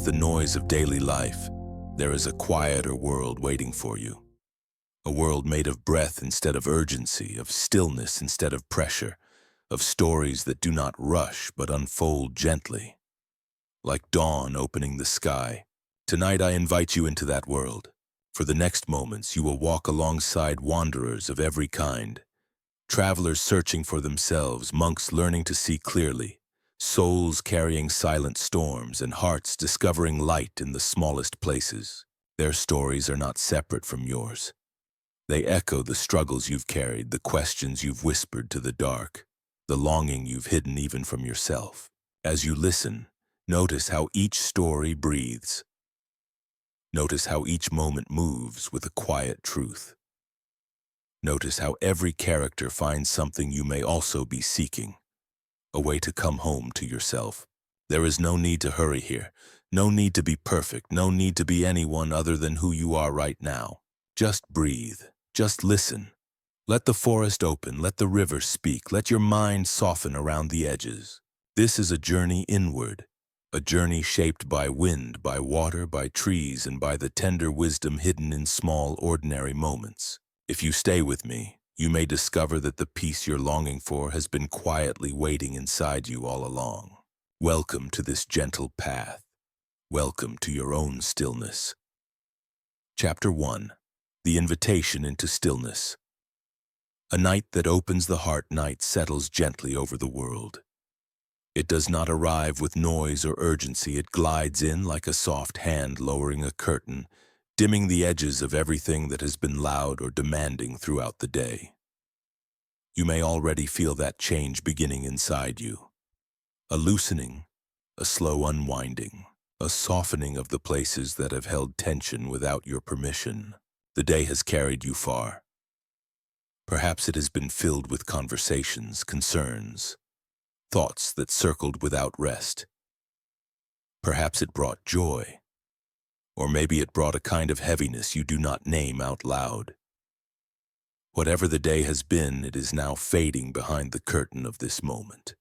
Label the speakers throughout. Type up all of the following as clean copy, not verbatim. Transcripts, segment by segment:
Speaker 1: Beneath the noise of daily life, there is a quieter world waiting for you. A world made of breath instead of urgency, of stillness instead of pressure, of stories that do not rush but unfold gently. Like dawn opening the sky, tonight I invite you into that world. For the next moments, you will walk alongside wanderers of every kind, travelers searching for themselves, monks learning to see clearly, souls carrying silent storms, and hearts discovering light in the smallest places. Their stories are not separate from yours. They echo the struggles you've carried, the questions you've whispered to the dark, the longing you've hidden even from yourself. As you listen, notice how each story breathes. Notice how each moment moves with a quiet truth. Notice how every character finds something you may also be seeking, a way to come home to yourself. There is no need to hurry here, no need to be perfect, no need to be anyone other than who you are right now. Just breathe, just listen. Let the forest open, let the river speak, let your mind soften around the edges. This is a journey inward, a journey shaped by wind, by water, by trees, and by the tender wisdom hidden in small, ordinary moments. If you stay with me, you may discover that the peace you're longing for has been quietly waiting inside you all along. Welcome to this gentle path. Welcome to your own stillness. Chapter 1. The Invitation into Stillness. A night that opens the heart night settles gently over the world. It does not arrive with noise or urgency. It glides in like a soft hand lowering a curtain, dimming the edges of everything that has been loud or demanding throughout the day. You may already feel that change beginning inside you. A loosening, a slow unwinding, a softening of the places that have held tension without your permission. The day has carried you far. Perhaps it has been filled with conversations, concerns, thoughts that circled without rest. Perhaps it brought joy. Or maybe it brought a kind of heaviness you do not name out loud. Whatever the day has been, it is now fading behind the curtain of this moment.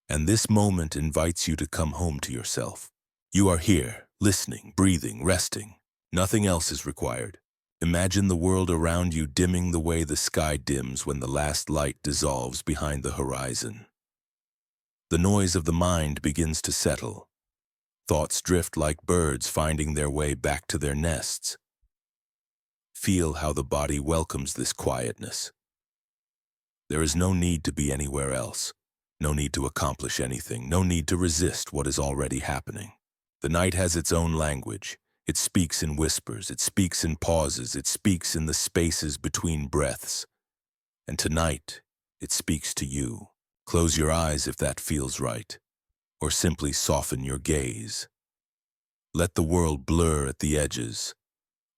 Speaker 1: And this moment invites you to come home to yourself. You are here, listening, breathing, resting. Nothing else is required. Imagine the world around you dimming the way the sky dims when the last light dissolves behind the horizon. The noise of the mind begins to settle. Thoughts drift like birds finding their way back to their nests. Feel how the body welcomes this quietness. There is no need to be anywhere else, no need to accomplish anything, no need to resist what is already happening. The night has its own language. It speaks in whispers, it speaks in pauses, it speaks in the spaces between breaths. And tonight, it speaks to you. Close your eyes if that feels right. Or simply soften your gaze. Let the world blur at the edges.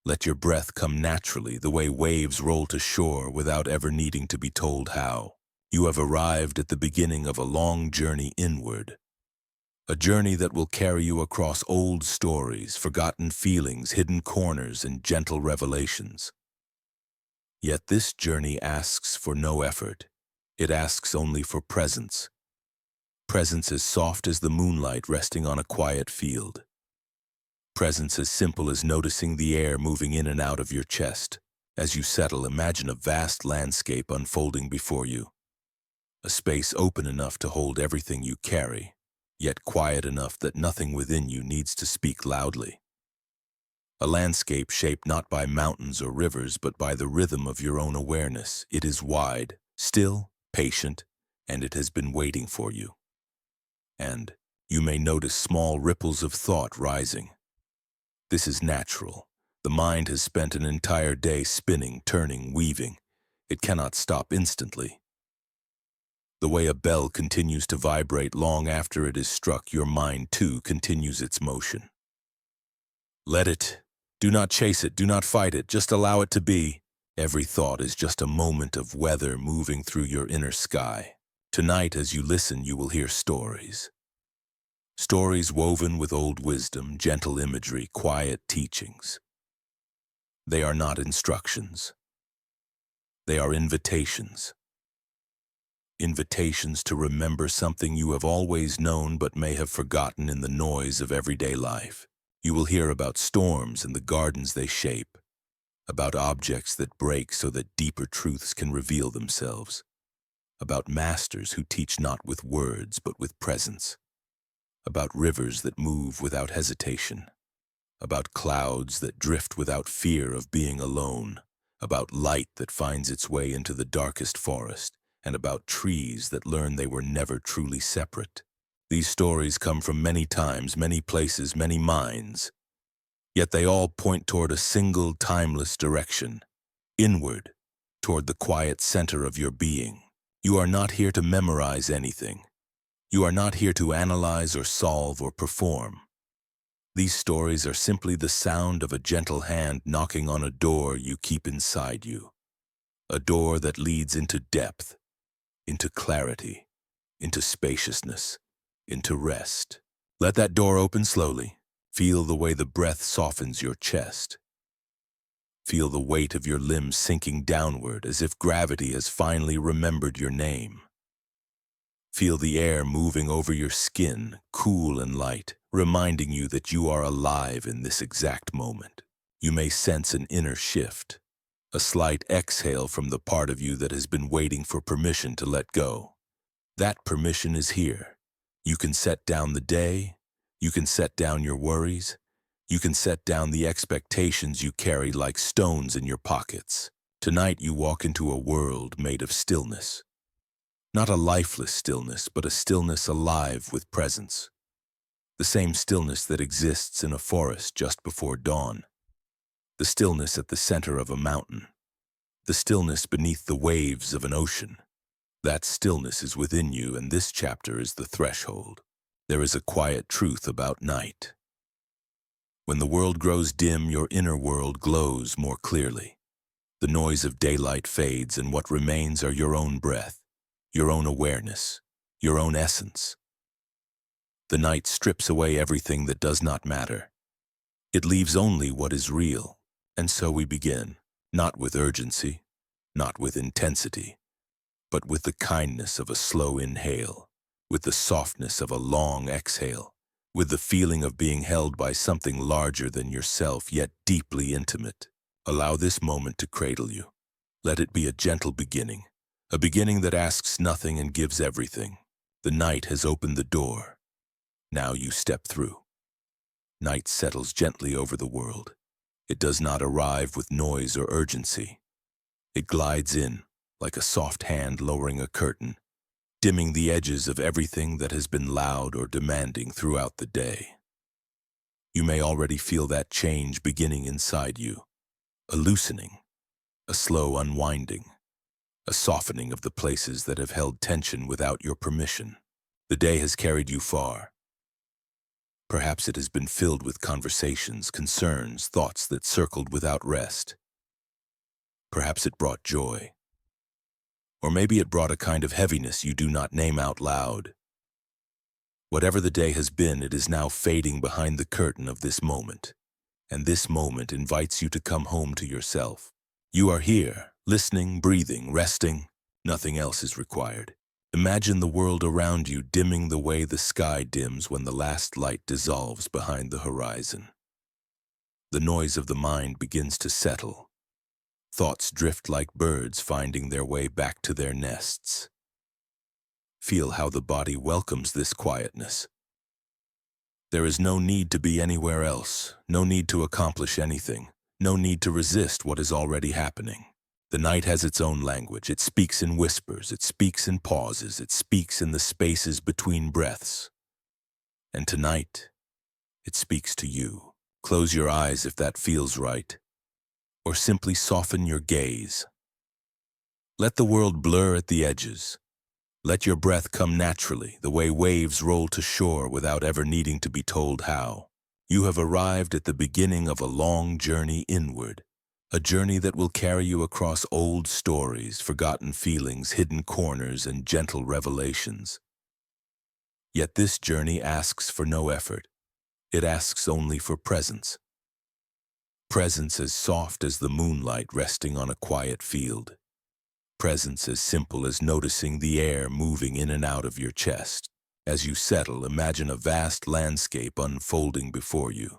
Speaker 1: Let your breath come naturally, the way waves roll to shore without ever needing to be told how. You have arrived at the beginning of a long journey inward. A journey that will carry you across old stories, forgotten feelings, hidden corners, and gentle revelations. Yet this journey asks for no effort. It asks only for presence. Presence as soft as the moonlight resting on a quiet field. Presence as simple as noticing the air moving in and out of your chest. As you settle, imagine a vast landscape unfolding before you. A space open enough to hold everything you carry, yet quiet enough that nothing within you needs to speak loudly. A landscape shaped not by mountains or rivers, but by the rhythm of your own awareness. It is wide, still, patient, and it has been waiting for you. And you may notice small ripples of thought rising. This is natural. The mind has spent an entire day spinning, turning, weaving. It cannot stop instantly. The way a bell continues to vibrate long after it is struck, your mind too continues its motion. Let it. Do not chase it, do not fight it, just allow it to be. Every thought is just a moment of weather moving through your inner sky. Tonight, as you listen, you will hear stories. Stories woven with old wisdom, gentle imagery, quiet teachings. They are not instructions. They are invitations. Invitations to remember something you have always known but may have forgotten in the noise of everyday life. You will hear about storms and the gardens they shape, about objects that break so that deeper truths can reveal themselves, about masters who teach not with words but with presence, about rivers that move without hesitation, about clouds that drift without fear of being alone, about light that finds its way into the darkest forest, and about trees that learn they were never truly separate. These stories come from many times, many places, many minds, yet they all point toward a single timeless direction, inward, toward the quiet center of your being. You are not here to memorize anything. You are not here to analyze or solve or perform. These stories are simply the sound of a gentle hand knocking on a door you keep inside you, a door that leads into depth, into clarity, into spaciousness, into rest. Let that door open slowly. Feel the way the breath softens your chest. Feel the weight of your limbs sinking downward as if gravity has finally remembered your name. Feel the air moving over your skin, cool and light, reminding you that you are alive in this exact moment. You may sense an inner shift, a slight exhale from the part of you that has been waiting for permission to let go. That permission is here. You can set down the day, you can set down your worries, you can set down the expectations you carry like stones in your pockets. Tonight you walk into a world made of stillness. Not a lifeless stillness, but a stillness alive with presence. The same stillness that exists in a forest just before dawn. The stillness at the center of a mountain. The stillness beneath the waves of an ocean. That stillness is within you, and this chapter is the threshold. There is a quiet truth about night. When the world grows dim, your inner world glows more clearly. The noise of daylight fades, and what remains are your own breath, your own awareness, your own essence. The night strips away everything that does not matter. It leaves only what is real. And so we begin, not with urgency, not with intensity, but with the kindness of a slow inhale, with the softness of a long exhale, with the feeling of being held by something larger than yourself, yet deeply intimate. Allow this moment to cradle you. Let it be a gentle beginning, a beginning that asks nothing and gives everything. The night has opened the door. Now you step through. Night settles gently over the world. It does not arrive with noise or urgency. It glides in, like a soft hand lowering a curtain, dimming the edges of everything that has been loud or demanding throughout the day. You may already feel that change beginning inside you, a loosening, a slow unwinding, a softening of the places that have held tension without your permission. The day has carried you far. Perhaps it has been filled with conversations, concerns, thoughts that circled without rest. Perhaps it brought joy. Or maybe it brought a kind of heaviness you do not name out loud. Whatever the day has been, it is now fading behind the curtain of this moment. And this moment invites you to come home to yourself. You are here, listening, breathing, resting. Nothing else is required. Imagine the world around you dimming the way the sky dims when the last light dissolves behind the horizon. The noise of the mind begins to settle. Thoughts drift like birds finding their way back to their nests. Feel how the body welcomes this quietness. There is no need to be anywhere else, no need to accomplish anything, no need to resist what is already happening. The night has its own language. It speaks in whispers, it speaks in pauses, it speaks in the spaces between breaths. And tonight, it speaks to you. Close your eyes if that feels right, or simply soften your gaze. Let the world blur at the edges. Let your breath come naturally, the way waves roll to shore without ever needing to be told how. You have arrived at the beginning of a long journey inward. A journey that will carry you across old stories, forgotten feelings, hidden corners, and gentle revelations. Yet this journey asks for no effort. It asks only for presence. Presence as soft as the moonlight resting on a quiet field. Presence as simple as noticing the air moving in and out of your chest. As you settle, imagine a vast landscape unfolding before you.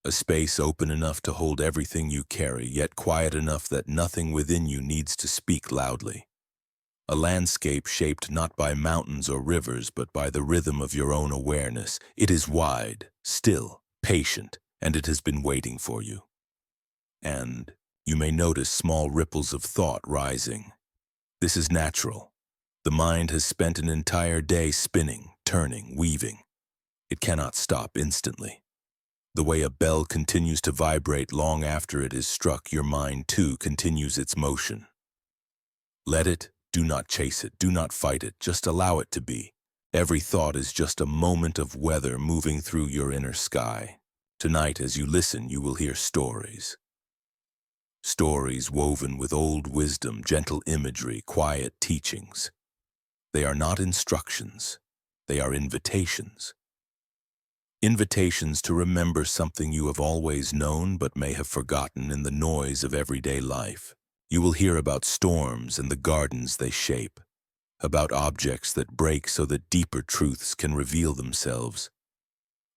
Speaker 1: A space open enough to hold everything you carry, yet quiet enough that nothing within you needs to speak loudly. A landscape shaped not by mountains or rivers, but by the rhythm of your own awareness. It is wide, still, patient, and it has been waiting for you. And you may notice small ripples of thought rising. This is natural. The mind has spent an entire day spinning, turning, weaving. It cannot stop instantly. The way a bell continues to vibrate long after it is struck, your mind too continues its motion. Let it. Do not chase it. Do not fight it. Just allow it to be. Every thought is just a moment of weather moving through your inner sky. Tonight, as you listen, you will hear stories. Stories woven with old wisdom, gentle imagery, quiet teachings. They are not instructions. They are invitations. Invitations to remember something you have always known but may have forgotten in the noise of everyday life. You will hear about storms and the gardens they shape, about objects that break so that deeper truths can reveal themselves,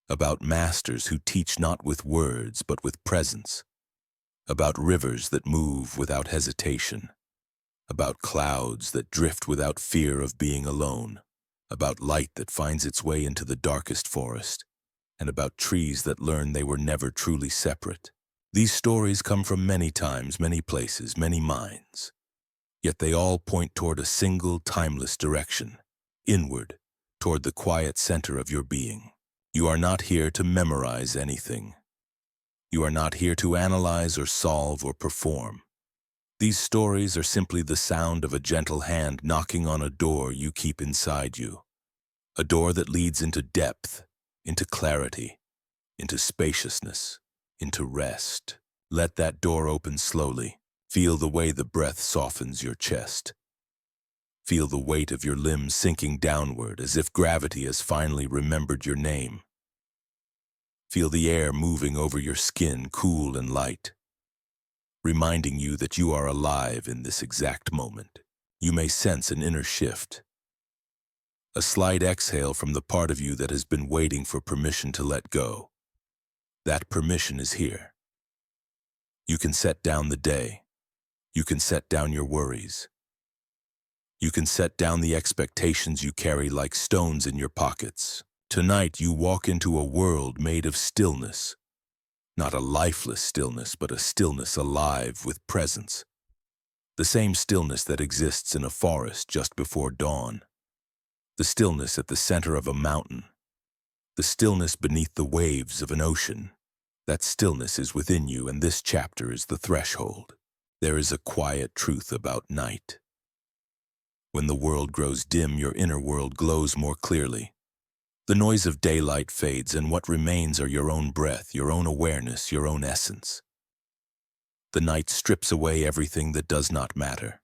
Speaker 1: about masters who teach not with words but with presence, about rivers that move without hesitation, about clouds that drift without fear of being alone, about light that finds its way into the darkest forest, and about trees that learn they were never truly separate. These stories come from many times, many places, many minds. Yet they all point toward a single, timeless direction, inward, toward the quiet center of your being. You are not here to memorize anything. You are not here to analyze or solve or perform. These stories are simply the sound of a gentle hand knocking on a door you keep inside you. A door that leads into depth, into clarity, into spaciousness, into rest. Let that door open slowly. Feel the way the breath softens your chest. Feel the weight of your limbs sinking downward as if gravity has finally remembered your name. Feel the air moving over your skin, cool and light, reminding you that you are alive in this exact moment. You may sense an inner shift, a slight exhale from the part of you that has been waiting for permission to let go. That permission is here. You can set down the day. You can set down your worries. You can set down the expectations you carry like stones in your pockets. Tonight you walk into a world made of stillness. Not a lifeless stillness, but a stillness alive with presence. The same stillness that exists in a forest just before dawn. The stillness at the center of a mountain. The stillness beneath the waves of an ocean. That stillness is within you, and this chapter is the threshold. There is a quiet truth about night. When the world grows dim, your inner world glows more clearly. The noise of daylight fades, and what remains are your own breath, your own awareness, your own essence. The night strips away everything that does not matter.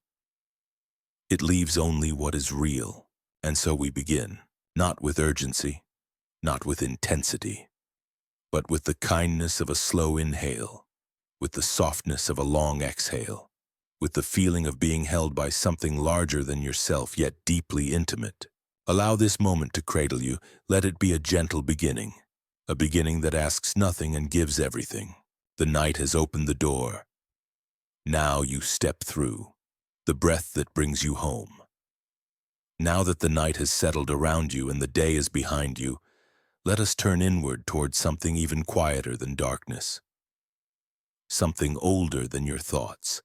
Speaker 1: It leaves only what is real, and so we begin, not with urgency, not with intensity, but with the kindness of a slow inhale, with the softness of a long exhale, with the feeling of being held by something larger than yourself, yet deeply intimate. Allow this moment to cradle you. Let it be a gentle beginning, a beginning that asks nothing and gives everything. The night has opened the door. Now you step through, the breath that brings you home. Now that the night has settled around you and the day is behind you, let us turn inward towards something even quieter than darkness. Something older than your thoughts.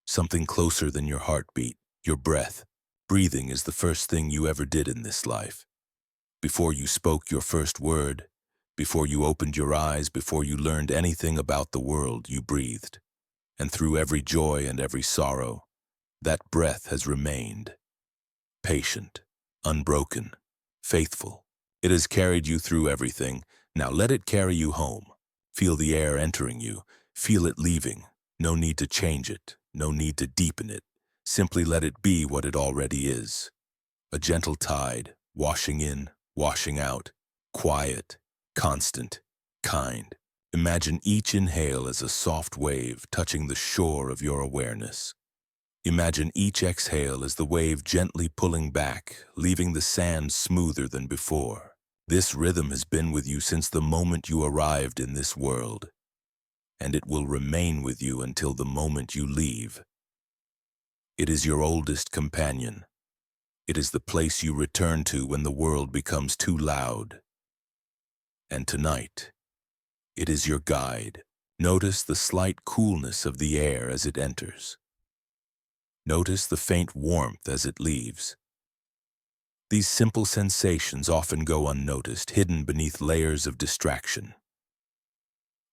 Speaker 1: Something closer than your heartbeat, your breath. Breathing is the first thing you ever did in this life. Before you spoke your first word, before you opened your eyes, before you learned anything about the world, you breathed. And through every joy and every sorrow, that breath has remained. Patient, unbroken, faithful. It has carried you through everything. Now let it carry you home. Feel the air entering you. Feel it leaving. No need to change it. No need to deepen it. Simply let it be what it already is. A gentle tide, washing in, washing out. Quiet, constant, kind. Imagine each inhale as a soft wave touching the shore of your awareness. Imagine each exhale as the wave gently pulling back, leaving the sand smoother than before. This rhythm has been with you since the moment you arrived in this world, and it will remain with you until the moment you leave. It is your oldest companion. It is the place you return to when the world becomes too loud. And tonight, it is your guide. Notice the slight coolness of the air as it enters. Notice the faint warmth as it leaves. These simple sensations often go unnoticed, hidden beneath layers of distraction.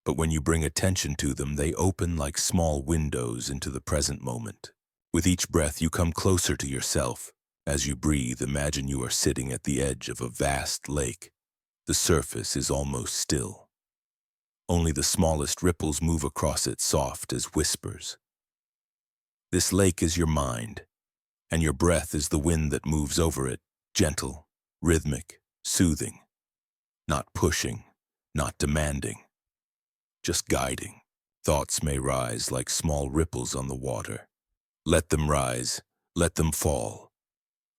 Speaker 1: But when you bring attention to them, they open like small windows into the present moment. With each breath, you come closer to yourself. As you breathe, imagine you are sitting at the edge of a vast lake. The surface is almost still. Only the smallest ripples move across it, soft as whispers. This lake is your mind, and your breath is the wind that moves over it, gentle, rhythmic, soothing. Not pushing, not demanding, just guiding. Thoughts may rise like small ripples on the water. Let them rise, let them fall.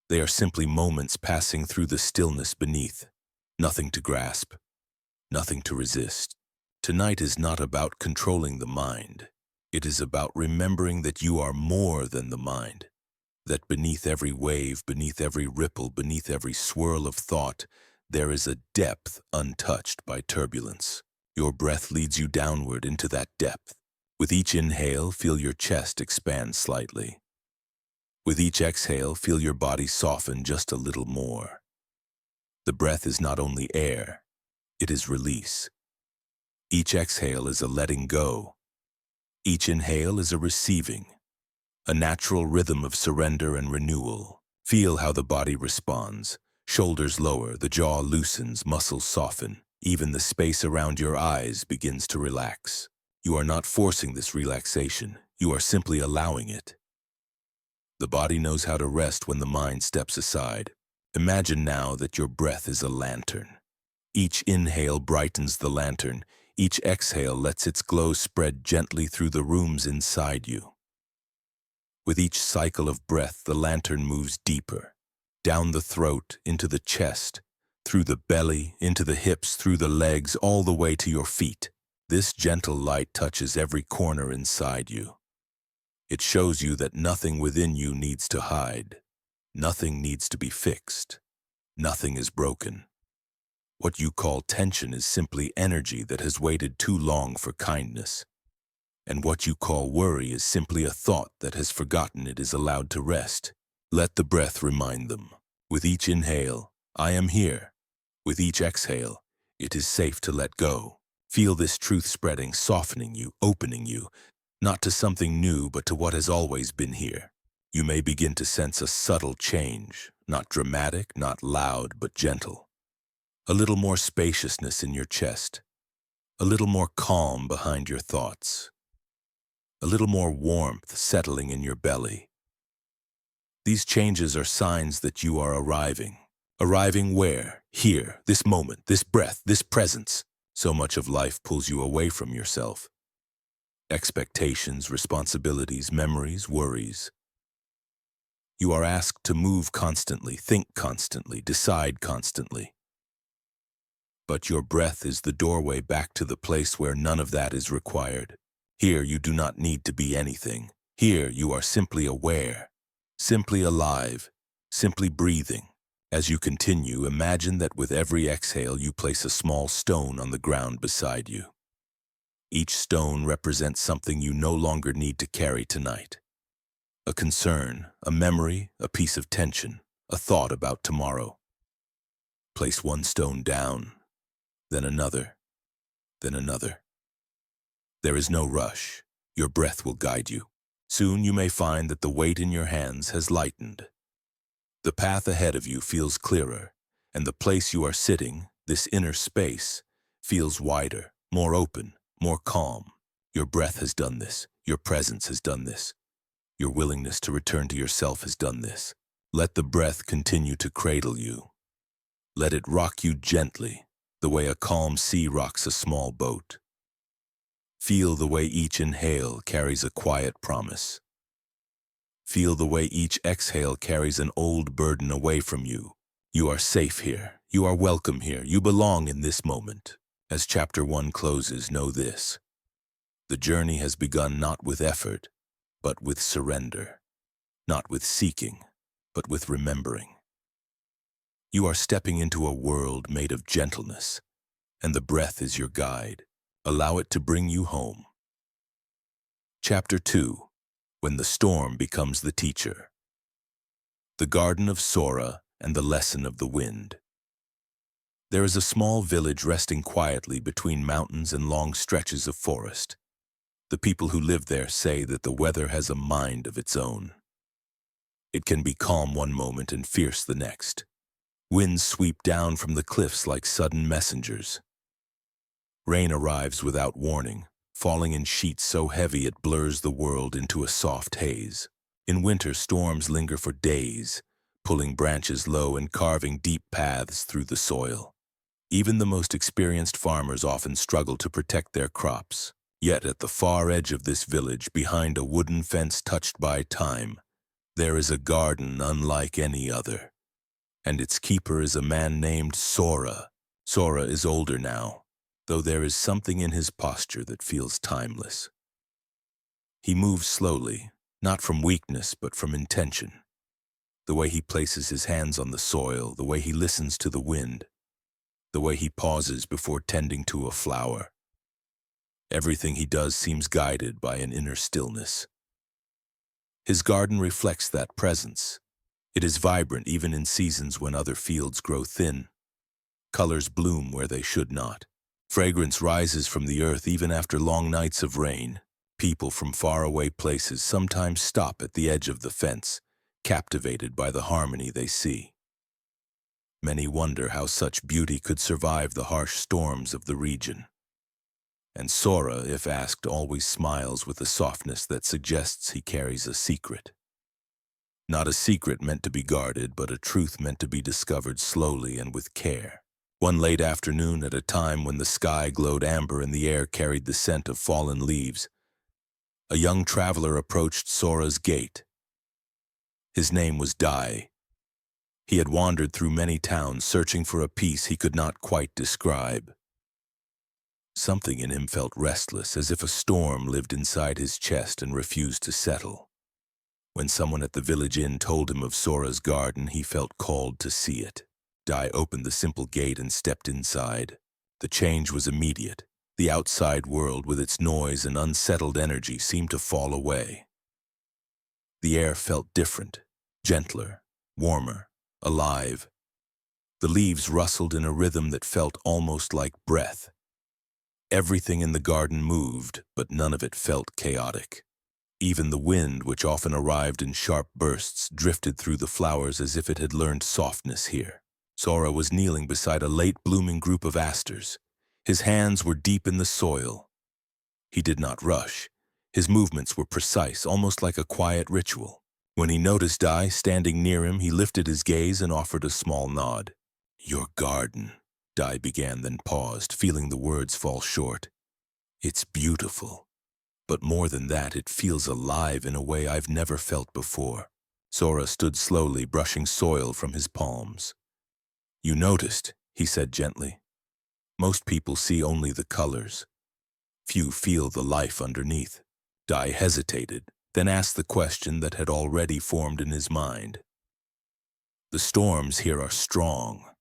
Speaker 1: They are simply moments passing through the stillness beneath. Nothing to grasp, nothing to resist. Tonight is not about controlling the mind. It is about remembering that you are more than the mind. That beneath every wave, beneath every ripple, beneath every swirl of thought, there is a depth untouched by turbulence. Your breath leads you downward into that depth. With each inhale, feel your chest expand slightly. With each exhale, feel your body soften just a little more. The breath is not only air, it is release. Each exhale is a letting go. Each inhale is a receiving, a natural rhythm of surrender and renewal. Feel how the body responds. Shoulders lower, the jaw loosens, muscles soften. Even the space around your eyes begins to relax. You are not forcing this relaxation. You are simply allowing it. The body knows how to rest when the mind steps aside. Imagine now that your breath is a lantern. Each inhale brightens the lantern. Each exhale lets its glow spread gently through the rooms inside you. With each cycle of breath, the lantern moves deeper, down the throat, into the chest, through the belly, into the hips, through the legs, all the way to your feet. This gentle light touches every corner inside you. It shows you that nothing within you needs to hide. Nothing needs to be fixed. Nothing is broken. What you call tension is simply energy that has waited too long for kindness. And what you call worry is simply a thought that has forgotten it is allowed to rest. Let the breath remind them. With each inhale, I am here. With each exhale, it is safe to let go. Feel this truth spreading, softening you, opening you, not to something new, but to what has always been here. You may begin to sense a subtle change, not dramatic, not loud, but gentle. A little more spaciousness in your chest, a little more calm behind your thoughts, a little more warmth settling in your belly. These changes are signs that you are arriving. Arriving where? Here, this moment, this breath, this presence. So much of life pulls you away from yourself. Expectations, responsibilities, memories, worries. You are asked to move constantly, think constantly, decide constantly. But your breath is the doorway back to the place where none of that is required. Here you do not need to be anything. Here you are simply aware, simply alive, simply breathing. As you continue, imagine that with every exhale you place a small stone on the ground beside you. Each stone represents something you no longer need to carry tonight. A concern, a memory, a piece of tension, a thought about tomorrow. Place one stone down, then another, then another. There is no rush. Your breath will guide you. Soon you may find that the weight in your hands has lightened. The path ahead of you feels clearer, and the place you are sitting, this inner space, feels wider, more open, more calm. Your breath has done this. Your presence has done this. Your willingness to return to yourself has done this. Let the breath continue to cradle you. Let it rock you gently, the way a calm sea rocks a small boat. Feel the way each inhale carries a quiet promise. Feel the way each exhale carries an old burden away from you. You are safe here. You are welcome here. You belong in this moment. As chapter 1 closes, know this. The journey has begun not with effort, but with surrender. Not with seeking, but with remembering. You are stepping into a world made of gentleness, and the breath is your guide. Allow it to bring you home. Chapter 2. When the storm becomes the teacher. The Garden of Sora and the Lesson of the Wind. There is a small village resting quietly between mountains and long stretches of forest. The people who live there say that the weather has a mind of its own. It can be calm one moment and fierce the next. Winds sweep down from the cliffs like sudden messengers. Rain arrives without warning, falling in sheets so heavy it blurs the world into a soft haze. In winter, storms linger for days, pulling branches low and carving deep paths through the soil. Even the most experienced farmers often struggle to protect their crops. Yet at the far edge of this village, behind a wooden fence touched by time, there is a garden unlike any other. And its keeper is a man named Sora. Sora is older now, though there is something in his posture that feels timeless. He moves slowly, not from weakness but from intention. The way he places his hands on the soil, the way he listens to the wind, the way he pauses before tending to a flower. Everything he does seems guided by an inner stillness. His garden reflects that presence. It is vibrant even in seasons when other fields grow thin. Colors bloom where they should not. Fragrance rises from the earth even after long nights of rain. People from faraway places sometimes stop at the edge of the fence, captivated by the harmony they see. Many wonder how such beauty could survive the harsh storms of the region. And Sora, if asked, always smiles with a softness that suggests he carries a secret. Not a secret meant to be guarded, but a truth meant to be discovered slowly and with care. One late afternoon, at a time when the sky glowed amber and the air carried the scent of fallen leaves, a young traveler approached Sora's gate. His name was Dai. He had wandered through many towns, searching for a peace he could not quite describe. Something in him felt restless, as if a storm lived inside his chest and refused to settle. When someone at the village inn told him of Sora's garden, he felt called to see it. Dai opened the simple gate and stepped inside. The change was immediate. The outside world, with its noise and unsettled energy, seemed to fall away. The air felt different, gentler, warmer, alive. The leaves rustled in a rhythm that felt almost like breath. Everything in the garden moved, but none of it felt chaotic. Even the wind, which often arrived in sharp bursts, drifted through the flowers as if it had learned softness here. Sora was kneeling beside a late-blooming group of asters. His hands were deep in the soil. He did not rush. His movements were precise, almost like a quiet ritual. When he noticed Dai standing near him, he lifted his gaze and offered a small nod. "Your garden," Dai began, then paused, feeling the words fall short. "It's beautiful. But more than that, it feels alive in a way I've never felt before." Sora stood slowly, brushing soil from his palms. "You noticed," he said gently. "Most people see only the colors. Few feel the life underneath." Dai hesitated, then asked the question that had already formed in his mind. "The storms here are strong.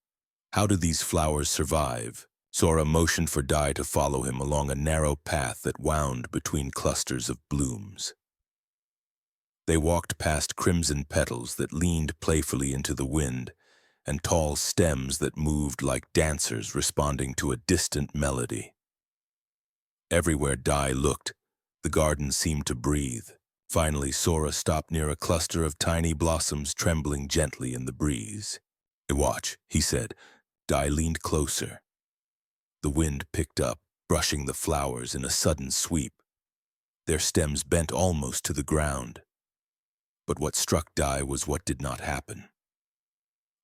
Speaker 1: How do these flowers survive?" Sora motioned for Dai to follow him along a narrow path that wound between clusters of blooms. They walked past crimson petals that leaned playfully into the wind, and tall stems that moved like dancers responding to a distant melody. Everywhere Dai looked, the garden seemed to breathe. Finally, Sora stopped near a cluster of tiny blossoms trembling gently in the breeze. "Watch," he said. Dai leaned closer. The wind picked up, brushing the flowers in a sudden sweep. Their stems bent almost to the ground. But what struck Dai was what did not happen.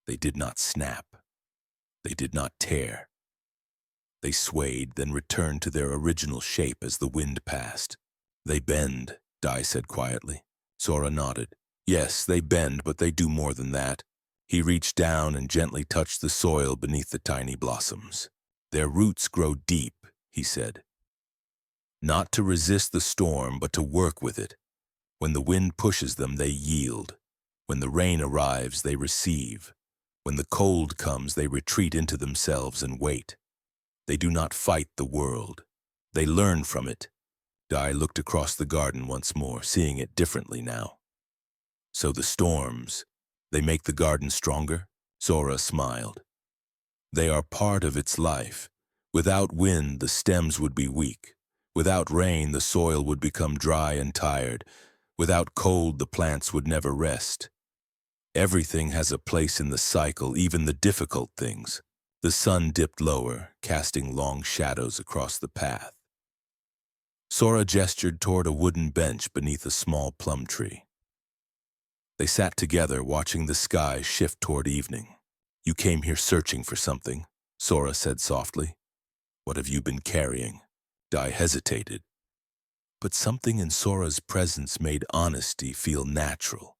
Speaker 1: They did not snap. They did not tear. They swayed, then returned to their original shape as the wind passed. "They bend," Dai said quietly. Sora nodded. "Yes, they bend, but they do more than that." He reached down and gently touched the soil beneath the tiny blossoms. Their roots grow deep, he said. Not to resist the storm, but to work with it. When the wind pushes them, they yield. When the rain arrives, they receive. When the cold comes, they retreat into themselves and wait. They do not fight the world. They learn from it. Dai looked across the garden once more, seeing it differently now. So the storms, they make the garden stronger? Sora smiled. They are part of its life. Without wind, the stems would be weak. Without rain, the soil would become dry and tired. Without cold, the plants would never rest. Everything has a place in the cycle, even the difficult things. The sun dipped lower, casting long shadows across the path. Sora gestured toward a wooden bench beneath a small plum tree. They sat together, watching the sky shift toward evening. You came here searching for something, Sora said softly. What have you been carrying? Dai hesitated. But something in Sora's presence made honesty feel natural.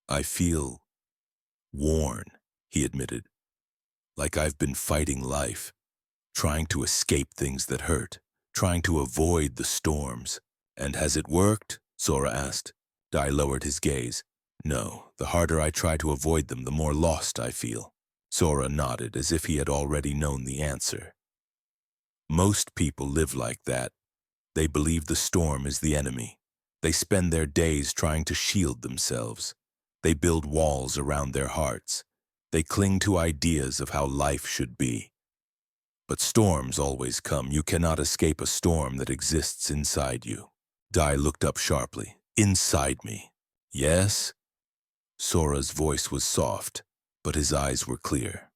Speaker 1: I feel worn, he admitted. Like I've been fighting life, trying to escape things that hurt, trying to avoid the storms. And has it worked? Sora asked. Dai lowered his gaze. No, the harder I try to avoid them, the more lost I feel. Sora nodded as if he had already known the answer. Most people live like that. They believe the storm is the enemy. They spend their days trying to shield themselves. They build walls around their hearts. They cling to ideas of how life should be. But storms always come. You cannot escape a storm that exists inside you. Dai looked up sharply. Inside me. Yes? Sora's voice was soft, but his eyes were clear.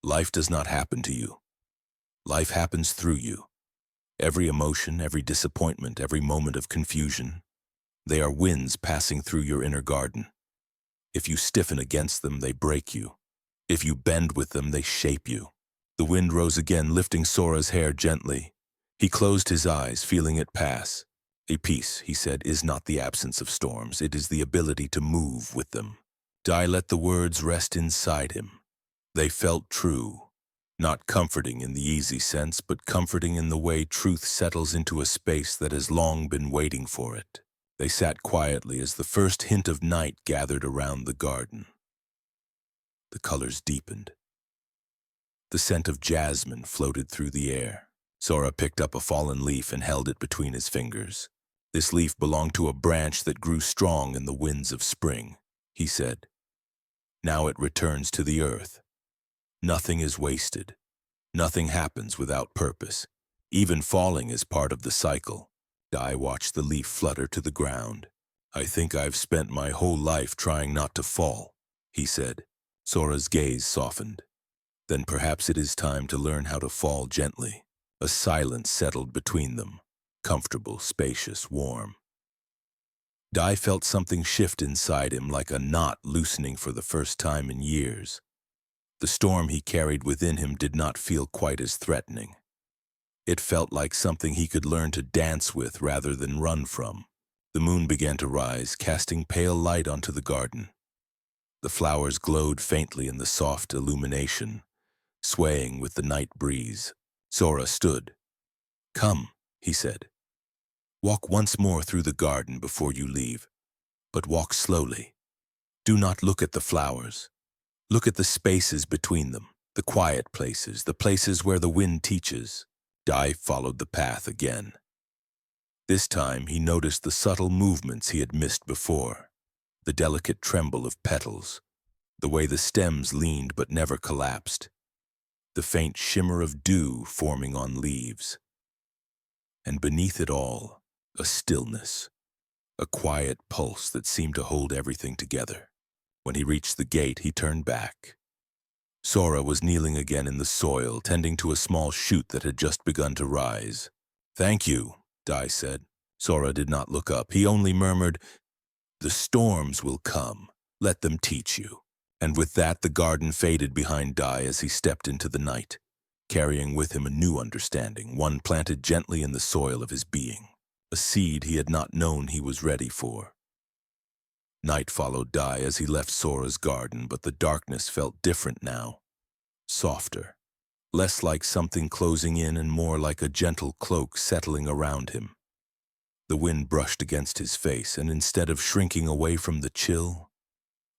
Speaker 1: Life does not happen to you. Life happens through you. Every emotion, every disappointment, every moment of confusion, they are winds passing through your inner garden. If you stiffen against them, they break you. If you bend with them, they shape you. The wind rose again, lifting Sora's hair gently. He closed his eyes, feeling it pass. A peace, he said, is not the absence of storms. It is the ability to move with them. Dai let the words rest inside him. They felt true. Not comforting in the easy sense, but comforting in the way truth settles into a space that has long been waiting for it. They sat quietly as the first hint of night gathered around the garden. The colors deepened. The scent of jasmine floated through the air. Sora picked up a fallen leaf and held it between his fingers. This leaf belonged to a branch that grew strong in the winds of spring, he said. Now it returns to the earth. Nothing is wasted. Nothing happens without purpose. Even falling is part of the cycle. Dai watched the leaf flutter to the ground. I think I've spent my whole life trying not to fall, he said. Sora's gaze softened. Then perhaps it is time to learn how to fall gently. A silence settled between them, comfortable, spacious, warm. Dai felt something shift inside him, like a knot loosening for the first time in years. The storm he carried within him did not feel quite as threatening. It felt like something he could learn to dance with rather than run from. The moon began to rise, casting pale light onto the garden. The flowers glowed faintly in the soft illumination, swaying with the night breeze. Sora stood. Come, he said. Walk once more through the garden before you leave, but walk slowly. Do not look at the flowers. Look at the spaces between them, the quiet places, the places where the wind teaches. Dai followed the path again. This time he noticed the subtle movements he had missed before, the delicate tremble of petals, the way the stems leaned but never collapsed, the faint shimmer of dew forming on leaves. And beneath it all, a stillness, a quiet pulse that seemed to hold everything together. When he reached the gate, he turned back. Sora was kneeling again in the soil, tending to a small shoot that had just begun to rise. Thank you, Dai said. Sora did not look up. He only murmured, The storms will come. Let them teach you. And with that, the garden faded behind Dai as he stepped into the night, carrying with him a new understanding, one planted gently in the soil of his being, a seed he had not known he was ready for. Night followed Dai as he left Sora's garden, but the darkness felt different now. Softer. Less like something closing in and more like a gentle cloak settling around him. The wind brushed against his face, and instead of shrinking away from the chill,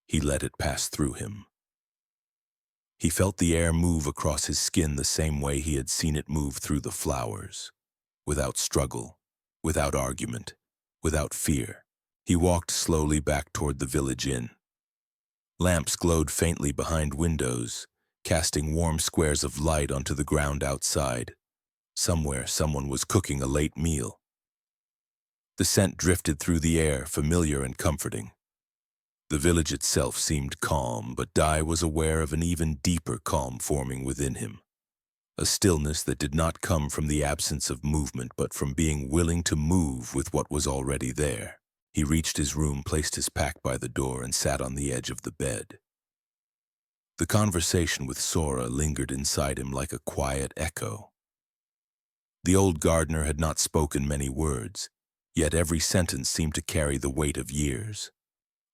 Speaker 1: he let it pass through him. He felt the air move across his skin the same way he had seen it move through the flowers. Without struggle, without argument, without fear, he walked slowly back toward the village inn. Lamps glowed faintly behind windows, casting warm squares of light onto the ground outside. Somewhere, someone was cooking a late meal. The scent drifted through the air, familiar and comforting. The village itself seemed calm, but Dai was aware of an even deeper calm forming within him. A stillness that did not come from the absence of movement, but from being willing to move with what was already there. He reached his room, placed his pack by the door, and sat on the edge of the bed. The conversation with Sora lingered inside him like a quiet echo. The old gardener had not spoken many words, yet every sentence seemed to carry the weight of years.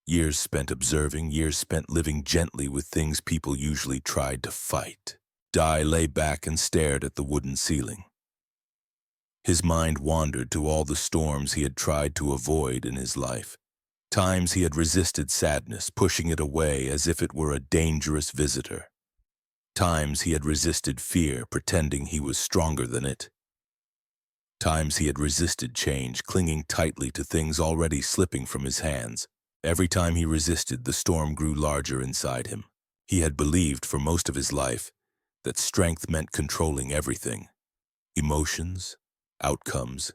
Speaker 1: Years spent observing, years spent living gently with things people usually tried to fight. Dai lay back and stared at the wooden ceiling. His mind wandered to all the storms he had tried to avoid in his life. Times he had resisted sadness, pushing it away as if it were a dangerous visitor. Times he had resisted fear, pretending he was stronger than it. Times he had resisted change, clinging tightly to things already slipping from his hands. Every time he resisted, the storm grew larger inside him. He had believed for most of his life that strength meant controlling everything. Emotions, outcomes,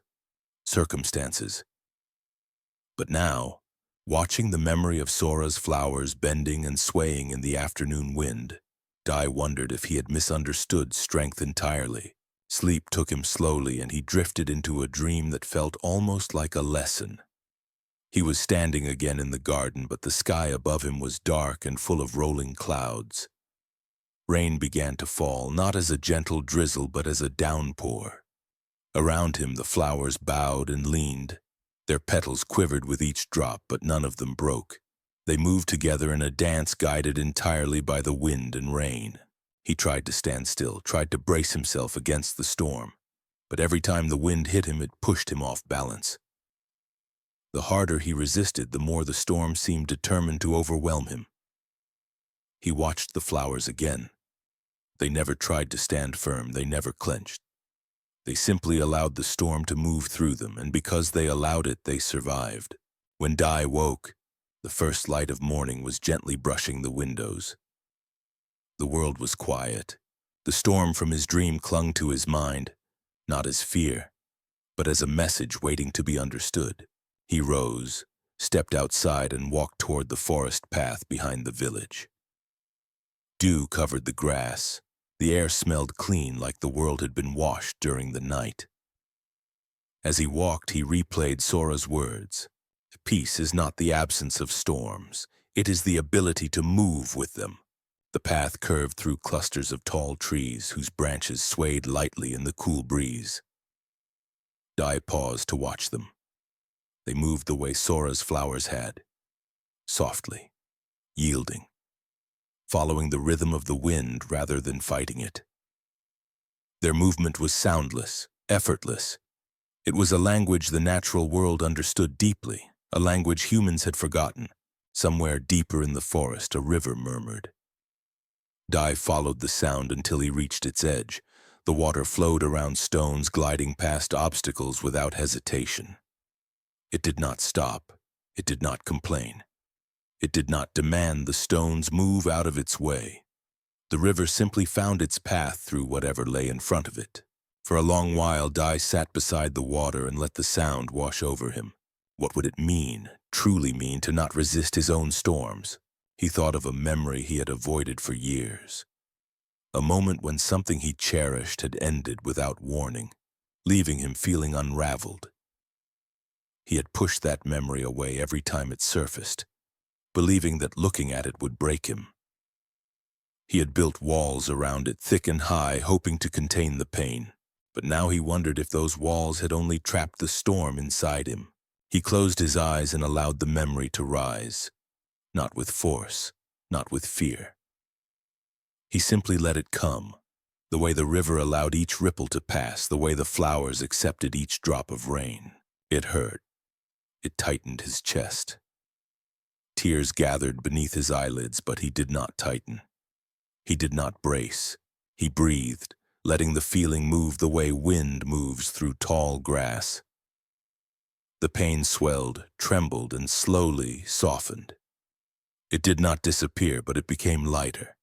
Speaker 1: circumstances. But now, watching the memory of Sora's flowers bending and swaying in the afternoon wind, Dai wondered if he had misunderstood strength entirely. Sleep took him slowly, and he drifted into a dream that felt almost like a lesson. He was standing again in the garden, but the sky above him was dark and full of rolling clouds. Rain began to fall, not as a gentle drizzle, but as a downpour. Around him, the flowers bowed and leaned. Their petals quivered with each drop, but none of them broke. They moved together in a dance guided entirely by the wind and rain. He tried to stand still, tried to brace himself against the storm, but every time the wind hit him, it pushed him off balance. The harder he resisted, the more the storm seemed determined to overwhelm him. He watched the flowers again. They never tried to stand firm, they never clenched. They simply allowed the storm to move through them, and because they allowed it, they survived. When Dai woke, the first light of morning was gently brushing the windows. The world was quiet. The storm from his dream clung to his mind, not as fear, but as a message waiting to be understood. He rose, stepped outside, and walked toward the forest path behind the village. Dew covered the grass. The air smelled clean, like the world had been washed during the night. As he walked, he replayed Sora's words. Peace is not the absence of storms. It is the ability to move with them. The path curved through clusters of tall trees whose branches swayed lightly in the cool breeze. Dai paused to watch them. They moved the way Sora's flowers had, softly, yielding, following the rhythm of the wind rather than fighting it. Their movement was soundless, effortless. It was a language the natural world understood deeply, a language humans had forgotten. Somewhere deeper in the forest, a river murmured. Dai followed the sound until he reached its edge. The water flowed around stones, gliding past obstacles without hesitation. It did not stop. It did not complain. It did not demand the stones move out of its way. The river simply found its path through whatever lay in front of it. For a long while, Dai sat beside the water and let the sound wash over him. What would it mean, truly mean, to not resist his own storms? He thought of a memory he had avoided for years. A moment when something he cherished had ended without warning, leaving him feeling unraveled. He had pushed that memory away every time it surfaced, believing that looking at it would break him. He had built walls around it, thick and high, hoping to contain the pain. But now he wondered if those walls had only trapped the storm inside him. He closed his eyes and allowed the memory to rise, not with force, not with fear. He simply let it come, the way the river allowed each ripple to pass, the way the flowers accepted each drop of rain. It hurt. It tightened his chest. Tears gathered beneath his eyelids, but he did not tighten. He did not brace. He breathed, letting the feeling move the way wind moves through tall grass. The pain swelled, trembled, and slowly softened. It did not disappear, but it became lighter.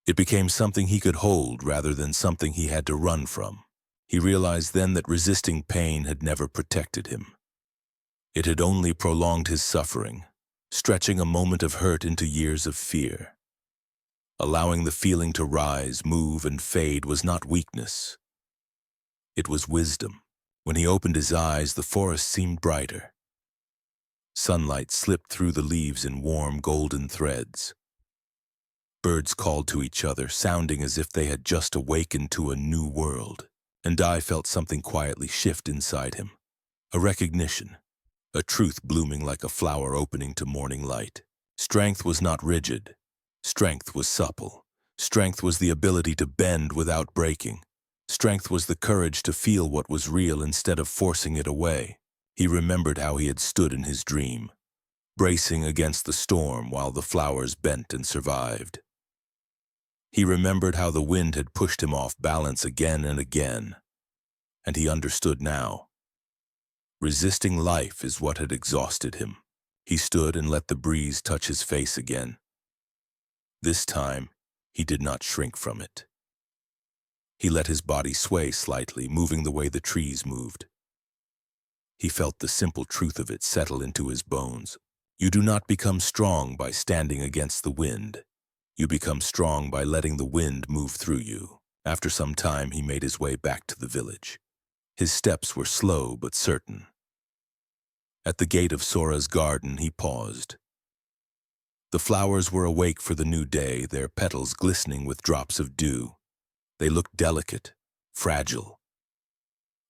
Speaker 1: It became something he could hold rather than something he had to run from. He realized then that resisting pain had never protected him. It had only prolonged his suffering, stretching a moment of hurt into years of fear. Allowing the feeling to rise, move, and fade was not weakness. It was wisdom. When he opened his eyes, the forest seemed brighter. Sunlight slipped through the leaves in warm, golden threads. Birds called to each other, sounding as if they had just awakened to a new world. And Dai felt something quietly shift inside him. A recognition. A truth blooming like a flower opening to morning light. Strength was not rigid. Strength was supple. Strength was the ability to bend without breaking. Strength was the courage to feel what was real instead of forcing it away. He remembered how he had stood in his dream, bracing against the storm while the flowers bent and survived. He remembered how the wind had pushed him off balance again and again. And he understood now. Resisting life is what had exhausted him. He stood and let the breeze touch his face again. This time, he did not shrink from it. He let his body sway slightly, moving the way the trees moved. He felt the simple truth of it settle into his bones. You do not become strong by standing against the wind. You become strong by letting the wind move through you. After some time, he made his way back to the village. His steps were slow but certain. At the gate of Sora's garden, he paused. The flowers were awake for the new day, their petals glistening with drops of dew. They looked delicate, fragile.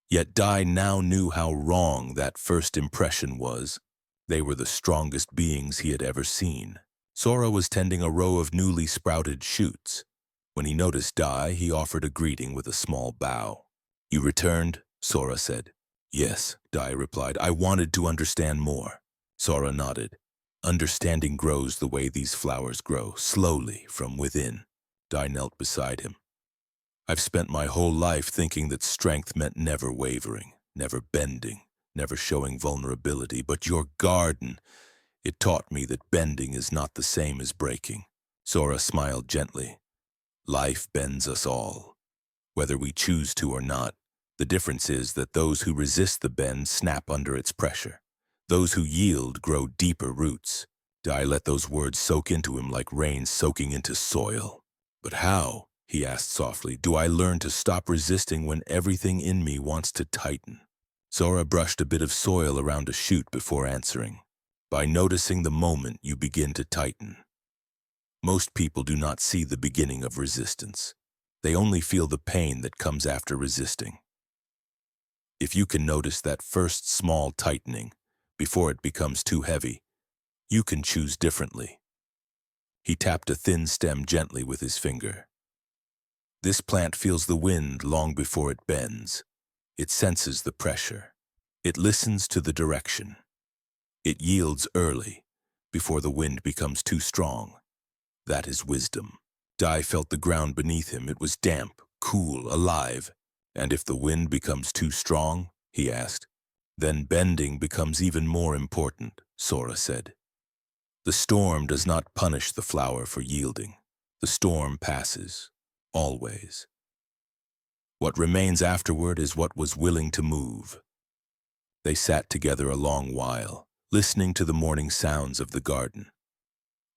Speaker 1: Yet Dai now knew how wrong that first impression was. They were the strongest beings he had ever seen. Sora was tending a row of newly sprouted shoots. When he noticed Dai, he offered a greeting with a small bow. "You returned?" Sora said. "Yes," Dai replied. "I wanted to understand more." Sora nodded. "Understanding grows the way these flowers grow, slowly, from within." Dai knelt beside him. "I've spent my whole life thinking that strength meant never wavering, never bending, never showing vulnerability. But your garden, it taught me that bending is not the same as breaking." Sora smiled gently. "Life bends us all, whether we choose to or not. The difference is that those who resist the bend snap under its pressure. Those who yield grow deeper roots." Dai let those words soak into him like rain soaking into soil. "But how," he asked softly, "do I learn to stop resisting when everything in me wants to tighten?" Sora brushed a bit of soil around a shoot before answering. "By noticing the moment you begin to tighten." Most people do not see the beginning of resistance. They only feel the pain that comes after resisting. If you can notice that first small tightening, before it becomes too heavy, you can choose differently. He tapped a thin stem gently with his finger. This plant feels the wind long before it bends. It senses the pressure. It listens to the direction. It yields early, before the wind becomes too strong. That is wisdom. Dai felt the ground beneath him. It was damp, cool, alive. "And if the wind becomes too strong?" he asked. "Then bending becomes even more important," Sora said. "The storm does not punish the flower for yielding. The storm passes, always. What remains afterward is what was willing to move." They sat together a long while, listening to the morning sounds of the garden.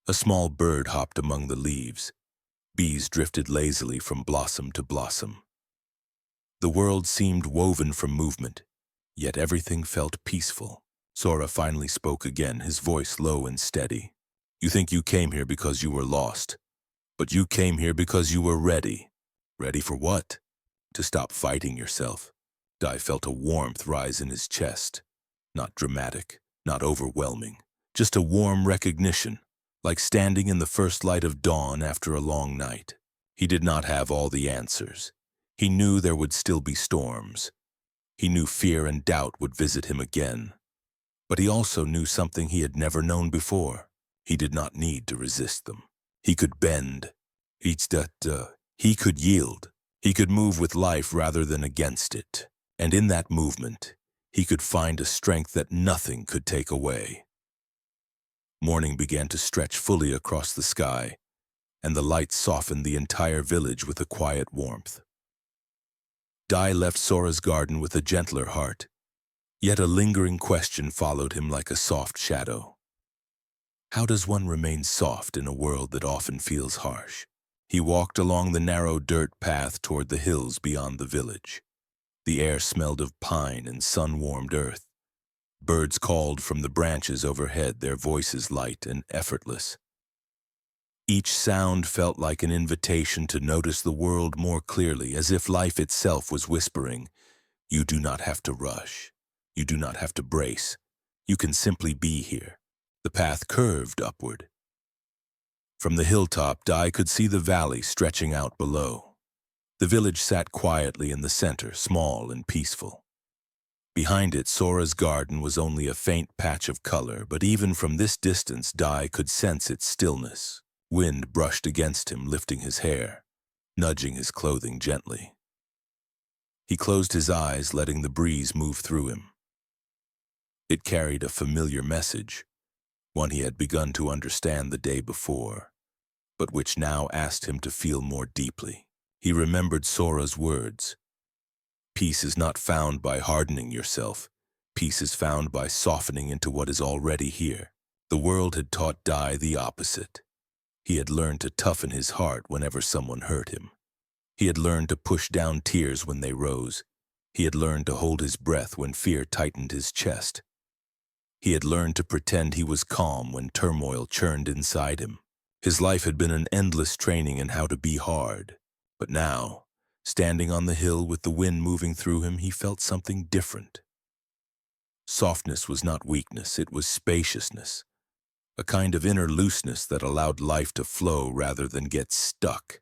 Speaker 1: A small bird hopped among the leaves. Bees drifted lazily from blossom to blossom. The world seemed woven from movement, yet everything felt peaceful. Sora finally spoke again, his voice low and steady. "You think you came here because you were lost, but you came here because you were ready." "Ready for what?" "To stop fighting yourself." Dai felt a warmth rise in his chest. Not dramatic, not overwhelming, just a warm recognition, like standing in the first light of dawn after a long night. He did not have all the answers. He knew there would still be storms. He knew fear and doubt would visit him again. But he also knew something he had never known before. He did not need to resist them. He could bend. He could yield. He could move with life rather than against it. And in that movement, he could find a strength that nothing could take away. Morning began to stretch fully across the sky, and the light softened the entire village with a quiet warmth. Dai left Sora's garden with a gentler heart, yet a lingering question followed him like a soft shadow. How does one remain soft in a world that often feels harsh? He walked along the narrow dirt path toward the hills beyond the village. The air smelled of pine and sun-warmed earth. Birds called from the branches overhead, their voices light and effortless. Each sound felt like an invitation to notice the world more clearly, as if life itself was whispering, "You do not have to rush. You do not have to brace. You can simply be here." The path curved upward. From the hilltop, Dai could see the valley stretching out below. The village sat quietly in the center, small and peaceful. Behind it, Sora's garden was only a faint patch of color, but even from this distance, Dai could sense its stillness. Wind brushed against him, lifting his hair, nudging his clothing gently. He closed his eyes, letting the breeze move through him. It carried a familiar message, one he had begun to understand the day before, but which now asked him to feel more deeply. He remembered Sora's words. Peace is not found by hardening yourself. Peace is found by softening into what is already here. The world had taught Dai the opposite. He had learned to toughen his heart whenever someone hurt him. He had learned to push down tears when they rose. He had learned to hold his breath when fear tightened his chest. He had learned to pretend he was calm when turmoil churned inside him. His life had been an endless training in how to be hard. But now, standing on the hill with the wind moving through him, he felt something different. Softness was not weakness, it was spaciousness. A kind of inner looseness that allowed life to flow rather than get stuck.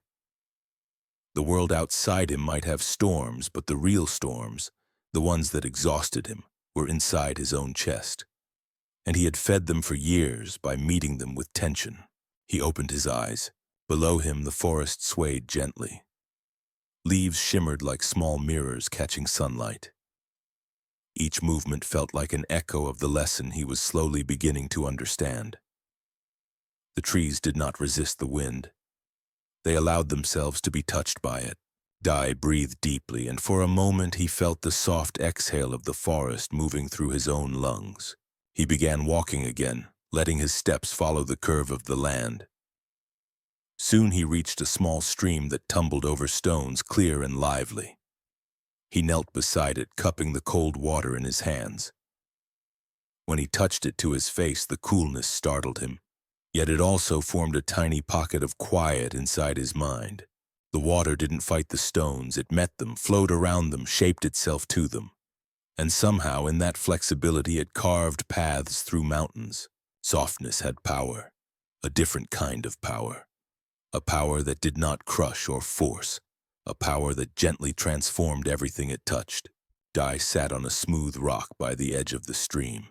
Speaker 1: The world outside him might have storms, but the real storms, the ones that exhausted him, were inside his own chest. And he had fed them for years by meeting them with tension. He opened his eyes. Below him, the forest swayed gently. Leaves shimmered like small mirrors catching sunlight. Each movement felt like an echo of the lesson he was slowly beginning to understand. The trees did not resist the wind. They allowed themselves to be touched by it. Dai breathed deeply, and for a moment he felt the soft exhale of the forest moving through his own lungs. He began walking again, letting his steps follow the curve of the land. Soon he reached a small stream that tumbled over stones, clear and lively. He knelt beside it, cupping the cold water in his hands. When he touched it to his face, the coolness startled him. Yet it also formed a tiny pocket of quiet inside his mind. The water didn't fight the stones, it met them, flowed around them, shaped itself to them. And somehow, in that flexibility, it carved paths through mountains. Softness had power, a different kind of power. A power that did not crush or force, a power that gently transformed everything it touched. Dai sat on a smooth rock by the edge of the stream.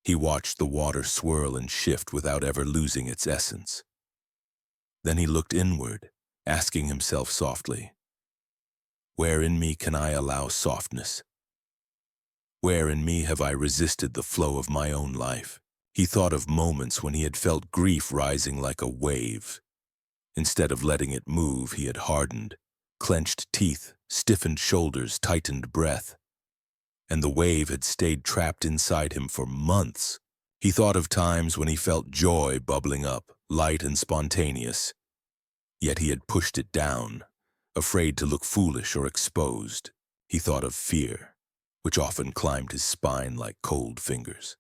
Speaker 1: He watched the water swirl and shift without ever losing its essence. Then he looked inward, asking himself softly, "Where in me can I allow softness? Where in me have I resisted the flow of my own life?" He thought of moments when he had felt grief rising like a wave. Instead of letting it move, he had hardened, clenched teeth, stiffened shoulders, tightened breath. And the wave had stayed trapped inside him for months. He thought of times when he felt joy bubbling up, light and spontaneous. Yet he had pushed it down, afraid to look foolish or exposed. He thought of fear, which often climbed his spine like cold fingers.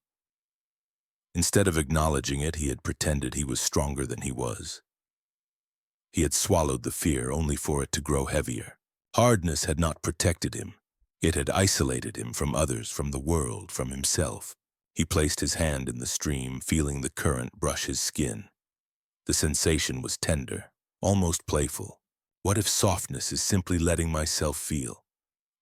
Speaker 1: Instead of acknowledging it, he had pretended he was stronger than he was. He had swallowed the fear only for it to grow heavier. Hardness had not protected him. It had isolated him from others, from the world, from himself. He placed his hand in the stream, feeling the current brush his skin. The sensation was tender, almost playful. What if softness is simply letting myself feel?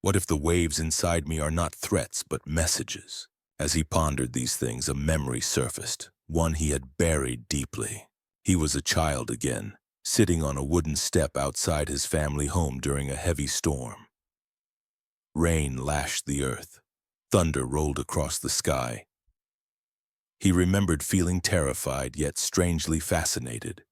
Speaker 1: What if the waves inside me are not threats but messages? As he pondered these things, a memory surfaced, one he had buried deeply. He was a child again, sitting on a wooden step outside his family home during a heavy storm. Rain lashed the earth. Thunder rolled across the sky. He remembered feeling terrified yet strangely fascinated.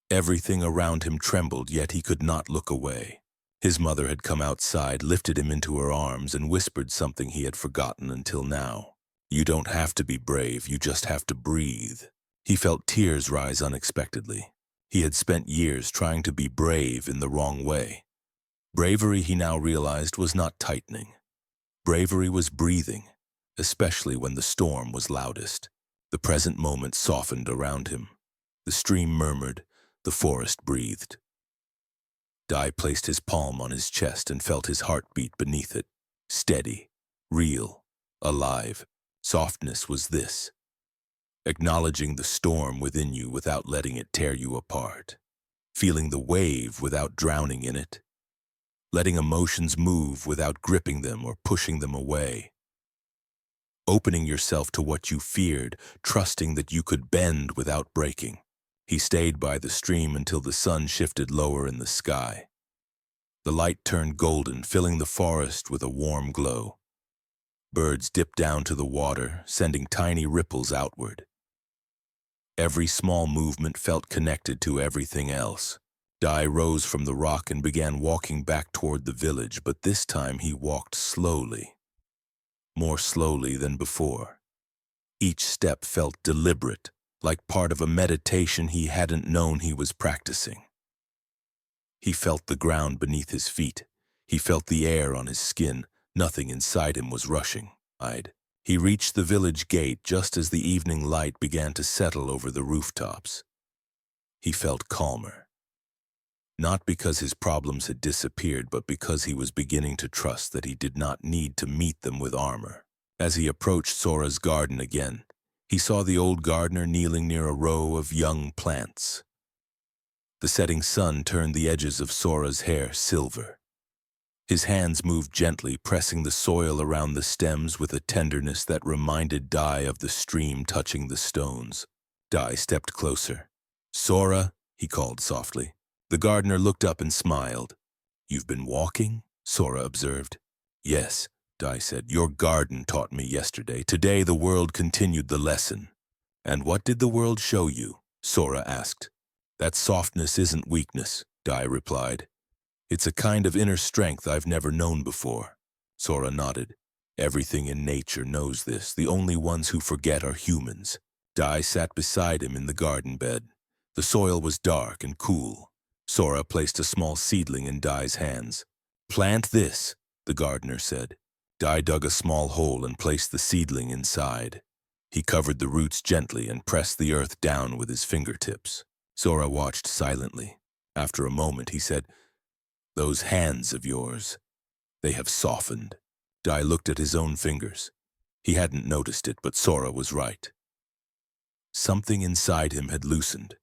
Speaker 1: Everything around him trembled, yet he could not look away. His mother had come outside, lifted him into her arms, and whispered something he had forgotten until now. "You don't have to be brave, you just have to breathe." He felt tears rise unexpectedly. He had spent years trying to be brave in the wrong way. Bravery, he now realized, was not tightening. Bravery was breathing, especially when the storm was loudest. The present moment softened around him. The stream murmured, the forest breathed. Dai placed his palm on his chest and felt his heart beat beneath it. Steady, real, alive. Softness was this. Acknowledging the storm within you without letting it tear you apart. Feeling the wave without drowning in it. Letting emotions move without gripping them or pushing them away. Opening yourself to what you feared, trusting that you could bend without breaking. He stayed by the stream until the sun shifted lower in the sky. The light turned golden, filling the forest with a warm glow. Birds dipped down to the water, sending tiny ripples outward. Every small movement felt connected to everything else. Dai rose from the rock and began walking back toward the village, but this time he walked slowly. More slowly than before. Each step felt deliberate, like part of a meditation he hadn't known he was practicing. He felt the ground beneath his feet. He felt the air on his skin. Nothing inside him was rushing. He reached the village gate just as the evening light began to settle over the rooftops. He felt calmer. Not because his problems had disappeared, but because he was beginning to trust that he did not need to meet them with armor. As he approached Sora's garden again, he saw the old gardener kneeling near a row of young plants. The setting sun turned the edges of Sora's hair silver. His hands moved gently, pressing the soil around the stems with a tenderness that reminded Dai of the stream touching the stones. Dai stepped closer. "Sora," he called softly. The gardener looked up and smiled. "You've been walking?" Sora observed. "Yes," Dai said. "Your garden taught me yesterday. Today the world continued the lesson." "And what did the world show you?" Sora asked. "That softness isn't weakness," Dai replied. "It's a kind of inner strength I've never known before." Sora nodded. "Everything in nature knows this. The only ones who forget are humans." Dai sat beside him in the garden bed. The soil was dark and cool. Sora placed a small seedling in Dai's hands. "Plant this," the gardener said. Dai dug a small hole and placed the seedling inside. He covered the roots gently and pressed the earth down with his fingertips. Sora watched silently. After a moment, he said, "Those hands of yours, they have softened." Dai looked at his own fingers. He hadn't noticed it, but Sora was right. Something inside him had loosened.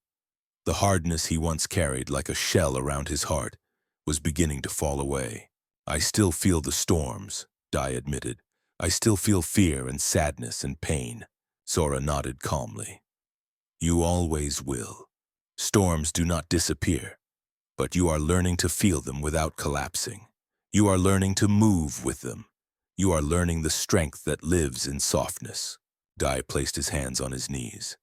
Speaker 1: The hardness he once carried, like a shell around his heart, was beginning to fall away. "I still feel the storms," Dai admitted. "I still feel fear and sadness and pain." Sora nodded calmly. "You always will. Storms do not disappear, but you are learning to feel them without collapsing. You are learning to move with them. You are learning the strength that lives in softness." Dai placed his hands on his knees.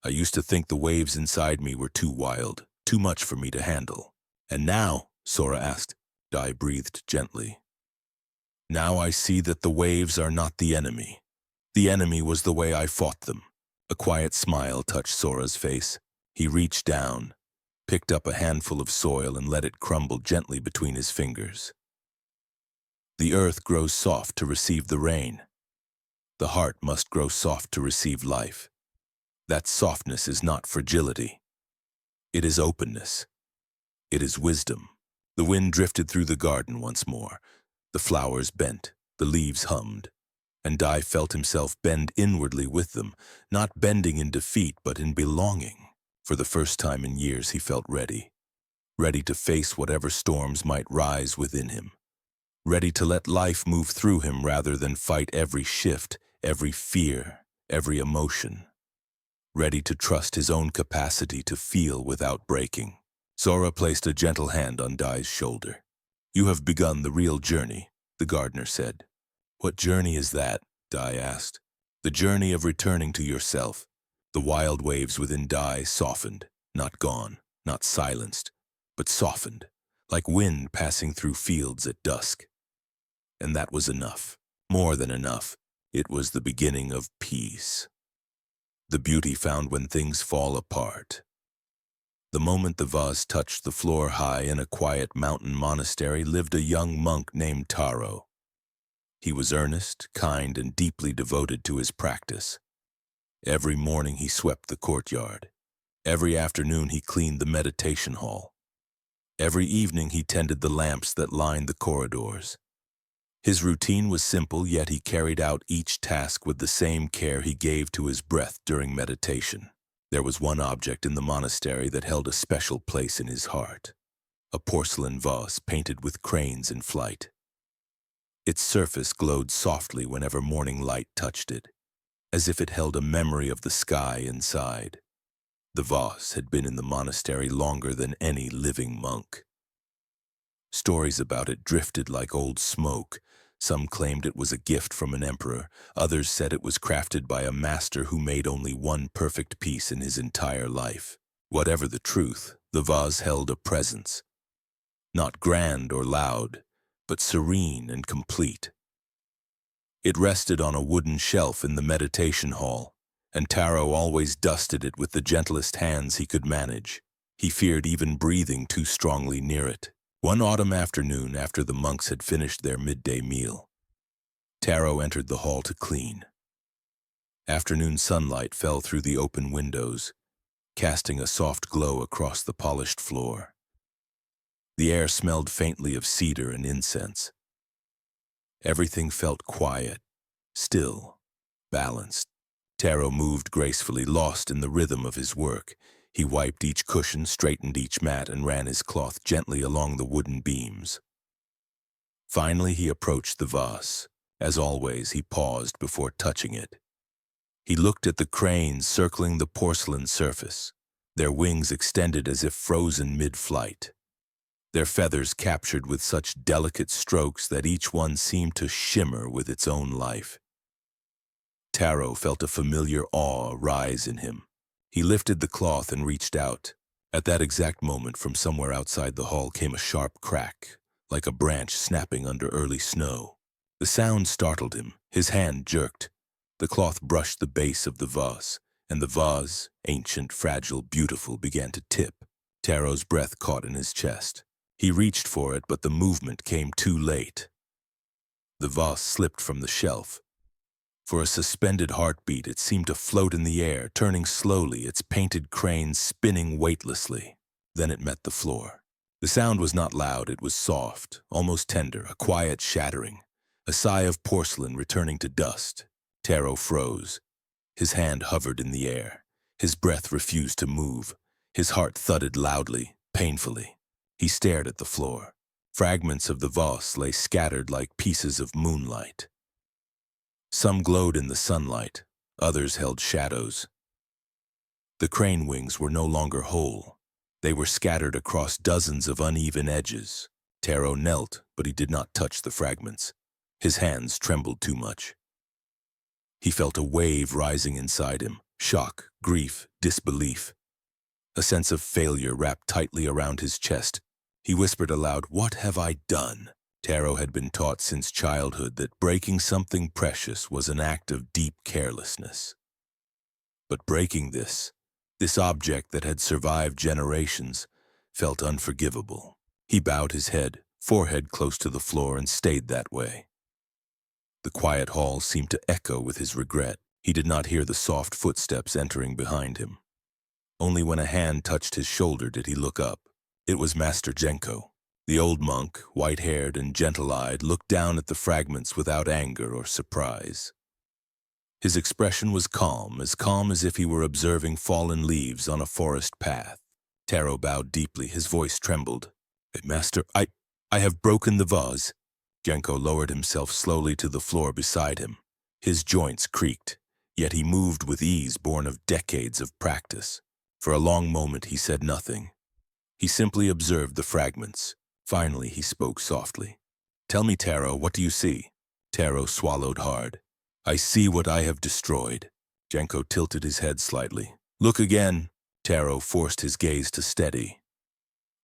Speaker 1: "I used to think the waves inside me were too wild, too much for me to handle. And now," Sora asked. Dai breathed gently. "Now I see that the waves are not the enemy. The enemy was the way I fought them." A quiet smile touched Sora's face. He reached down, picked up a handful of soil and let it crumble gently between his fingers. The earth grows soft to receive the rain. The heart must grow soft to receive life. That softness is not fragility. It is openness. It is wisdom. The wind drifted through the garden once more. The flowers bent. The leaves hummed. and Dai felt himself bend inwardly with them, not bending in defeat but in belonging. For the first time in years he felt ready to face whatever storms might rise within him, ready to let life move through him rather than fight every shift, every fear, every emotion, ready to trust his own capacity to feel without breaking. Zora placed a gentle hand on Dai's shoulder. "You have begun the real journey," the gardener said. "What journey is that?" Dai asked. "The journey of returning to yourself." The wild waves within Dai softened, not gone, not silenced, but softened, like wind passing through fields at dusk. And that was enough, more than enough. It was the beginning of peace. The beauty found when things fall apart. The moment the vase touched the floor high in a quiet mountain monastery lived a young monk named Taro. He was earnest, kind, and deeply devoted to his practice. Every morning he swept the courtyard. Every afternoon he cleaned the meditation hall. Every evening he tended the lamps that lined the corridors. His routine was simple, yet he carried out each task with the same care he gave to his breath during meditation. There was one object in the monastery that held a special place in his heart: a porcelain vase painted with cranes in flight. Its surface glowed softly whenever morning light touched it, as if it held a memory of the sky inside. The vase had been in the monastery longer than any living monk. Stories about it drifted like old smoke. Some claimed it was a gift from an emperor. Others said it was crafted by a master who made only one perfect piece in his entire life. Whatever the truth, the vase held a presence. Not grand or loud, but serene and complete. It rested on a wooden shelf in the meditation hall, and Taro always dusted it with the gentlest hands he could manage. He feared even breathing too strongly near it. One autumn afternoon, after the monks had finished their midday meal, Taro entered the hall to clean. Afternoon sunlight fell through the open windows, casting a soft glow across the polished floor. The air smelled faintly of cedar and incense. Everything felt quiet, still, balanced. Taro moved gracefully, lost in the rhythm of his work. He wiped each cushion, straightened each mat, and ran his cloth gently along the wooden beams. Finally, he approached the vase. As always, he paused before touching it. He looked at the cranes circling the porcelain surface, their wings extended as if frozen mid-flight, their feathers captured with such delicate strokes that each one seemed to shimmer with its own life. Taro felt a familiar awe rise in him. He lifted the cloth and reached out. At that exact moment, from somewhere outside the hall came a sharp crack, like a branch snapping under early snow. The sound startled him. His hand jerked. The cloth brushed the base of the vase, and the vase, ancient, fragile, beautiful, began to tip. Taro's breath caught in his chest. He reached for it, but the movement came too late. The vase slipped from the shelf. For a suspended heartbeat, it seemed to float in the air, turning slowly, its painted cranes spinning weightlessly. Then it met the floor. The sound was not loud, it was soft, almost tender, a quiet shattering, a sigh of porcelain returning to dust. Taro froze. His hand hovered in the air. His breath refused to move. His heart thudded loudly, painfully. He stared at the floor. Fragments of the vase lay scattered like pieces of moonlight. Some glowed in the sunlight, others held shadows. The crane wings were no longer whole. They were scattered across dozens of uneven edges. Taro knelt, but he did not touch the fragments. His hands trembled too much. He felt a wave rising inside him, shock, grief, disbelief. A sense of failure wrapped tightly around his chest. He whispered aloud, "What have I done?" Taro had been taught since childhood that breaking something precious was an act of deep carelessness. But breaking this object that had survived generations, felt unforgivable. He bowed his head, forehead close to the floor, and stayed that way. The quiet hall seemed to echo with his regret. He did not hear the soft footsteps entering behind him. Only when a hand touched his shoulder did he look up. It was Master Genko. The old monk, white-haired and gentle-eyed, looked down at the fragments without anger or surprise. His expression was calm as if he were observing fallen leaves on a forest path. Taro bowed deeply, his voice trembled. "Master, I have broken the vase." Genko lowered himself slowly to the floor beside him. His joints creaked, yet he moved with ease born of decades of practice. For a long moment he said nothing. He simply observed the fragments. Finally he spoke softly. "Tell me, Taro, what do you see?" Taro swallowed hard. "I see what I have destroyed." Genko tilted his head slightly. "Look again." Taro forced his gaze to steady.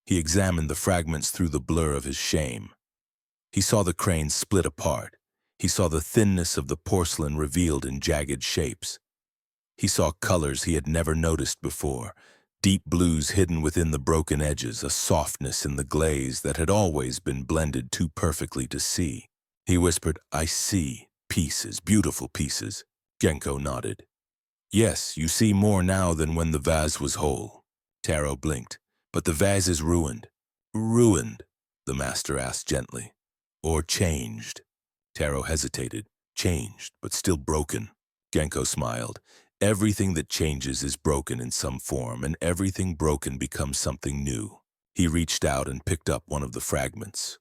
Speaker 1: He examined the fragments through the blur of his shame. He saw the cranes split apart. He saw the thinness of the porcelain revealed in jagged shapes. He saw colors he had never noticed before, deep blues hidden within the broken edges, a softness in the glaze that had always been blended too perfectly to see. He whispered, "I see. Pieces, beautiful pieces." Genko nodded. "Yes, you see more now than when the vase was whole." Taro blinked. "But the vase is ruined." "Ruined?" the master asked gently. "Or changed?" Taro hesitated. "Changed, but still broken." Genko smiled. "Everything that changes is broken in some form, and everything broken becomes something new." He reached out and picked up one of the fragments.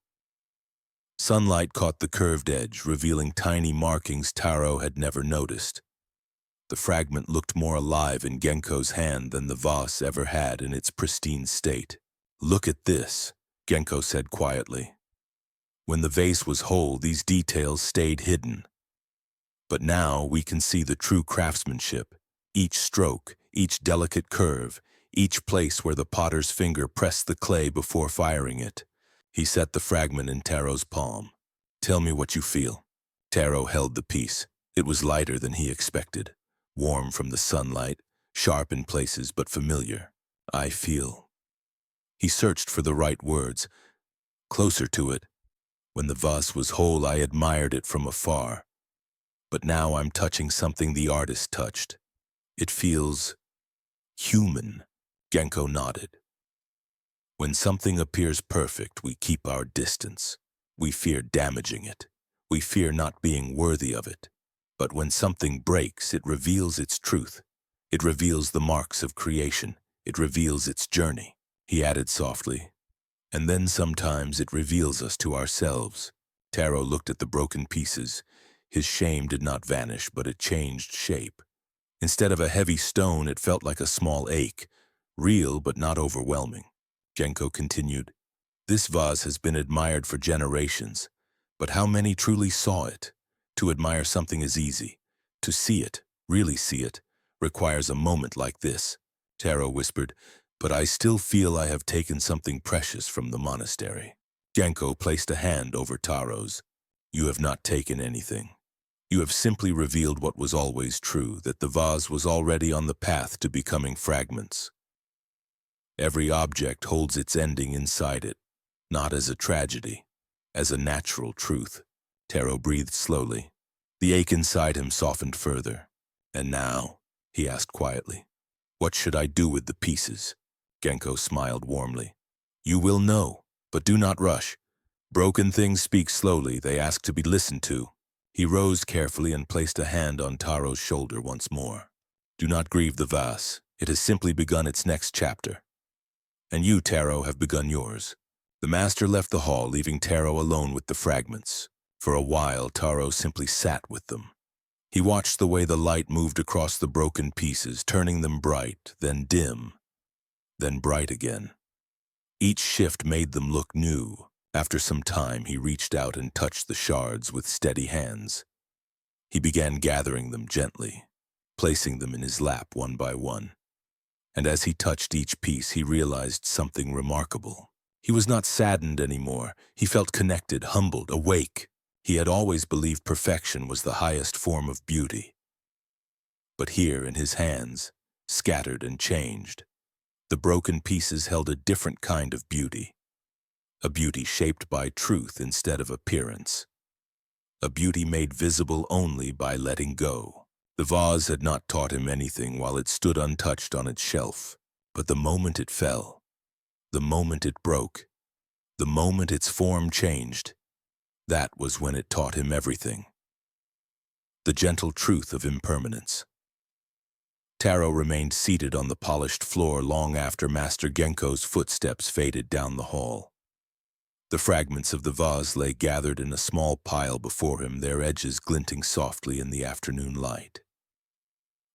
Speaker 1: Sunlight caught the curved edge, revealing tiny markings Taro had never noticed. The fragment looked more alive in Genko's hand than the vase ever had in its pristine state. "Look at this," Genko said quietly. "When the vase was whole, these details stayed hidden. But now we can see the true craftsmanship, each stroke, each delicate curve, each place where the potter's finger pressed the clay before firing it." He set the fragment in Taro's palm. "Tell me what you feel." Taro held the piece. It was lighter than he expected, warm from the sunlight, sharp in places but familiar. "I feel." He searched for the right words. "Closer to it. When the vase was whole, I admired it from afar. But now I'm touching something the artist touched. It feels human." Genko nodded. "When something appears perfect, we keep our distance. We fear damaging it. We fear not being worthy of it. But when something breaks, it reveals its truth. It reveals the marks of creation. It reveals its journey." He added softly, "And then sometimes it reveals us to ourselves." Taro looked at the broken pieces. His shame did not vanish, but it changed shape. Instead of a heavy stone, it felt like a small ache, real but not overwhelming. Genko continued, "This vase has been admired for generations, but how many truly saw it? To admire something is easy. To see it, really see it, requires a moment like this." Taro whispered, "But I still feel I have taken something precious from the monastery." Genko placed a hand over Taro's. "You have not taken anything. You have simply revealed what was always true, that the vase was already on the path to becoming fragments. Every object holds its ending inside it, not as a tragedy, as a natural truth." Taro breathed slowly. The ache inside him softened further. "And now," he asked quietly, "what should I do with the pieces?" Genko smiled warmly. "You will know, but do not rush. Broken things speak slowly, they ask to be listened to." He rose carefully and placed a hand on Taro's shoulder once more. "Do not grieve the vase. It has simply begun its next chapter. And you, Taro, have begun yours." The master left the hall, leaving Taro alone with the fragments. For a while, Taro simply sat with them. He watched the way the light moved across the broken pieces, turning them bright, then dim, then bright again. Each shift made them look new. After some time, he reached out and touched the shards with steady hands. He began gathering them gently, placing them in his lap one by one. And as he touched each piece, he realized something remarkable. He was not saddened anymore. He felt connected, humbled, awake. He had always believed perfection was the highest form of beauty. But here in his hands, scattered and changed, the broken pieces held a different kind of beauty. A beauty shaped by truth instead of appearance. A beauty made visible only by letting go. The vase had not taught him anything while it stood untouched on its shelf. But the moment it fell, the moment it broke, The moment its form changed, that was when it taught him everything. The gentle truth of impermanence. Taro remained seated on the polished floor long after Master Genko's footsteps faded down the hall. The fragments of the vase lay gathered in a small pile before him, their edges glinting softly in the afternoon light.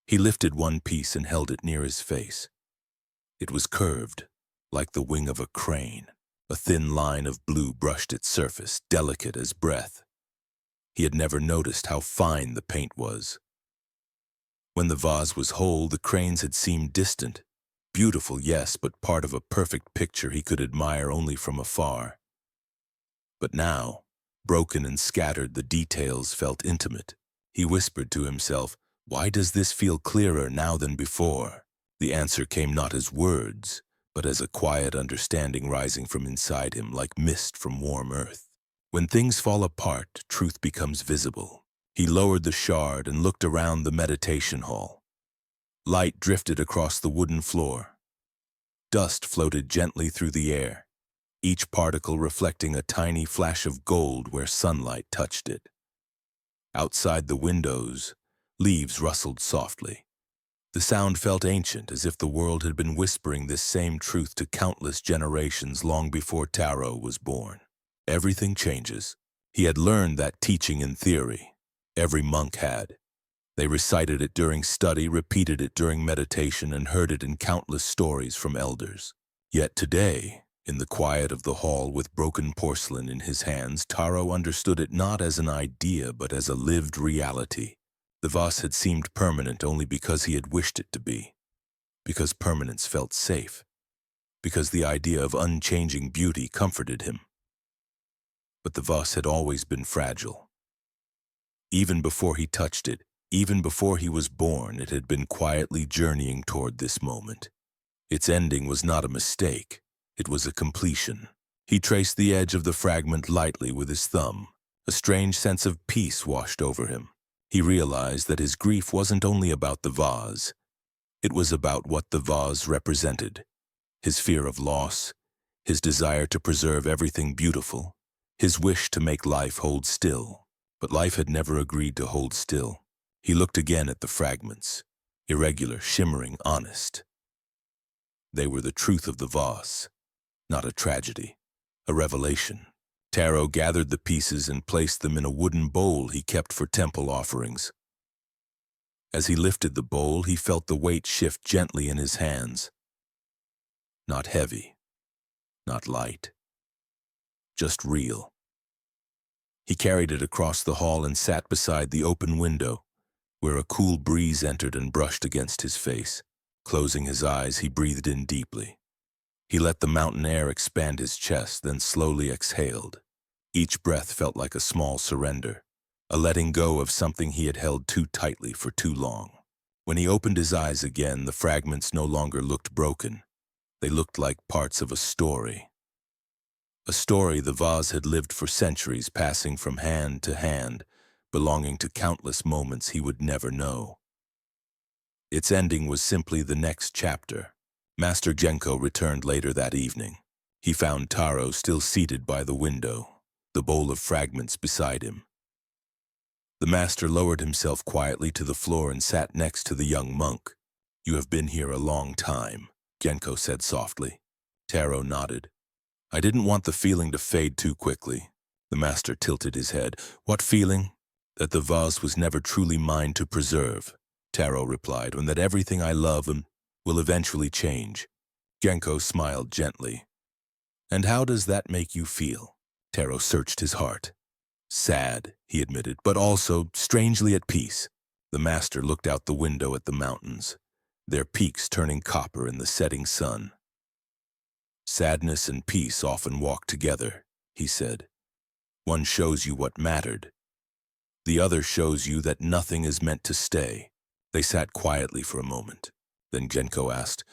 Speaker 1: He lifted one piece and held it near his face. It was curved, like the wing of a crane. A thin line of blue brushed its surface, delicate as breath. He had never noticed how fine the paint was. When the vase was whole, the cranes had seemed distant. Beautiful, yes, but part of a perfect picture he could admire only from afar. But now, broken and scattered, the details felt intimate. He whispered to himself, "Why does this feel clearer now than before?" The answer came not as words, but as a quiet understanding rising from inside him like mist from warm earth. When things fall apart, truth becomes visible. He lowered the shard and looked around the meditation hall. Light drifted across the wooden floor. Dust floated gently through the air, each particle reflecting a tiny flash of gold where sunlight touched it. Outside the windows, leaves rustled softly. The sound felt ancient, as if the world had been whispering this same truth to countless generations long before Taro was born. Everything changes. He had learned that teaching in theory. Every monk had. They recited it during study, repeated it during meditation, and heard it in countless stories from elders. Yet today, in the quiet of the hall with broken porcelain in his hands, Taro understood it not as an idea but as a lived reality. The vase had seemed permanent only because he had wished it to be, because permanence felt safe, because the idea of unchanging beauty comforted him. But the vase had always been fragile. Even before he touched it, even before he was born, it had been quietly journeying toward this moment. Its ending was not a mistake, it was a completion. He traced the edge of the fragment lightly with his thumb. A strange sense of peace washed over him. He realized that his grief wasn't only about the vase. It was about what the vase represented. His fear of loss, his desire to preserve everything beautiful, his wish to make life hold still. But life had never agreed to hold still. He looked again at the fragments, irregular, shimmering, honest. They were the truth of the vase, not a tragedy, a revelation. Taro gathered the pieces and placed them in a wooden bowl he kept for temple offerings. As he lifted the bowl, he felt the weight shift gently in his hands. Not heavy, not light, just real. He carried it across the hall and sat beside the open window, where a cool breeze entered and brushed against his face. Closing his eyes, he breathed in deeply. He let the mountain air expand his chest, then slowly exhaled. Each breath felt like a small surrender, a letting go of something he had held too tightly for too long. When he opened his eyes again, the fragments no longer looked broken. They looked like parts of a story. A story the vase had lived for centuries, passing from hand to hand, belonging to countless moments he would never know. Its ending was simply the next chapter. Master Genko returned later that evening. He found Taro still seated by the window, the bowl of fragments beside him. The master lowered himself quietly to the floor and sat next to the young monk. "You have been here a long time," Genko said softly. Taro nodded. "I didn't want the feeling to fade too quickly." The master tilted his head. "What feeling?" "That the vase was never truly mine to preserve," Taro replied, "and that everything I love will eventually change." Genko smiled gently. "And how does that make you feel?" Taro searched his heart. "Sad," he admitted, "but also strangely at peace." The master looked out the window at the mountains, their peaks turning copper in the setting sun. "Sadness and peace often walk together," he said. "One shows you what mattered. The other shows you that nothing is meant to stay." They sat quietly for a moment. Then Genko asked,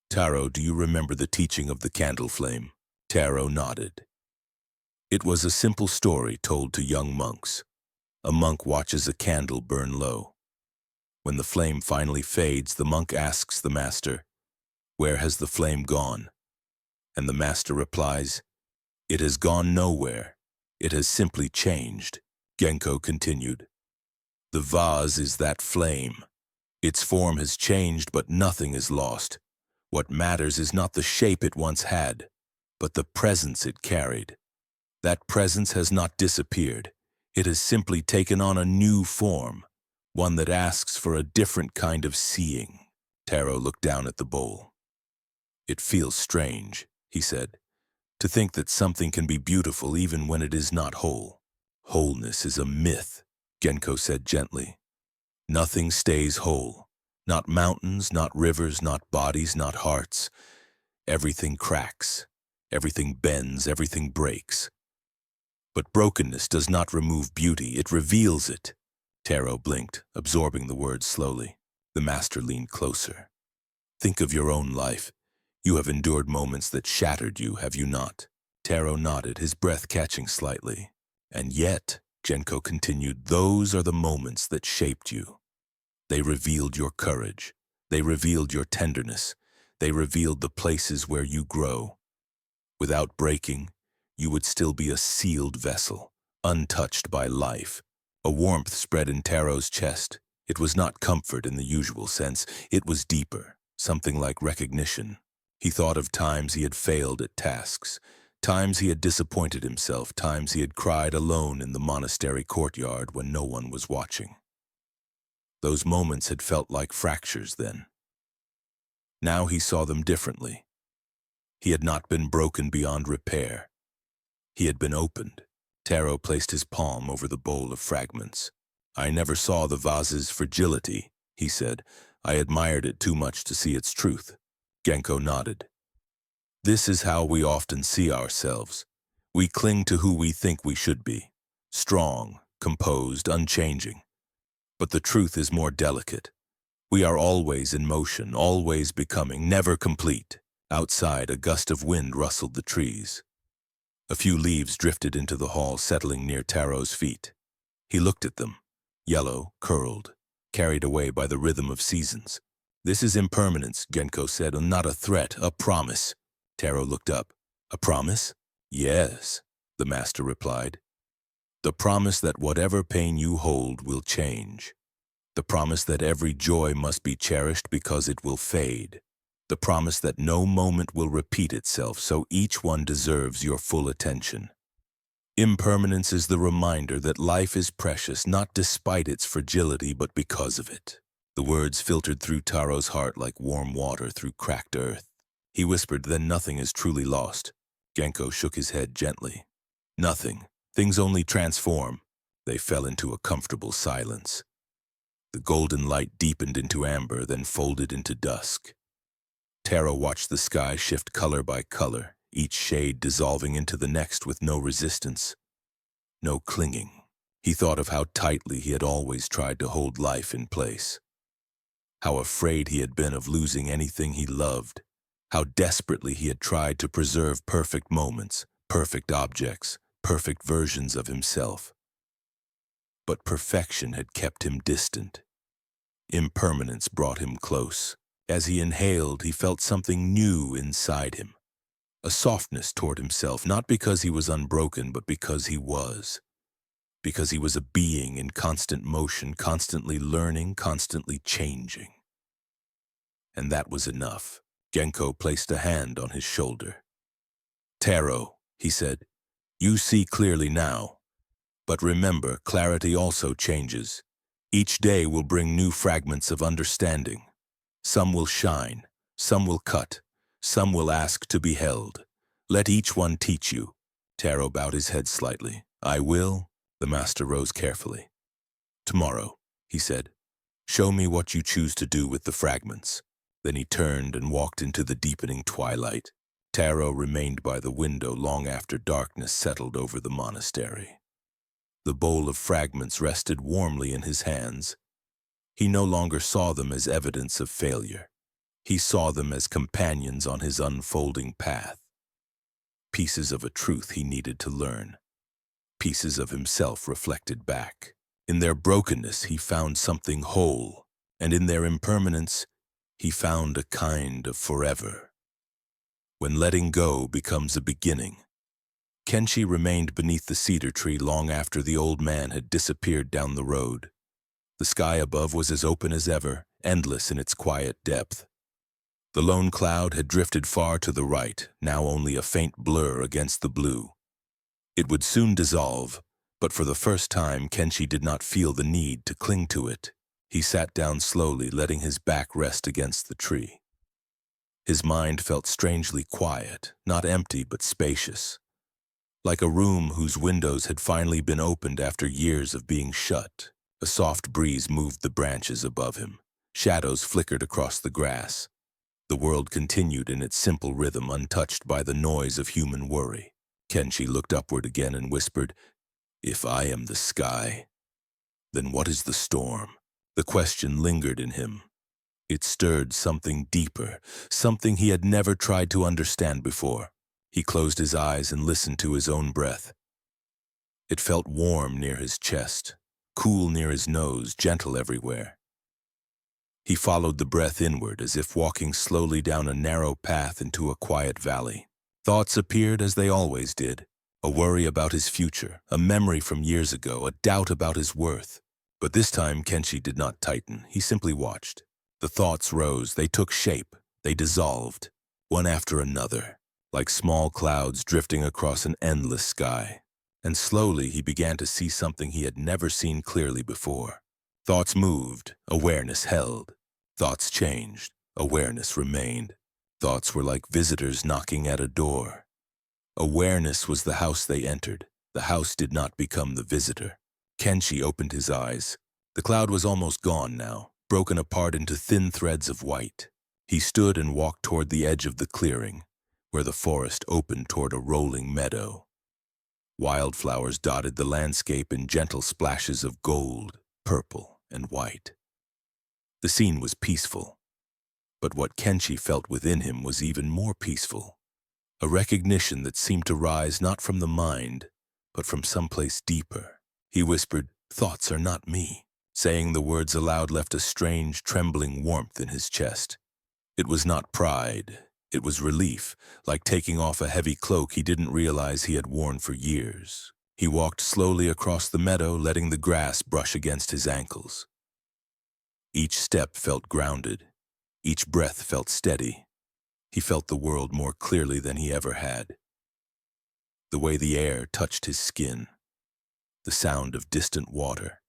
Speaker 1: "Taro, do you remember the teaching of the candle flame?" Taro nodded. It was a simple story told to young monks. A monk watches a candle burn low. When the flame finally fades, the monk asks the master, "Where has the flame gone?" And the master replies, It has gone nowhere. It has simply changed. Genko continued. The vase is that flame. Its form has changed, but nothing is lost. What matters is not the shape it once had, but the presence it carried. That presence has not disappeared. It has simply taken on a new form, one that asks for a different kind of seeing. Taro looked down at the bowl. It feels strange, he said, to think that something can be beautiful even when it is not whole. Wholeness is a myth, Genko said gently. Nothing stays whole. Not mountains, not rivers, not bodies, not hearts. Everything cracks. Everything bends, everything breaks. But brokenness does not remove beauty, it reveals it. Taro blinked, absorbing the words slowly. The master leaned closer. Think of your own life. You have endured moments that shattered you, have you not? Taro nodded, his breath catching slightly. And yet, Genko continued, those are the moments that shaped you. They revealed your courage. They revealed your tenderness. They revealed the places where you grow. Without breaking, you would still be a sealed vessel, untouched by life. A warmth spread in Taro's chest. It was not comfort in the usual sense. It was deeper, something like recognition. He thought of times he had failed at tasks, times he had disappointed himself, times he had cried alone in the monastery courtyard when no one was watching. Those moments had felt like fractures then. Now he saw them differently. He had not been broken beyond repair. He had been opened. Taro placed his palm over the bowl of fragments. I never saw the vase's fragility, he said. I admired it too much to see its truth. Genko nodded. This is how we often see ourselves. We cling to who we think we should be. Strong, composed, unchanging. But the truth is more delicate. We are always in motion, always becoming, never complete. Outside, a gust of wind rustled the trees. A few leaves drifted into the hall, settling near Taro's feet. He looked at them, yellow, curled, carried away by the rhythm of seasons. This is impermanence, Genko said, not a threat, a promise. Taro looked up. A promise? Yes, the master replied. The promise that whatever pain you hold will change. The promise that every joy must be cherished because it will fade. The promise that no moment will repeat itself, so each one deserves your full attention. Impermanence is the reminder that life is precious, not despite its fragility, but because of it. The words filtered through Taro's heart like warm water through cracked earth. He whispered, then nothing is truly lost. Genko shook his head gently. Nothing. Things only transform. They fell into a comfortable silence. The golden light deepened into amber, then folded into dusk. Taro watched the sky shift color by color, each shade dissolving into the next with no resistance, no clinging. He thought of how tightly he had always tried to hold life in place, how afraid he had been of losing anything he loved, how desperately he had tried to preserve perfect moments, perfect objects, perfect versions of himself. But perfection had kept him distant. Impermanence brought him close. As he inhaled, he felt something new inside him. A softness toward himself, not because he was unbroken, but because he was. Because he was a being in constant motion, constantly learning, constantly changing. And that was enough. Genko placed a hand on his shoulder. Taro, he said, you see clearly now. But remember, clarity also changes. Each day will bring new fragments of understanding. Some will shine, some will cut, some will ask to be held. Let each one teach you. Taro bowed his head slightly. I will. The master rose carefully. Tomorrow, he said, show me what you choose to do with the fragments. Then he turned and walked into the deepening twilight. Taro remained by the window long after darkness settled over the monastery. The bowl of fragments rested warmly in his hands. He no longer saw them as evidence of failure. He saw them as companions on his unfolding path. Pieces of a truth he needed to learn. Pieces of himself reflected back. In their brokenness, he found something whole, and in their impermanence, he found a kind of forever. When letting go becomes a beginning, Kenshi remained beneath the cedar tree long after the old man had disappeared down the road. The sky above was as open as ever, endless in its quiet depth. The lone cloud had drifted far to the right, now only a faint blur against the blue. It would soon dissolve, but for the first time Kenshi did not feel the need to cling to it. He sat down slowly, letting his back rest against the tree. His mind felt strangely quiet, not empty but spacious. Like a room whose windows had finally been opened after years of being shut. A soft breeze moved the branches above him. Shadows flickered across the grass. The world continued in its simple rhythm, untouched by the noise of human worry. Kenshi looked upward again and whispered, "If I am the sky, then what is the storm?" The question lingered in him. It stirred something deeper, something he had never tried to understand before. He closed his eyes and listened to his own breath. It felt warm near his chest, cool near his nose, gentle everywhere. He followed the breath inward, as if walking slowly down a narrow path into a quiet valley. Thoughts appeared as they always did. A worry about his future, a memory from years ago, a doubt about his worth. But this time Kenshi did not tighten. He simply watched. The thoughts rose, they took shape, they dissolved, one after another, like small clouds drifting across an endless sky. And slowly he began to see something he had never seen clearly before. Thoughts moved, awareness held. Thoughts changed, awareness remained. Thoughts were like visitors knocking at a door. Awareness was the house they entered. The house did not become the visitor. Kenshi opened his eyes. The cloud was almost gone now, broken apart into thin threads of white. He stood and walked toward the edge of the clearing, where the forest opened toward a rolling meadow. Wildflowers dotted the landscape in gentle splashes of gold, purple, and white. The scene was peaceful, but what Kenshi felt within him was even more peaceful. A recognition that seemed to rise not from the mind, but from someplace deeper. He whispered, "Thoughts are not me." Saying the words aloud left a strange, trembling warmth in his chest. It was not pride. It was relief, like taking off a heavy cloak he didn't realize he had worn for years. He walked slowly across the meadow, letting the grass brush against his ankles. Each step felt grounded. Each breath felt steady. He felt the world more clearly than he ever had. The way the air touched his skin, the sound of distant water,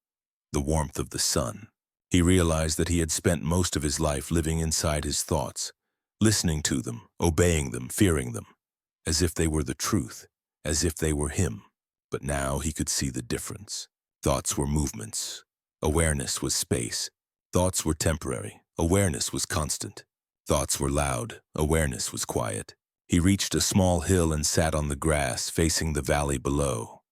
Speaker 1: the warmth of the sun. He realized that he had spent most of his life living inside his thoughts, listening to them, obeying them, fearing them, as if they were the truth, as if they were him. But now he could see the difference. Thoughts were movements. Awareness was space. Thoughts were temporary. Awareness was constant. Thoughts were loud. Awareness was quiet. He reached a small hill and sat on the grass, facing the valley below.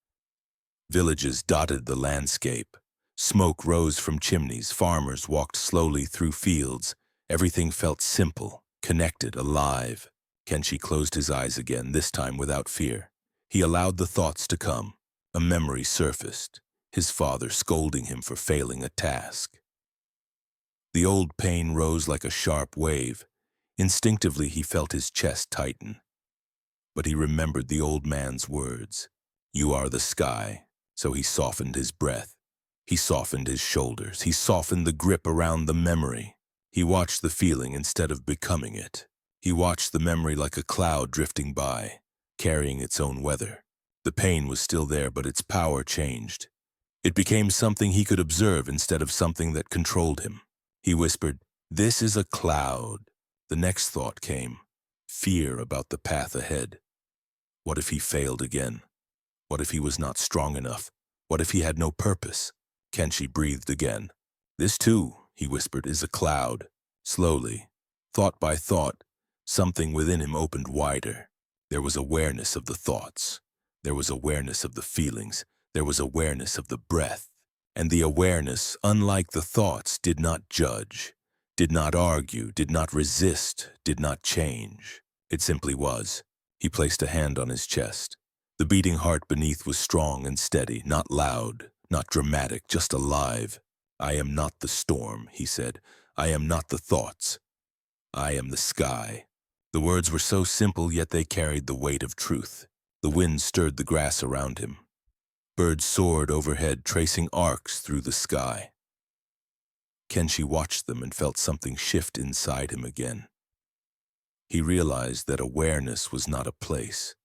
Speaker 1: Villages dotted the landscape. Smoke rose from chimneys. Farmers walked slowly through fields. Everything felt simple, connected, alive. Kenshi closed his eyes again, this time without fear. He allowed the thoughts to come. A memory surfaced, his father scolding him for failing a task. The old pain rose like a sharp wave. Instinctively he felt his chest tighten. But he remembered the old man's words, "You are the sky," so he softened his breath. He softened his shoulders. He softened the grip around the memory. He watched the feeling instead of becoming it. He watched the memory like a cloud drifting by, carrying its own weather. The pain was still there, but its power changed. It became something he could observe instead of something that controlled him. He whispered, "This is a cloud." The next thought came, fear about the path ahead. What if he failed again? What if he was not strong enough? What if he had no purpose? Kenshi breathed again. "This too," he whispered, "is a cloud." Slowly, thought by thought, something within him opened wider. There was awareness of the thoughts. There was awareness of the feelings. There was awareness of the breath. And the awareness, unlike the thoughts, did not judge, did not argue, did not resist, did not change. It simply was. He placed a hand on his chest. The beating heart beneath was strong and steady, not loud, not dramatic, just alive. "I am not the storm," he said. "I am not the thoughts. I am the sky." The words were so simple, yet they carried the weight of truth. The wind stirred the grass around him. Birds soared overhead, tracing arcs through the sky. Kenshi watched them and felt something shift inside him again. He realized that awareness was not a place.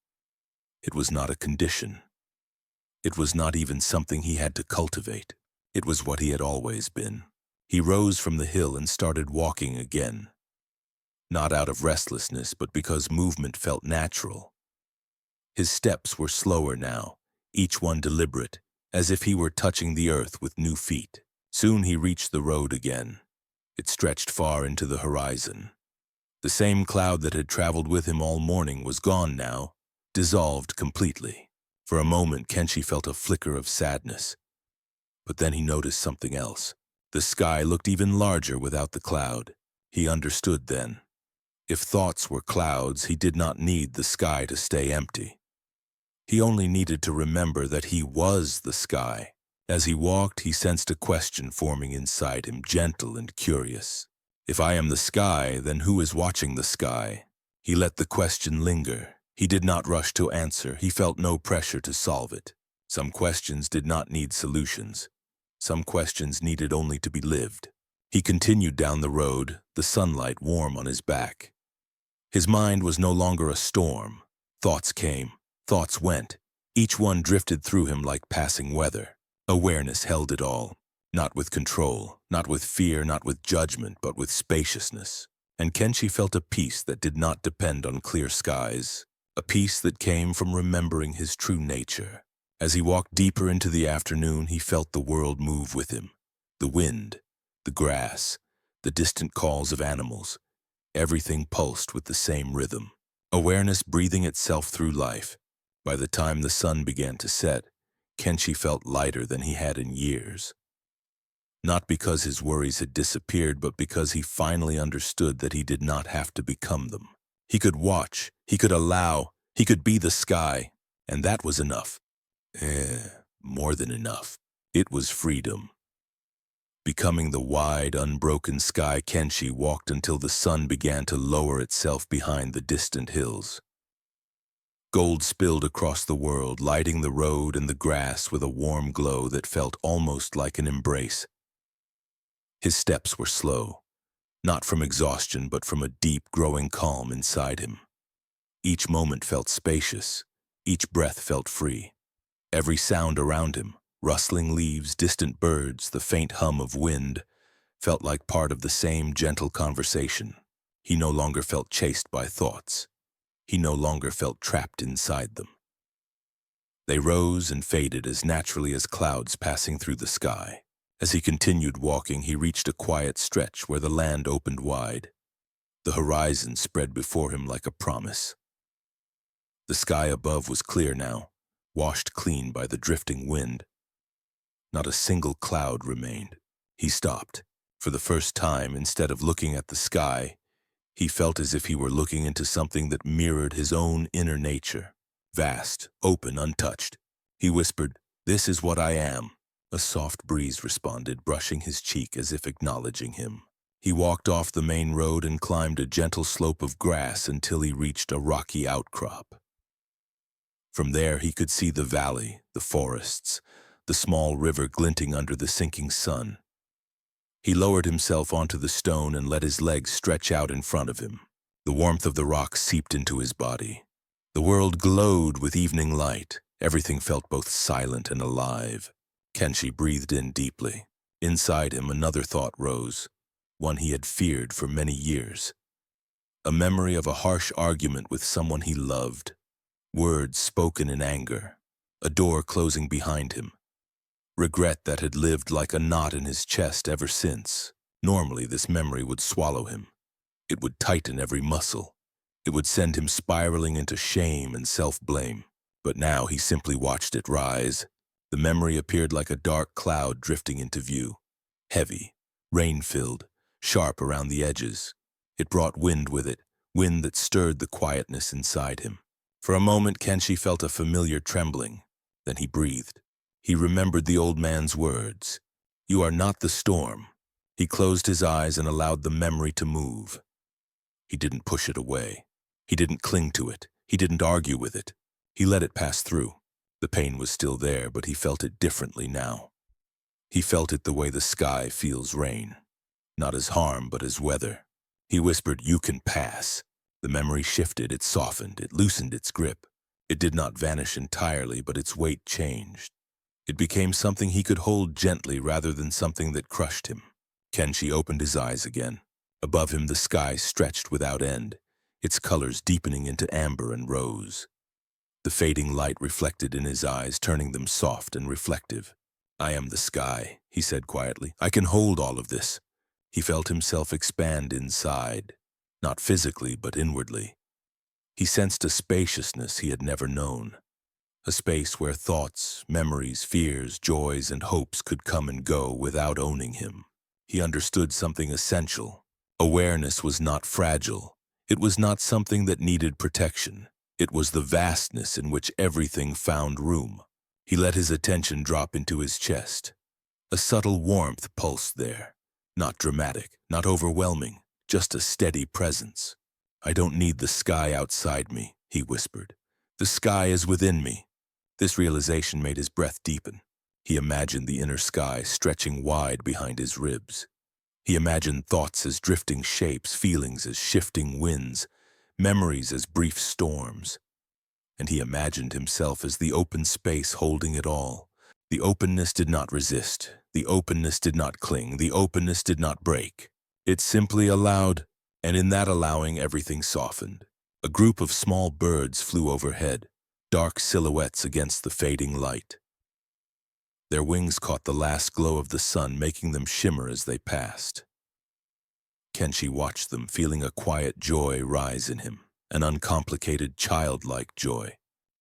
Speaker 1: It was not a condition. It was not even something he had to cultivate. It was what he had always been. He rose from the hill and started walking again. Not out of restlessness, but because movement felt natural. His steps were slower now, each one deliberate, as if he were touching the earth with new feet. Soon he reached the road again. It stretched far into the horizon. The same cloud that had traveled with him all morning was gone now, dissolved completely. For a moment, Kenshi felt a flicker of sadness. But then he noticed something else. The sky looked even larger without the cloud. He understood then. If thoughts were clouds, he did not need the sky to stay empty. He only needed to remember that he was the sky. As he walked, he sensed a question forming inside him, gentle and curious. If I am the sky, then who is watching the sky? He let the question linger. He did not rush to answer. He felt no pressure to solve it. Some questions did not need solutions. Some questions needed only to be lived. He continued down the road, the sunlight warm on his back. His mind was no longer a storm. Thoughts came, thoughts went. Each one drifted through him like passing weather. Awareness held it all, not with control, not with fear, not with judgment, but with spaciousness. And Kenshi felt a peace that did not depend on clear skies, a peace that came from remembering his true nature. As he walked deeper into the afternoon, he felt the world move with him. The wind, the grass, the distant calls of animals. Everything pulsed with the same rhythm. Awareness breathing itself through life. By the time the sun began to set, Kenshi felt lighter than he had in years. Not because his worries had disappeared, but because he finally understood that he did not have to become them. He could watch, he could allow, he could be the sky, and that was enough. More than enough. It was freedom. Becoming the wide, unbroken sky, Kenshi walked until the sun began to lower itself behind the distant hills. Gold spilled across the world, lighting the road and the grass with a warm glow that felt almost like an embrace. His steps were slow, not from exhaustion, but from a deep, growing calm inside him. Each moment felt spacious, each breath felt free. Every sound around him, rustling leaves, distant birds, the faint hum of wind, felt like part of the same gentle conversation. He no longer felt chased by thoughts. He no longer felt trapped inside them. They rose and faded as naturally as clouds passing through the sky. As he continued walking, he reached a quiet stretch where the land opened wide. The horizon spread before him like a promise. The sky above was clear now, washed clean by the drifting wind. Not a single cloud remained. He stopped. For the first time, instead of looking at the sky, he felt as if he were looking into something that mirrored his own inner nature. Vast, open, untouched. He whispered, "This is what I am." A soft breeze responded, brushing his cheek as if acknowledging him. He walked off the main road and climbed a gentle slope of grass until he reached a rocky outcrop. From there he could see the valley, the forests, the small river glinting under the sinking sun. He lowered himself onto the stone and let his legs stretch out in front of him. The warmth of the rock seeped into his body. The world glowed with evening light. Everything felt both silent and alive. Kenshi breathed in deeply. Inside him, another thought rose, one he had feared for many years. A memory of a harsh argument with someone he loved. Words spoken in anger. A door closing behind him. Regret that had lived like a knot in his chest ever since. Normally, this memory would swallow him. It would tighten every muscle. It would send him spiraling into shame and self-blame. But now he simply watched it rise. The memory appeared like a dark cloud drifting into view. Heavy, rain-filled, sharp around the edges. It brought wind with it, wind that stirred the quietness inside him. For a moment, Kenshi felt a familiar trembling. Then he breathed. He remembered the old man's words. "You are not the storm." He closed his eyes and allowed the memory to move. He didn't push it away. He didn't cling to it. He didn't argue with it. He let it pass through. The pain was still there, but he felt it differently now. He felt it the way the sky feels rain. Not as harm, but as weather. He whispered, "You can pass." The memory shifted, it softened, it loosened its grip. It did not vanish entirely, but its weight changed. It became something he could hold gently rather than something that crushed him. Kenshi opened his eyes again. Above him the sky stretched without end, its colors deepening into amber and rose. The fading light reflected in his eyes, turning them soft and reflective. "I am the sky," he said quietly. "I can hold all of this." He felt himself expand inside, not physically but inwardly. He sensed a spaciousness he had never known, a space where thoughts, memories, fears, joys, and hopes could come and go without owning him. He understood something essential. Awareness was not fragile. It was not something that needed protection. It was the vastness in which everything found room. He let his attention drop into his chest. A subtle warmth pulsed there. Not dramatic, not overwhelming, just a steady presence. "I don't need the sky outside me," he whispered. "The sky is within me." This realization made his breath deepen. He imagined the inner sky stretching wide behind his ribs. He imagined thoughts as drifting shapes, feelings as shifting winds, memories as brief storms. And he imagined himself as the open space holding it all. The openness did not resist. The openness did not cling. The openness did not break. It simply allowed, and in that allowing everything softened. A group of small birds flew overhead, dark silhouettes against the fading light. Their wings caught the last glow of the sun, making them shimmer as they passed. Kenshi watched them, feeling a quiet joy rise in him, an uncomplicated, childlike joy.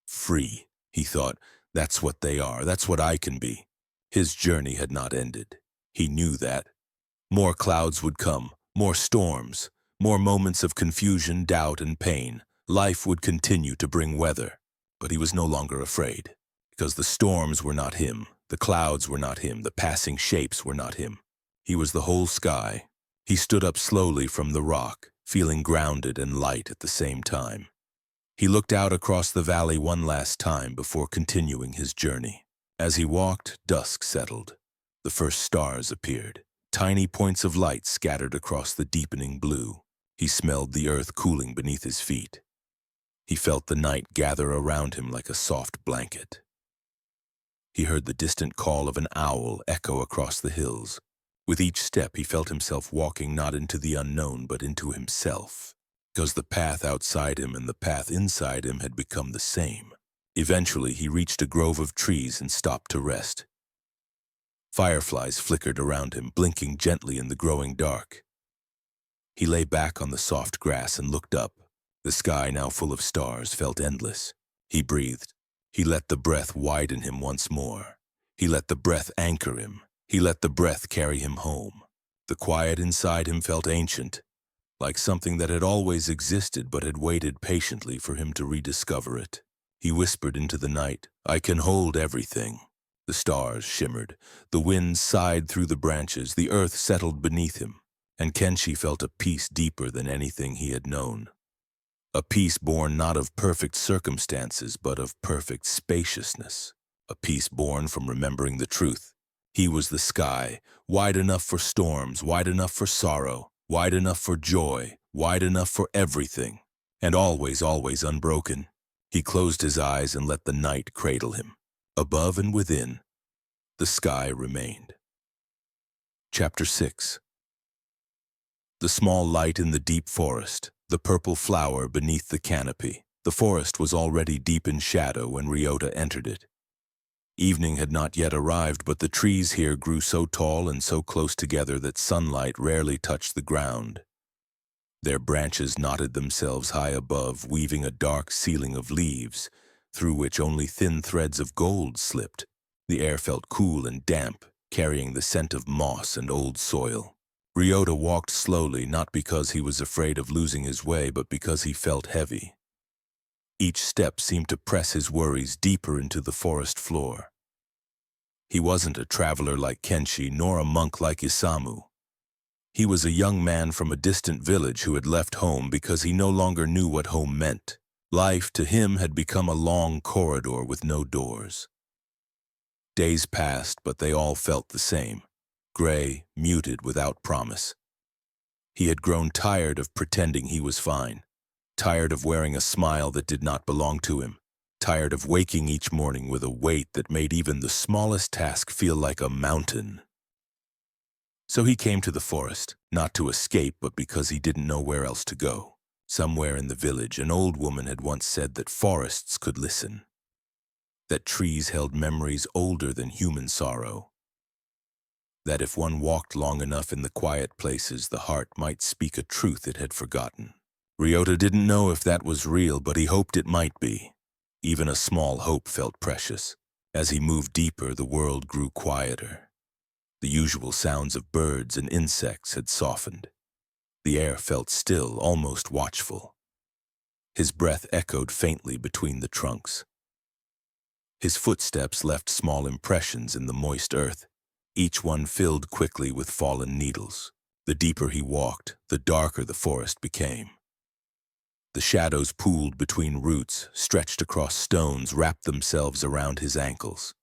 Speaker 1: Free, he thought, that's what they are, that's what I can be. His journey had not ended. He knew that. More clouds would come, more storms, more moments of confusion, doubt, and pain. Life would continue to bring weather. But he was no longer afraid, because the storms were not him, the clouds were not him, the passing shapes were not him. He was the whole sky. He stood up slowly from the rock, feeling grounded and light at the same time. He looked out across the valley one last time before continuing his journey. As he walked, dusk settled. The first stars appeared, tiny points of light scattered across the deepening blue. He smelled the earth cooling beneath his feet. He felt the night gather around him like a soft blanket. He heard the distant call of an owl echo across the hills. With each step, he felt himself walking not into the unknown, but into himself, because the path outside him and the path inside him had become the same. Eventually, he reached a grove of trees and stopped to rest. Fireflies flickered around him, blinking gently in the growing dark. He lay back on the soft grass and looked up. The sky, now full of stars, felt endless. He breathed. He let the breath widen him once more. He let the breath anchor him. He let the breath carry him home. The quiet inside him felt ancient, like something that had always existed but had waited patiently for him to rediscover it. He whispered into the night, "I can hold everything." The stars shimmered. The wind sighed through the branches. The earth settled beneath him. And Kenshi felt a peace deeper than anything he had known. A peace born not of perfect circumstances, but of perfect spaciousness. A peace born from remembering the truth. He was the sky, wide enough for storms, wide enough for sorrow, wide enough for joy, wide enough for everything, and always, always unbroken. He closed his eyes and let the night cradle him. Above and within, the sky remained. Chapter 6. The small light in the deep forest, the purple flower beneath the canopy. The forest was already deep in shadow when Ryota entered it. Evening had not yet arrived, but the trees here grew so tall and so close together that sunlight rarely touched the ground. Their branches knotted themselves high above, weaving a dark ceiling of leaves, through which only thin threads of gold slipped. The air felt cool and damp, carrying the scent of moss and old soil. Ryota walked slowly, not because he was afraid of losing his way, but because he felt heavy. Each step seemed to press his worries deeper into the forest floor. He wasn't a traveler like Kenshi, nor a monk like Isamu. He was a young man from a distant village who had left home because he no longer knew what home meant. Life to him had become a long corridor with no doors. Days passed, but they all felt the same, gray, muted, without promise. He had grown tired of pretending he was fine, tired of wearing a smile that did not belong to him, tired of waking each morning with a weight that made even the smallest task feel like a mountain. So he came to the forest, not to escape, but because he didn't know where else to go. Somewhere in the village, an old woman had once said that forests could listen, that trees held memories older than human sorrow, that if one walked long enough in the quiet places, the heart might speak a truth it had forgotten. Ryota didn't know if that was real, but he hoped it might be. Even a small hope felt precious. As he moved deeper, the world grew quieter. The usual sounds of birds and insects had softened. The air felt still, almost watchful. His breath echoed faintly between the trunks. His footsteps left small impressions in the moist earth, each one filled quickly with fallen needles. The deeper he walked, the darker the forest became. The shadows pooled between roots, stretched across stones, wrapped themselves around his ankles.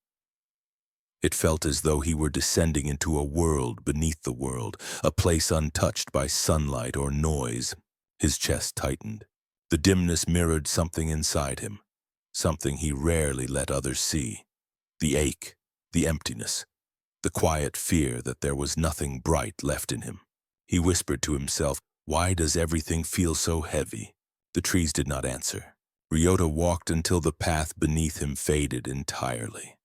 Speaker 1: It felt as though he were descending into a world beneath the world, a place untouched by sunlight or noise. His chest tightened. The dimness mirrored something inside him, something he rarely let others see. The ache, the emptiness, the quiet fear that there was nothing bright left in him. He whispered to himself, "Why does everything feel so heavy?" The trees did not answer. Ryota walked until the path beneath him faded entirely.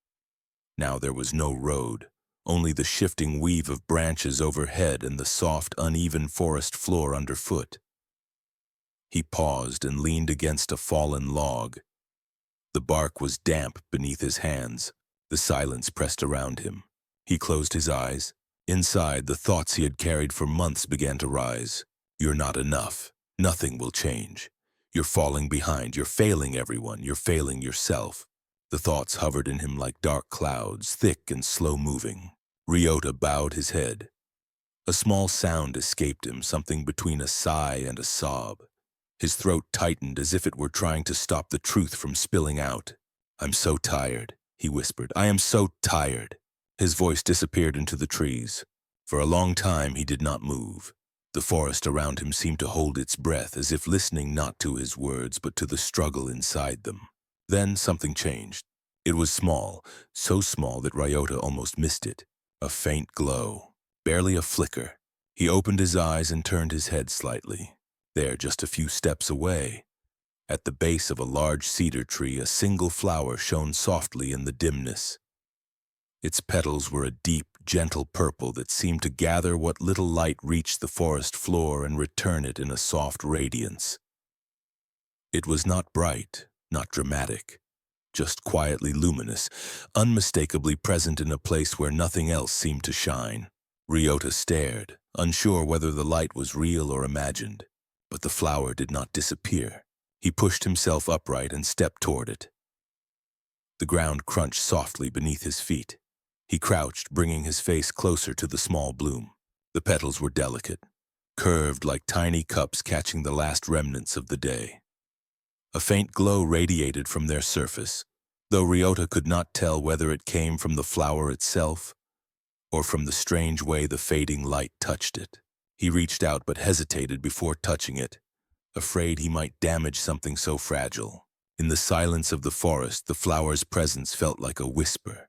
Speaker 1: Now there was no road, only the shifting weave of branches overhead and the soft, uneven forest floor underfoot. He paused and leaned against a fallen log. The bark was damp beneath his hands. The silence pressed around him. He closed his eyes. Inside, the thoughts he had carried for months began to rise. You're not enough. Nothing will change. You're falling behind. You're failing everyone. You're failing yourself. The thoughts hovered in him like dark clouds, thick and slow-moving. Ryota bowed his head. A small sound escaped him, something between a sigh and a sob. His throat tightened as if it were trying to stop the truth from spilling out. "I'm so tired," he whispered. "I am so tired." His voice disappeared into the trees. For a long time he did not move. The forest around him seemed to hold its breath, as if listening not to his words, but to the struggle inside them. Then something changed. It was small, so small that Ryota almost missed it. A faint glow, barely a flicker. He opened his eyes and turned his head slightly. There, just a few steps away, at the base of a large cedar tree, a single flower shone softly in the dimness. Its petals were a deep, gentle purple that seemed to gather what little light reached the forest floor and return it in a soft radiance. It was not bright, not dramatic, just quietly luminous, unmistakably present in a place where nothing else seemed to shine. Ryota stared, unsure whether the light was real or imagined. But the flower did not disappear. He pushed himself upright and stepped toward it. The ground crunched softly beneath his feet. He crouched, bringing his face closer to the small bloom. The petals were delicate, curved like tiny cups catching the last remnants of the day. A faint glow radiated from their surface, though Ryota could not tell whether it came from the flower itself or from the strange way the fading light touched it. He reached out but hesitated before touching it, afraid he might damage something so fragile. In the silence of the forest, the flower's presence felt like a whisper,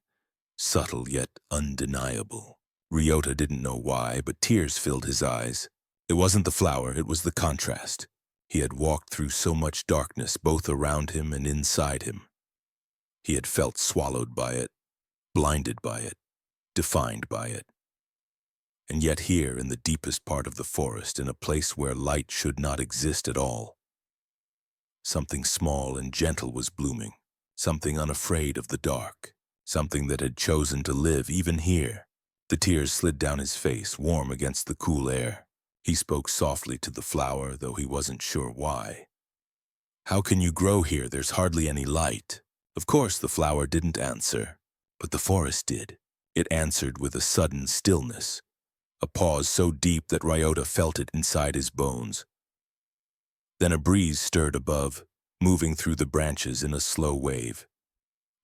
Speaker 1: subtle yet undeniable. Ryota didn't know why, but tears filled his eyes. It wasn't the flower, it was the contrast. He had walked through so much darkness, both around him and inside him. He had felt swallowed by it, blinded by it, defined by it. And yet here, in the deepest part of the forest, in a place where light should not exist at all, something small and gentle was blooming, something unafraid of the dark, something that had chosen to live even here. The tears slid down his face, warm against the cool air. He spoke softly to the flower, though he wasn't sure why. "How can you grow here? There's hardly any light." Of course, the flower didn't answer, but the forest did. It answered with a sudden stillness, a pause so deep that Ryota felt it inside his bones. Then a breeze stirred above, moving through the branches in a slow wave.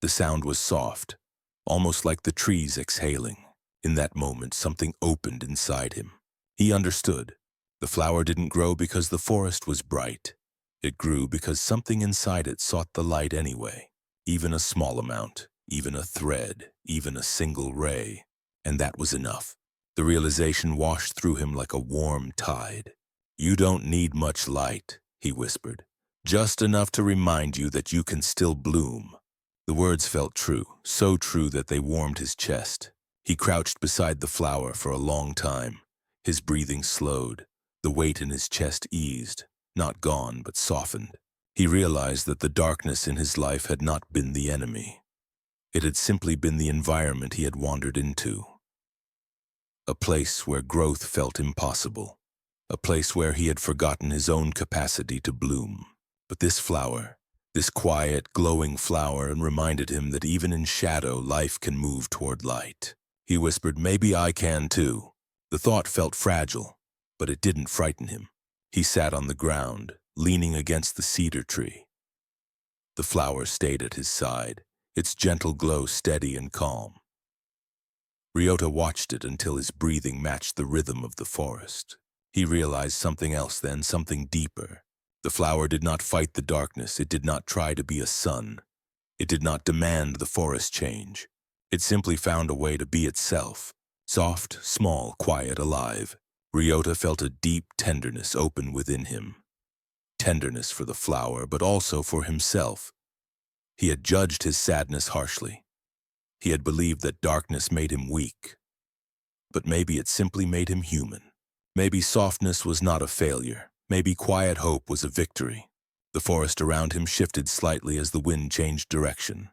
Speaker 1: The sound was soft, almost like the trees exhaling. In that moment, something opened inside him. He understood. The flower didn't grow because the forest was bright. It grew because something inside it sought the light anyway. Even a small amount, even a thread, even a single ray. And that was enough. The realization washed through him like a warm tide. "You don't need much light," he whispered. "Just enough to remind you that you can still bloom." The words felt true, so true that they warmed his chest. He crouched beside the flower for a long time. His breathing slowed. The weight in his chest eased, not gone, but softened. He realized that the darkness in his life had not been the enemy. It had simply been the environment he had wandered into. A place where growth felt impossible. A place where he had forgotten his own capacity to bloom. But this flower, this quiet, glowing flower, reminded him that even in shadow, life can move toward light. He whispered, "Maybe I can too." The thought felt fragile, but it didn't frighten him. He sat on the ground, leaning against the cedar tree. The flower stayed at his side, its gentle glow steady and calm. Ryota watched it until his breathing matched the rhythm of the forest. He realized something else then, something deeper. The flower did not fight the darkness. It did not try to be a sun. It did not demand the forest change. It simply found a way to be itself. Soft, small, quiet, alive. Ryota felt a deep tenderness open within him. Tenderness for the flower, but also for himself. He had judged his sadness harshly. He had believed that darkness made him weak. But maybe it simply made him human. Maybe softness was not a failure. Maybe quiet hope was a victory. The forest around him shifted slightly as the wind changed direction.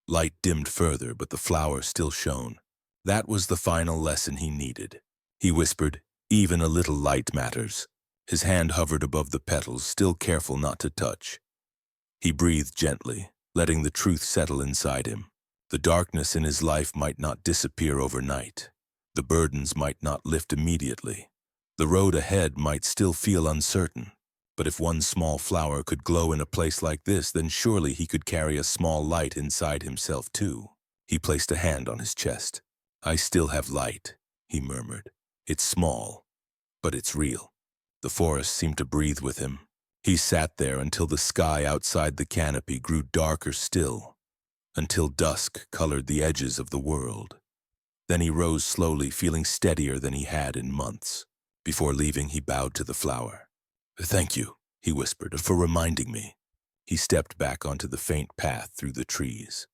Speaker 1: Light dimmed further, but the flower still shone. That was the final lesson he needed. He whispered, "Even a little light matters." His hand hovered above the petals, still careful not to touch. He breathed gently, letting the truth settle inside him. The darkness in his life might not disappear overnight. The burdens might not lift immediately. The road ahead might still feel uncertain. But if one small flower could glow in a place like this, then surely he could carry a small light inside himself too. He placed a hand on his chest. "I still have light," he murmured. "It's small, but it's real." The forest seemed to breathe with him. He sat there until the sky outside the canopy grew darker still, until dusk colored the edges of the world. Then he rose slowly, feeling steadier than he had in months. Before leaving, he bowed to the flower. "Thank you," he whispered, "for reminding me." He stepped back onto the faint path through the trees.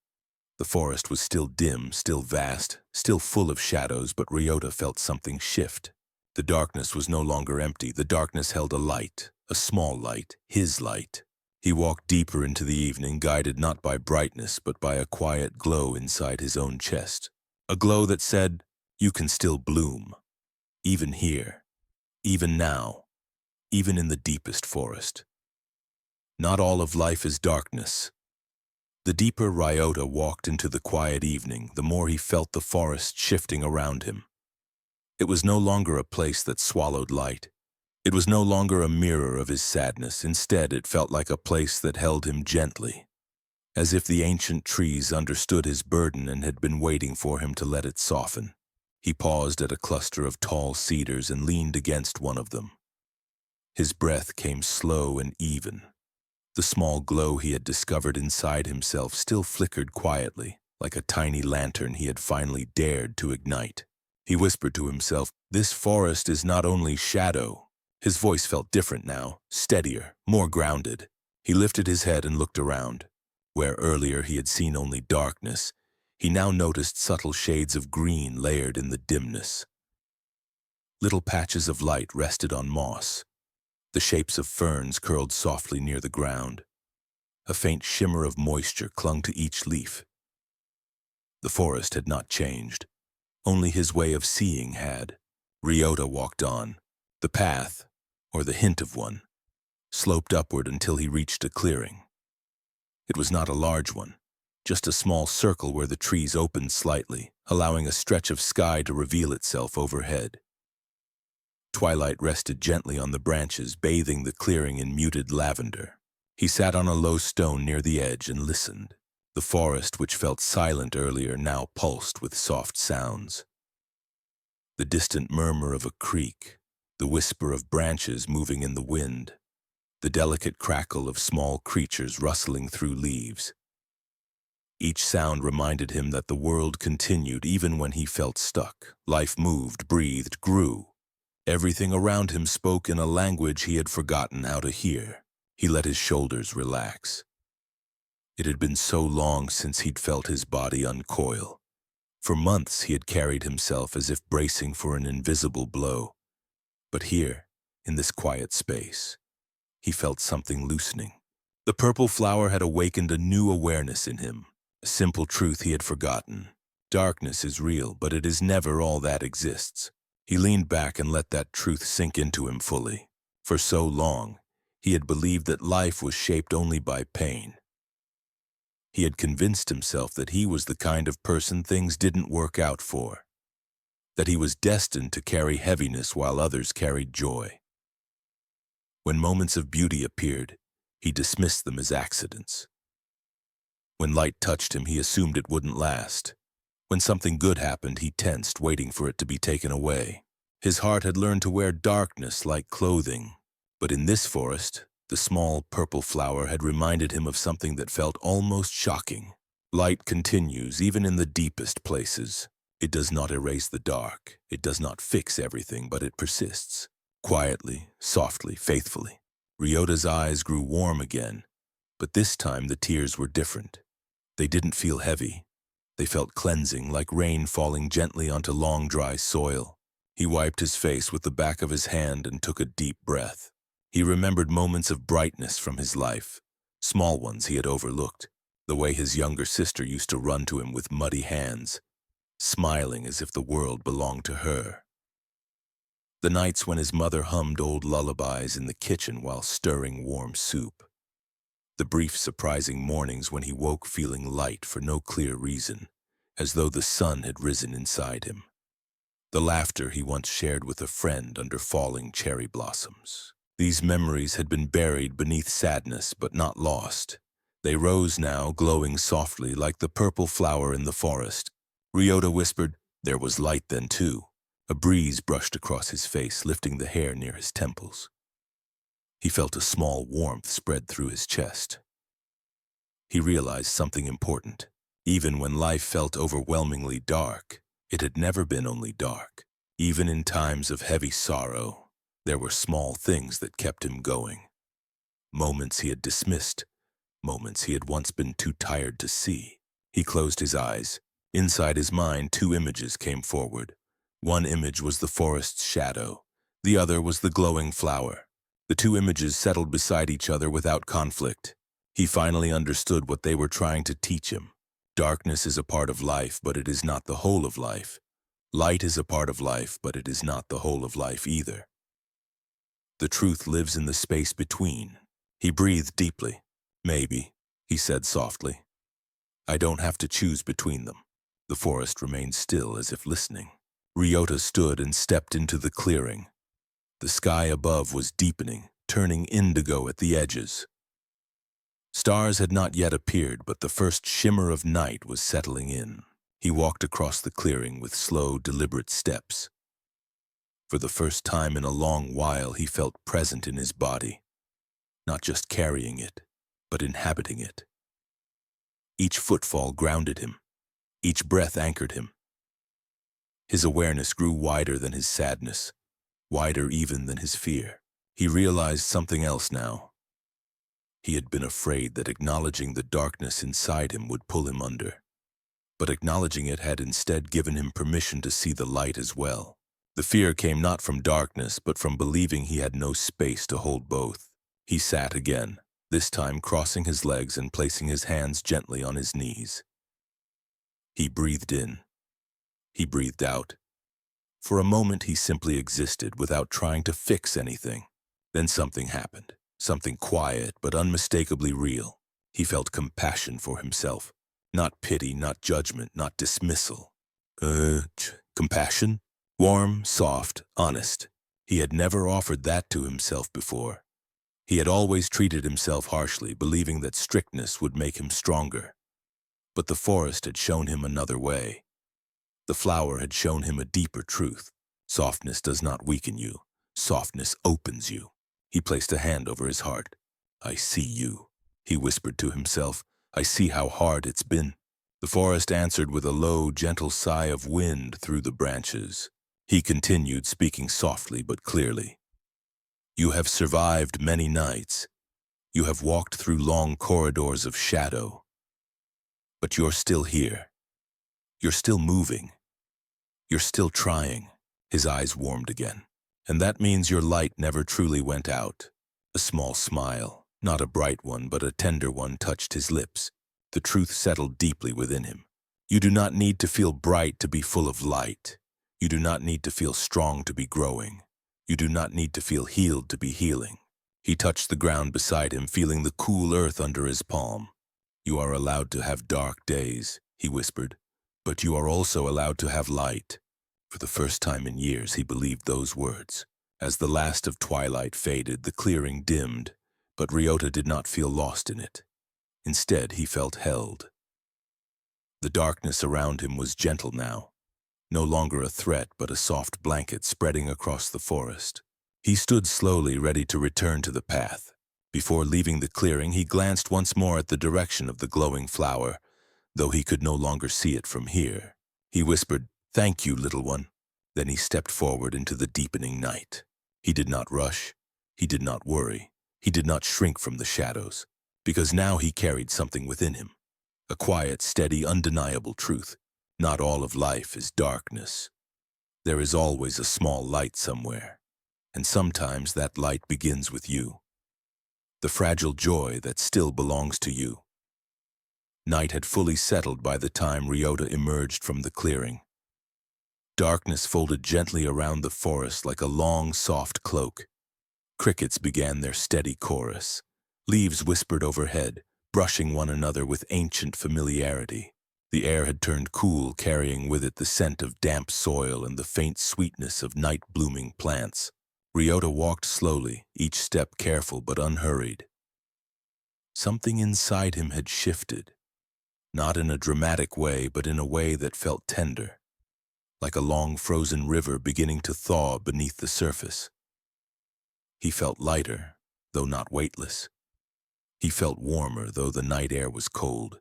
Speaker 1: The forest was still dim, still vast, still full of shadows, but Ryota felt something shift. The darkness was no longer empty. The darkness held a light, a small light, his light. He walked deeper into the evening, guided not by brightness, but by a quiet glow inside his own chest. A glow that said, "You can still bloom. Even here. Even now. Even in the deepest forest." Not all of life is darkness. The deeper Ryota walked into the quiet evening, the more he felt the forest shifting around him. It was no longer a place that swallowed light. It was no longer a mirror of his sadness. Instead, it felt like a place that held him gently, as if the ancient trees understood his burden and had been waiting for him to let it soften. He paused at a cluster of tall cedars and leaned against one of them. His breath came slow and even. The small glow he had discovered inside himself still flickered quietly, like a tiny lantern he had finally dared to ignite. He whispered to himself, "This forest is not only shadow." His voice felt different now, steadier, more grounded. He lifted his head and looked around. Where earlier he had seen only darkness, he now noticed subtle shades of green layered in the dimness. Little patches of light rested on moss. The shapes of ferns curled softly near the ground. A faint shimmer of moisture clung to each leaf. The forest had not changed. Only his way of seeing had. Ryota walked on. The path, or the hint of one, sloped upward until he reached a clearing. It was not a large one, just a small circle where the trees opened slightly, allowing a stretch of sky to reveal itself overhead. Twilight rested gently on the branches, bathing the clearing in muted lavender. He sat on a low stone near the edge and listened. The forest, which felt silent earlier, now pulsed with soft sounds. The distant murmur of a creek, the whisper of branches moving in the wind, the delicate crackle of small creatures rustling through leaves. Each sound reminded him that the world continued even when he felt stuck. Life moved, breathed, grew. Everything around him spoke in a language he had forgotten how to hear. He let his shoulders relax. It had been so long since he'd felt his body uncoil. For months he had carried himself as if bracing for an invisible blow. But here, in this quiet space, he felt something loosening. The purple flower had awakened a new awareness in him, a simple truth he had forgotten. Darkness is real, but it is never all that exists. He leaned back and let that truth sink into him fully. For so long, he had believed that life was shaped only by pain. He had convinced himself that he was the kind of person things didn't work out for, that he was destined to carry heaviness while others carried joy. When moments of beauty appeared, he dismissed them as accidents. When light touched him, he assumed it wouldn't last. When something good happened, he tensed, waiting for it to be taken away. His heart had learned to wear darkness like clothing. But in this forest, the small purple flower had reminded him of something that felt almost shocking. Light continues even in the deepest places. It does not erase the dark. It does not fix everything, but it persists. Quietly, softly, faithfully. Ryota's eyes grew warm again, but this time the tears were different. They didn't feel heavy. They felt cleansing, like rain falling gently onto long, dry soil. He wiped his face with the back of his hand and took a deep breath. He remembered moments of brightness from his life, small ones he had overlooked, the way his younger sister used to run to him with muddy hands, smiling as if the world belonged to her. The nights when his mother hummed old lullabies in the kitchen while stirring warm soup. The brief, surprising mornings when he woke feeling light for no clear reason, as though the sun had risen inside him. The laughter he once shared with a friend under falling cherry blossoms. These memories had been buried beneath sadness, but not lost. They rose now, glowing softly like the purple flower in the forest. Ryota whispered, "There was light then too." A breeze brushed across his face, lifting the hair near his temples. He felt a small warmth spread through his chest. He realized something important. Even when life felt overwhelmingly dark, it had never been only dark. Even in times of heavy sorrow, there were small things that kept him going. Moments he had dismissed, moments he had once been too tired to see. He closed his eyes. Inside his mind, two images came forward. One image was the forest's shadow. The other was the glowing flower. The two images settled beside each other without conflict. He finally understood what they were trying to teach him. Darkness is a part of life, but it is not the whole of life. Light is a part of life, but it is not the whole of life either. The truth lives in the space between. He breathed deeply. "Maybe," he said softly. "I don't have to choose between them." The forest remained still, as if listening. Ryota stood and stepped into the clearing. The sky above was deepening, turning indigo at the edges. Stars had not yet appeared, but the first shimmer of night was settling in. He walked across the clearing with slow, deliberate steps. For the first time in a long while, he felt present in his body, not just carrying it, but inhabiting it. Each footfall grounded him. Each breath anchored him. His awareness grew wider than his sadness, wider even than his fear. He realized something else now. He had been afraid that acknowledging the darkness inside him would pull him under. But acknowledging it had instead given him permission to see the light as well. The fear came not from darkness, but from believing he had no space to hold both. He sat again, this time crossing his legs and placing his hands gently on his knees. He breathed in. He breathed out. For a moment he simply existed without trying to fix anything. Then something happened, something quiet but unmistakably real. He felt compassion for himself. Not pity, not judgment, not dismissal. Compassion? Warm, soft, honest. He had never offered that to himself before. He had always treated himself harshly, believing that strictness would make him stronger. But the forest had shown him another way. The flower had shown him a deeper truth. Softness does not weaken you. Softness opens you. He placed a hand over his heart. I see you, he whispered to himself. I see how hard it's been. The forest answered with a low, gentle sigh of wind through the branches. He continued, speaking softly but clearly. You have survived many nights. You have walked through long corridors of shadow. But you're still here. You're still moving. You're still trying. His eyes warmed again. And that means your light never truly went out. A small smile, not a bright one, but a tender one, touched his lips. The truth settled deeply within him. You do not need to feel bright to be full of light. You do not need to feel strong to be growing. You do not need to feel healed to be healing. He touched the ground beside him, feeling the cool earth under his palm. You are allowed to have dark days, he whispered, but you are also allowed to have light. For the first time in years, he believed those words. As the last of twilight faded, the clearing dimmed, but Ryota did not feel lost in it. Instead, he felt held. The darkness around him was gentle now, no longer a threat but a soft blanket spreading across the forest. He stood slowly, ready to return to the path. Before leaving the clearing, he glanced once more at the direction of the glowing flower, though he could no longer see it from here. He whispered, "Thank you, little one." Then he stepped forward into the deepening night. He did not rush. He did not worry. He did not shrink from the shadows, because now he carried something within him. A quiet, steady, undeniable truth. Not all of life is darkness. There is always a small light somewhere, and sometimes that light begins with you. The fragile joy that still belongs to you. Night had fully settled by the time Ryota emerged from the clearing. Darkness folded gently around the forest like a long, soft cloak. Crickets began their steady chorus. Leaves whispered overhead, brushing one another with ancient familiarity. The air had turned cool, carrying with it the scent of damp soil and the faint sweetness of night-blooming plants. Ryota walked slowly, each step careful but unhurried. Something inside him had shifted, not in a dramatic way, but in a way that felt tender, like a long frozen river beginning to thaw beneath the surface. He felt lighter, though not weightless. He felt warmer, though the night air was cold.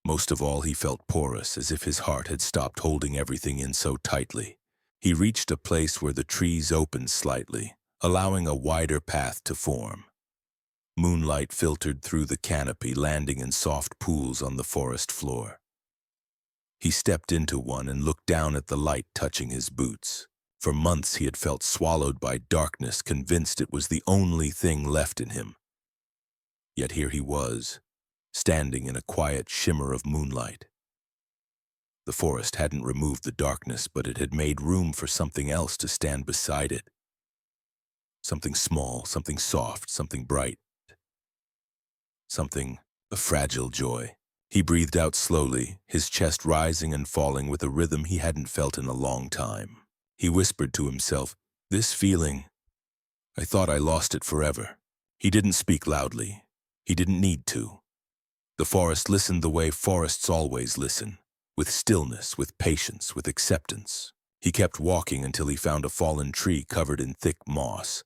Speaker 1: Most of all, he felt porous, as if his heart had stopped holding everything in so tightly. He reached a place where the trees opened slightly, allowing a wider path to form. Moonlight filtered through the canopy, landing in soft pools on the forest floor. He stepped into one and looked down at the light touching his boots. For months he had felt swallowed by darkness, convinced it was the only thing left in him. Yet here he was, standing in a quiet shimmer of moonlight. The forest hadn't removed the darkness, but it had made room for something else to stand beside it. Something small, something soft, something bright. Something, a fragile joy. He breathed out slowly, his chest rising and falling with a rhythm he hadn't felt in a long time. He whispered to himself, "This feeling, I thought I lost it forever." He didn't speak loudly. He didn't need to. The forest listened the way forests always listen, with stillness, with patience, with acceptance. He kept walking until he found a fallen tree covered in thick moss.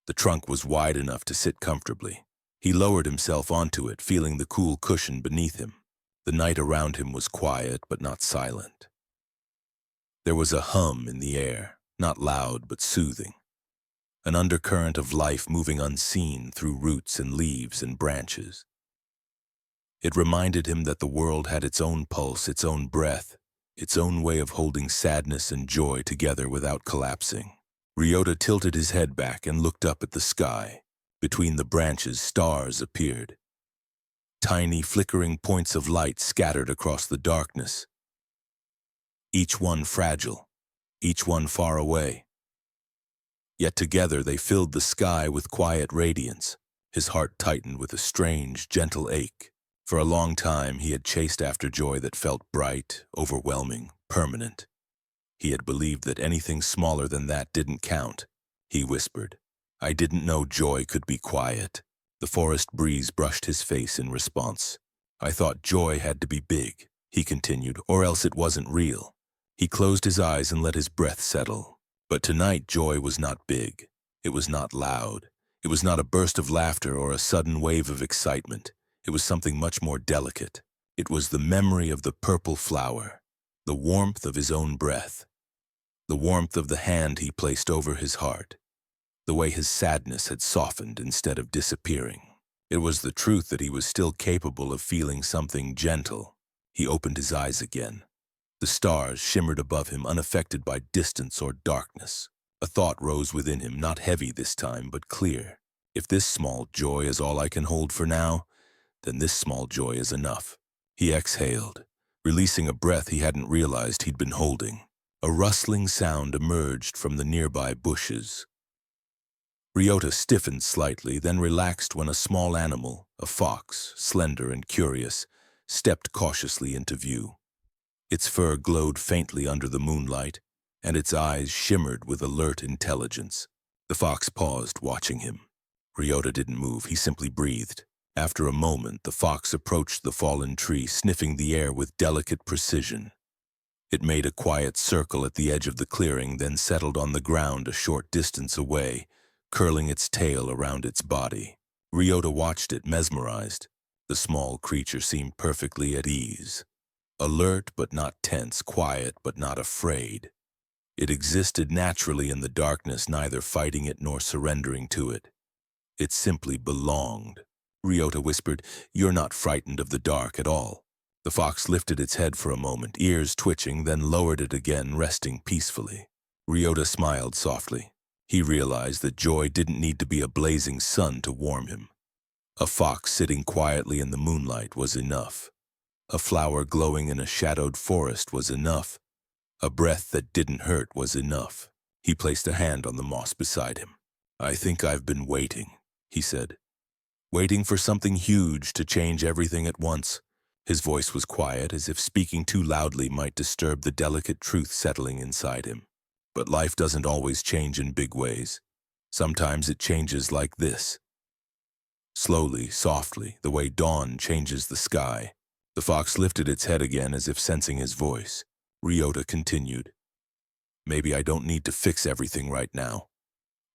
Speaker 1: The trunk was wide enough to sit comfortably. He lowered himself onto it, feeling the cool cushion beneath him. The night around him was quiet, but not silent. There was a hum in the air, not loud but soothing. An undercurrent of life moving unseen through roots and leaves and branches. It reminded him that the world had its own pulse, its own breath, its own way of holding sadness and joy together without collapsing. Ryota tilted his head back and looked up at the sky. Between the branches, stars appeared. Tiny, flickering points of light scattered across the darkness. Each one fragile, each one far away. Yet together they filled the sky with quiet radiance. His heart tightened with a strange, gentle ache. For a long time he had chased after joy that felt bright, overwhelming, permanent. He had believed that anything smaller than that didn't count. He whispered, I didn't know joy could be quiet. The forest breeze brushed his face in response. I thought joy had to be big, he continued, or else it wasn't real. He closed his eyes and let his breath settle. But tonight joy was not big. It was not loud. It was not a burst of laughter or a sudden wave of excitement. It was something much more delicate. It was the memory of the purple flower, the warmth of his own breath, the warmth of the hand he placed over his heart, the way his sadness had softened instead of disappearing. It was the truth that he was still capable of feeling something gentle. He opened his eyes again. The stars shimmered above him, unaffected by distance or darkness. A thought rose within him, not heavy this time, but clear. If this small joy is all I can hold for now, then this small joy is enough. He exhaled, releasing a breath he hadn't realized he'd been holding. A rustling sound emerged from the nearby bushes. Ryota stiffened slightly, then relaxed when a small animal, a fox, slender and curious, stepped cautiously into view. Its fur glowed faintly under the moonlight, and its eyes shimmered with alert intelligence. The fox paused, watching him. Ryota didn't move, he simply breathed. After a moment, the fox approached the fallen tree, sniffing the air with delicate precision. It made a quiet circle at the edge of the clearing, then settled on the ground a short distance away, curling its tail around its body. Ryota watched it, mesmerized. The small creature seemed perfectly at ease. Alert but not tense, quiet but not afraid. It existed naturally in the darkness, neither fighting it nor surrendering to it. It simply belonged. Ryota whispered, "You're not frightened of the dark at all." The fox lifted its head for a moment, ears twitching, then lowered it again, resting peacefully. Ryota smiled softly. He realized that joy didn't need to be a blazing sun to warm him. A fox sitting quietly in the moonlight was enough. A flower glowing in a shadowed forest was enough. A breath that didn't hurt was enough. He placed a hand on the moss beside him. "I think I've been waiting," he said. "Waiting for something huge to change everything at once." His voice was quiet, as if speaking too loudly might disturb the delicate truth settling inside him. But life doesn't always change in big ways. Sometimes it changes like this. Slowly, softly, the way dawn changes the sky. The fox lifted its head again, as if sensing his voice. Ryota continued, "Maybe I don't need to fix everything right now.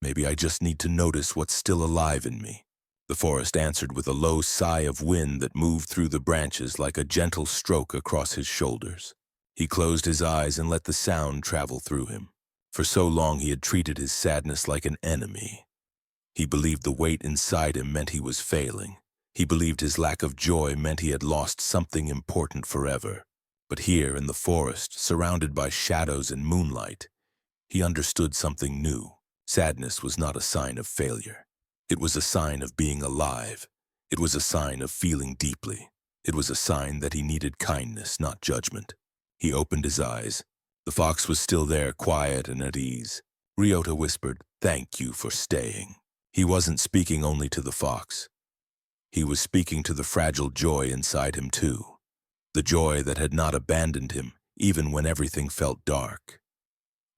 Speaker 1: Maybe I just need to notice what's still alive in me." The forest answered with a low sigh of wind that moved through the branches like a gentle stroke across his shoulders. He closed his eyes and let the sound travel through him. For so long he had treated his sadness like an enemy. He believed the weight inside him meant he was failing. He believed his lack of joy meant he had lost something important forever. But here in the forest, surrounded by shadows and moonlight, he understood something new. Sadness was not a sign of failure. It was a sign of being alive. It was a sign of feeling deeply. It was a sign that he needed kindness, not judgment. He opened his eyes. The fox was still there, quiet and at ease. Ryota whispered, "Thank you for staying." He wasn't speaking only to the fox. He was speaking to the fragile joy inside him too. The joy that had not abandoned him, even when everything felt dark.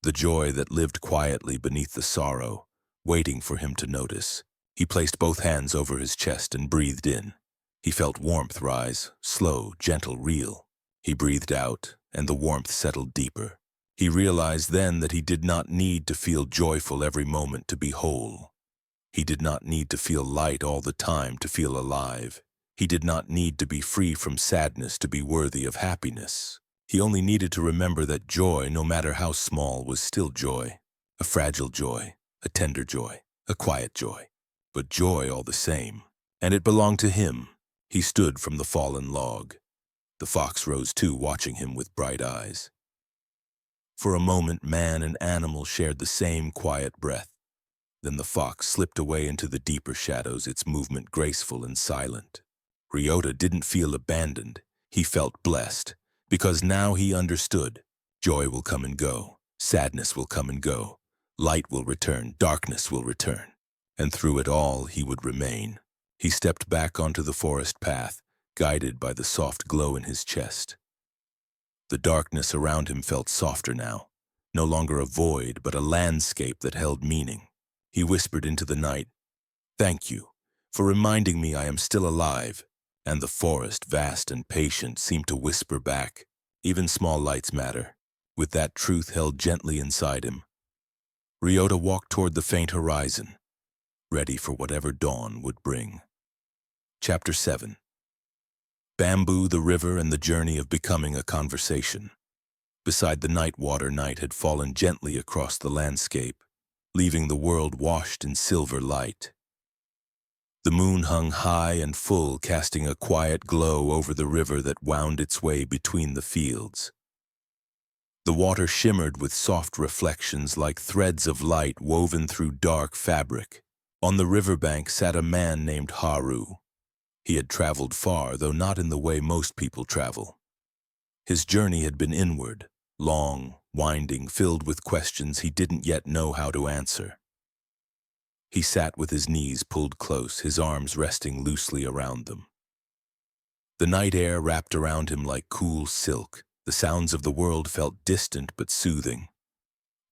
Speaker 1: The joy that lived quietly beneath the sorrow, waiting for him to notice. He placed both hands over his chest and breathed in. He felt warmth rise, slow, gentle, real. He breathed out, and the warmth settled deeper. He realized then that he did not need to feel joyful every moment to be whole. He did not need to feel light all the time to feel alive. He did not need to be free from sadness to be worthy of happiness. He only needed to remember that joy, no matter how small, was still joy. A fragile joy, a tender joy, a quiet joy. But joy all the same. And it belonged to him. He stood from the fallen log. The fox rose too, watching him with bright eyes. For a moment, man and animal shared the same quiet breath. Then the fox slipped away into the deeper shadows, its movement graceful and silent. Ryota didn't feel abandoned. He felt blessed, because now he understood. Joy will come and go. Sadness will come and go. Light will return. Darkness will return. And through it all, he would remain. He stepped back onto the forest path, guided by the soft glow in his chest. The darkness around him felt softer now, no longer a void, but a landscape that held meaning. He whispered into the night, "Thank you for reminding me I am still alive." And the forest, vast and patient, seemed to whisper back, "Even small lights matter." With that truth held gently inside him, Ryota walked toward the faint horizon, ready for whatever dawn would bring. Chapter 7. Bamboo, the river, and the journey of becoming a conversation. Beside the night water, night had fallen gently across the landscape, leaving the world washed in silver light. The moon hung high and full, casting a quiet glow over the river that wound its way between the fields. The water shimmered with soft reflections like threads of light woven through dark fabric. On the riverbank sat a man named Haru. He had traveled far, though not in the way most people travel. His journey had been inward, long, winding, filled with questions he didn't yet know how to answer. He sat with his knees pulled close, his arms resting loosely around them. The night air wrapped around him like cool silk. The sounds of the world felt distant but soothing.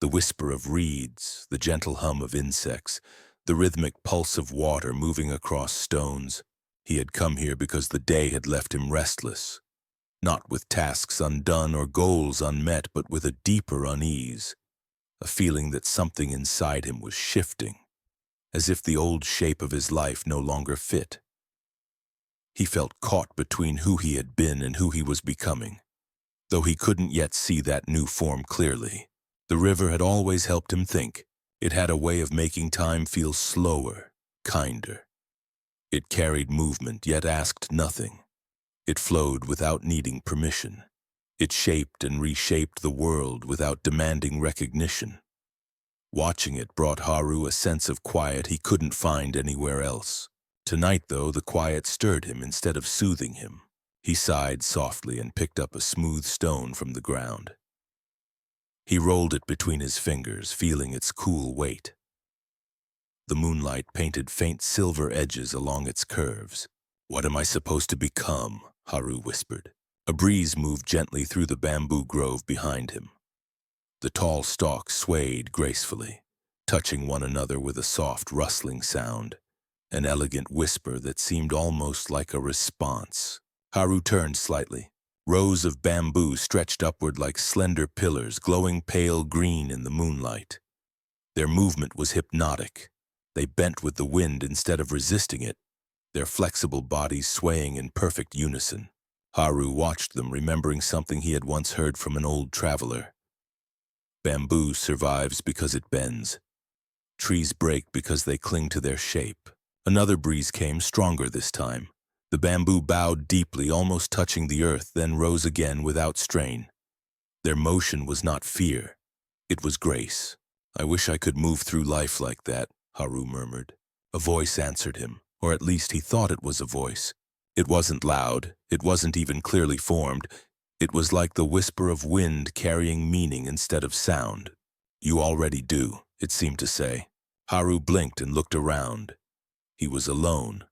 Speaker 1: The whisper of reeds, the gentle hum of insects, the rhythmic pulse of water moving across stones. He had come here because the day had left him restless, not with tasks undone or goals unmet, but with a deeper unease, a feeling that something inside him was shifting, as if the old shape of his life no longer fit. He felt caught between who he had been and who he was becoming, though he couldn't yet see that new form clearly. The river had always helped him think. It had a way of making time feel slower, kinder. It carried movement, yet asked nothing. It flowed without needing permission. It shaped and reshaped the world without demanding recognition. Watching it brought Haru a sense of quiet he couldn't find anywhere else. Tonight, though, the quiet stirred him instead of soothing him. He sighed softly and picked up a smooth stone from the ground. He rolled it between his fingers, feeling its cool weight. The moonlight painted faint silver edges along its curves. "What am I supposed to become?" Haru whispered. A breeze moved gently through the bamboo grove behind him. The tall stalks swayed gracefully, touching one another with a soft rustling sound, an elegant whisper that seemed almost like a response. Haru turned slightly. Rows of bamboo stretched upward like slender pillars, glowing pale green in the moonlight. Their movement was hypnotic. They bent with the wind instead of resisting it, their flexible bodies swaying in perfect unison. Haru watched them, remembering something he had once heard from an old traveler. Bamboo survives because it bends. Trees break because they cling to their shape. Another breeze came, stronger this time. The bamboo bowed deeply, almost touching the earth, then rose again without strain. Their motion was not fear. It was grace. "I wish I could move through life like that," Haru murmured. A voice answered him, or at least he thought it was a voice. It wasn't loud. It wasn't even clearly formed. It was like the whisper of wind carrying meaning instead of sound. "You already do," it seemed to say. Haru blinked and looked around. He was alone.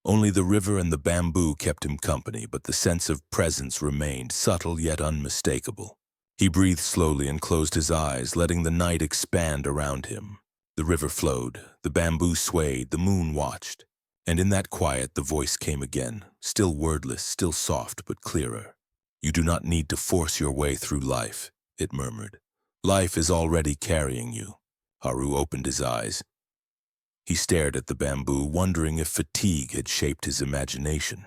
Speaker 1: Only the river and the bamboo kept him company, but the sense of presence remained, subtle yet unmistakable. He breathed slowly and closed his eyes, letting the night expand around him. The river flowed, the bamboo swayed, the moon watched. And in that quiet, the voice came again, still wordless, still soft, but clearer. "You do not need to force your way through life," it murmured. "Life is already carrying you." Haru opened his eyes. He stared at the bamboo, wondering if fatigue had shaped his imagination.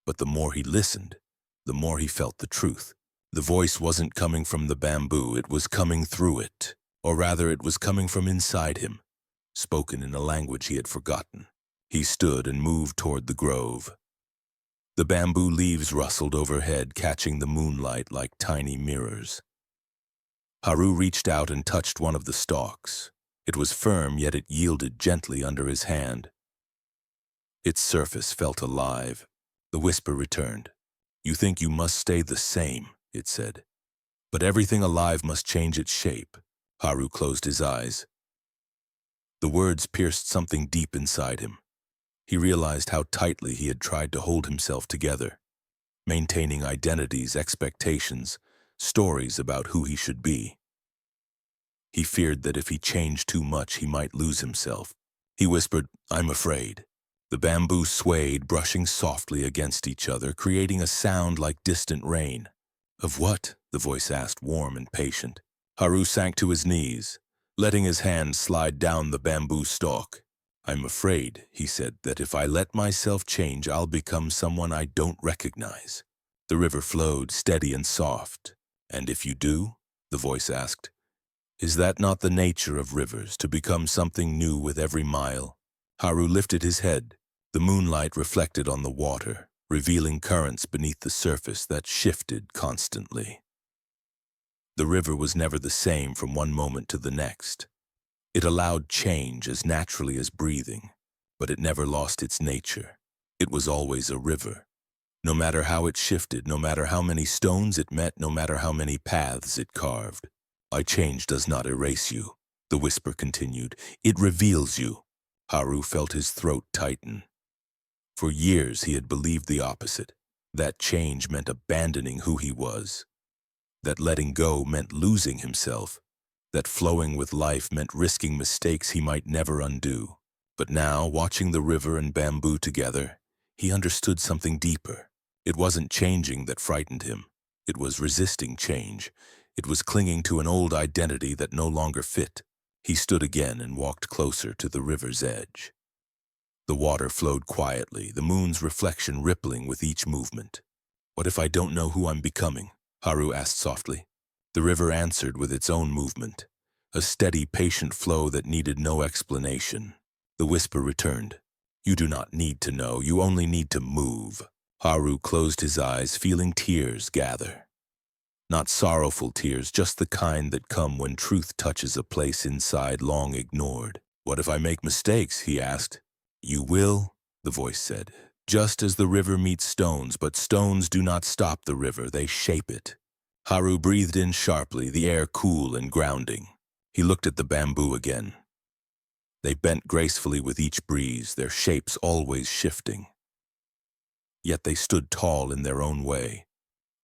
Speaker 1: But the more he listened, the more he felt the truth. The voice wasn't coming from the bamboo, it was coming through it. Or rather, it was coming from inside him, spoken in a language he had forgotten. He stood and moved toward the grove. The bamboo leaves rustled overhead, catching the moonlight like tiny mirrors. Haru reached out and touched one of the stalks. It was firm, yet it yielded gently under his hand. Its surface felt alive. The whisper returned. "You think you must stay the same," it said. "But everything alive must change its shape." Haru closed his eyes. The words pierced something deep inside him. He realized how tightly he had tried to hold himself together, maintaining identities, expectations, stories about who he should be. He feared that if he changed too much, he might lose himself. He whispered, "I'm afraid." The bamboo swayed, brushing softly against each other, creating a sound like distant rain. "Of what?" the voice asked, warm and patient. Haru sank to his knees, letting his hand slide down the bamboo stalk. "I'm afraid," he said, "that if I let myself change, I'll become someone I don't recognize." The river flowed, steady and soft. "And if you do?" the voice asked. "Is that not the nature of rivers, to become something new with every mile?" Haru lifted his head. The moonlight reflected on the water, revealing currents beneath the surface that shifted constantly. The river was never the same from one moment to the next. It allowed change as naturally as breathing, but it never lost its nature. It was always a river. No matter how it shifted, no matter how many stones it met, no matter how many paths it carved. "My change does not erase you," the whisper continued. "It reveals you." Haru felt his throat tighten. For years he had believed the opposite, that change meant abandoning who he was, that letting go meant losing himself, that flowing with life meant risking mistakes he might never undo. But now, watching the river and bamboo together, he understood something deeper. It wasn't changing that frightened him. It was resisting change. It was clinging to an old identity that no longer fit. He stood again and walked closer to the river's edge. The water flowed quietly, the moon's reflection rippling with each movement. "What if I don't know who I'm becoming?" Haru asked softly. The river answered with its own movement, a steady, patient flow that needed no explanation. The whisper returned. "You do not need to know, you only need to move." Haru closed his eyes, feeling tears gather. Not sorrowful tears, just the kind that come when truth touches a place inside long ignored. "What if I make mistakes?" he asked. "You will," the voice said, "just as the river meets stones, but stones do not stop the river, they shape it." Haru breathed in sharply, the air cool and grounding. He looked at the bamboo again. They bent gracefully with each breeze, their shapes always shifting. Yet they stood tall in their own way,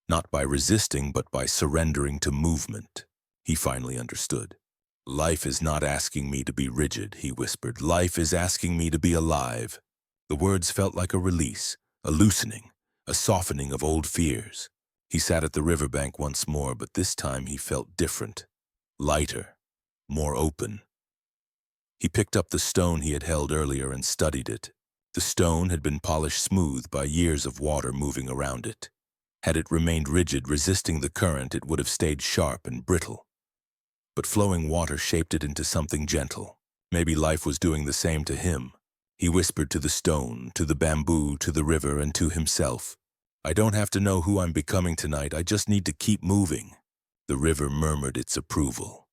Speaker 1: not by resisting, but by surrendering to movement. He finally understood. "Life is not asking me to be rigid," he whispered. "Life is asking me to be alive." The words felt like a release, a loosening, a softening of old fears. He sat at the riverbank once more, but this time he felt different, lighter, more open. He picked up the stone he had held earlier and studied it. The stone had been polished smooth by years of water moving around it. Had it remained rigid, resisting the current, it would have stayed sharp and brittle. But flowing water shaped it into something gentle. Maybe life was doing the same to him. He whispered to the stone, to the bamboo, to the river, and to himself. "I don't have to know who I'm becoming tonight, I just need to keep moving." The river murmured its approval.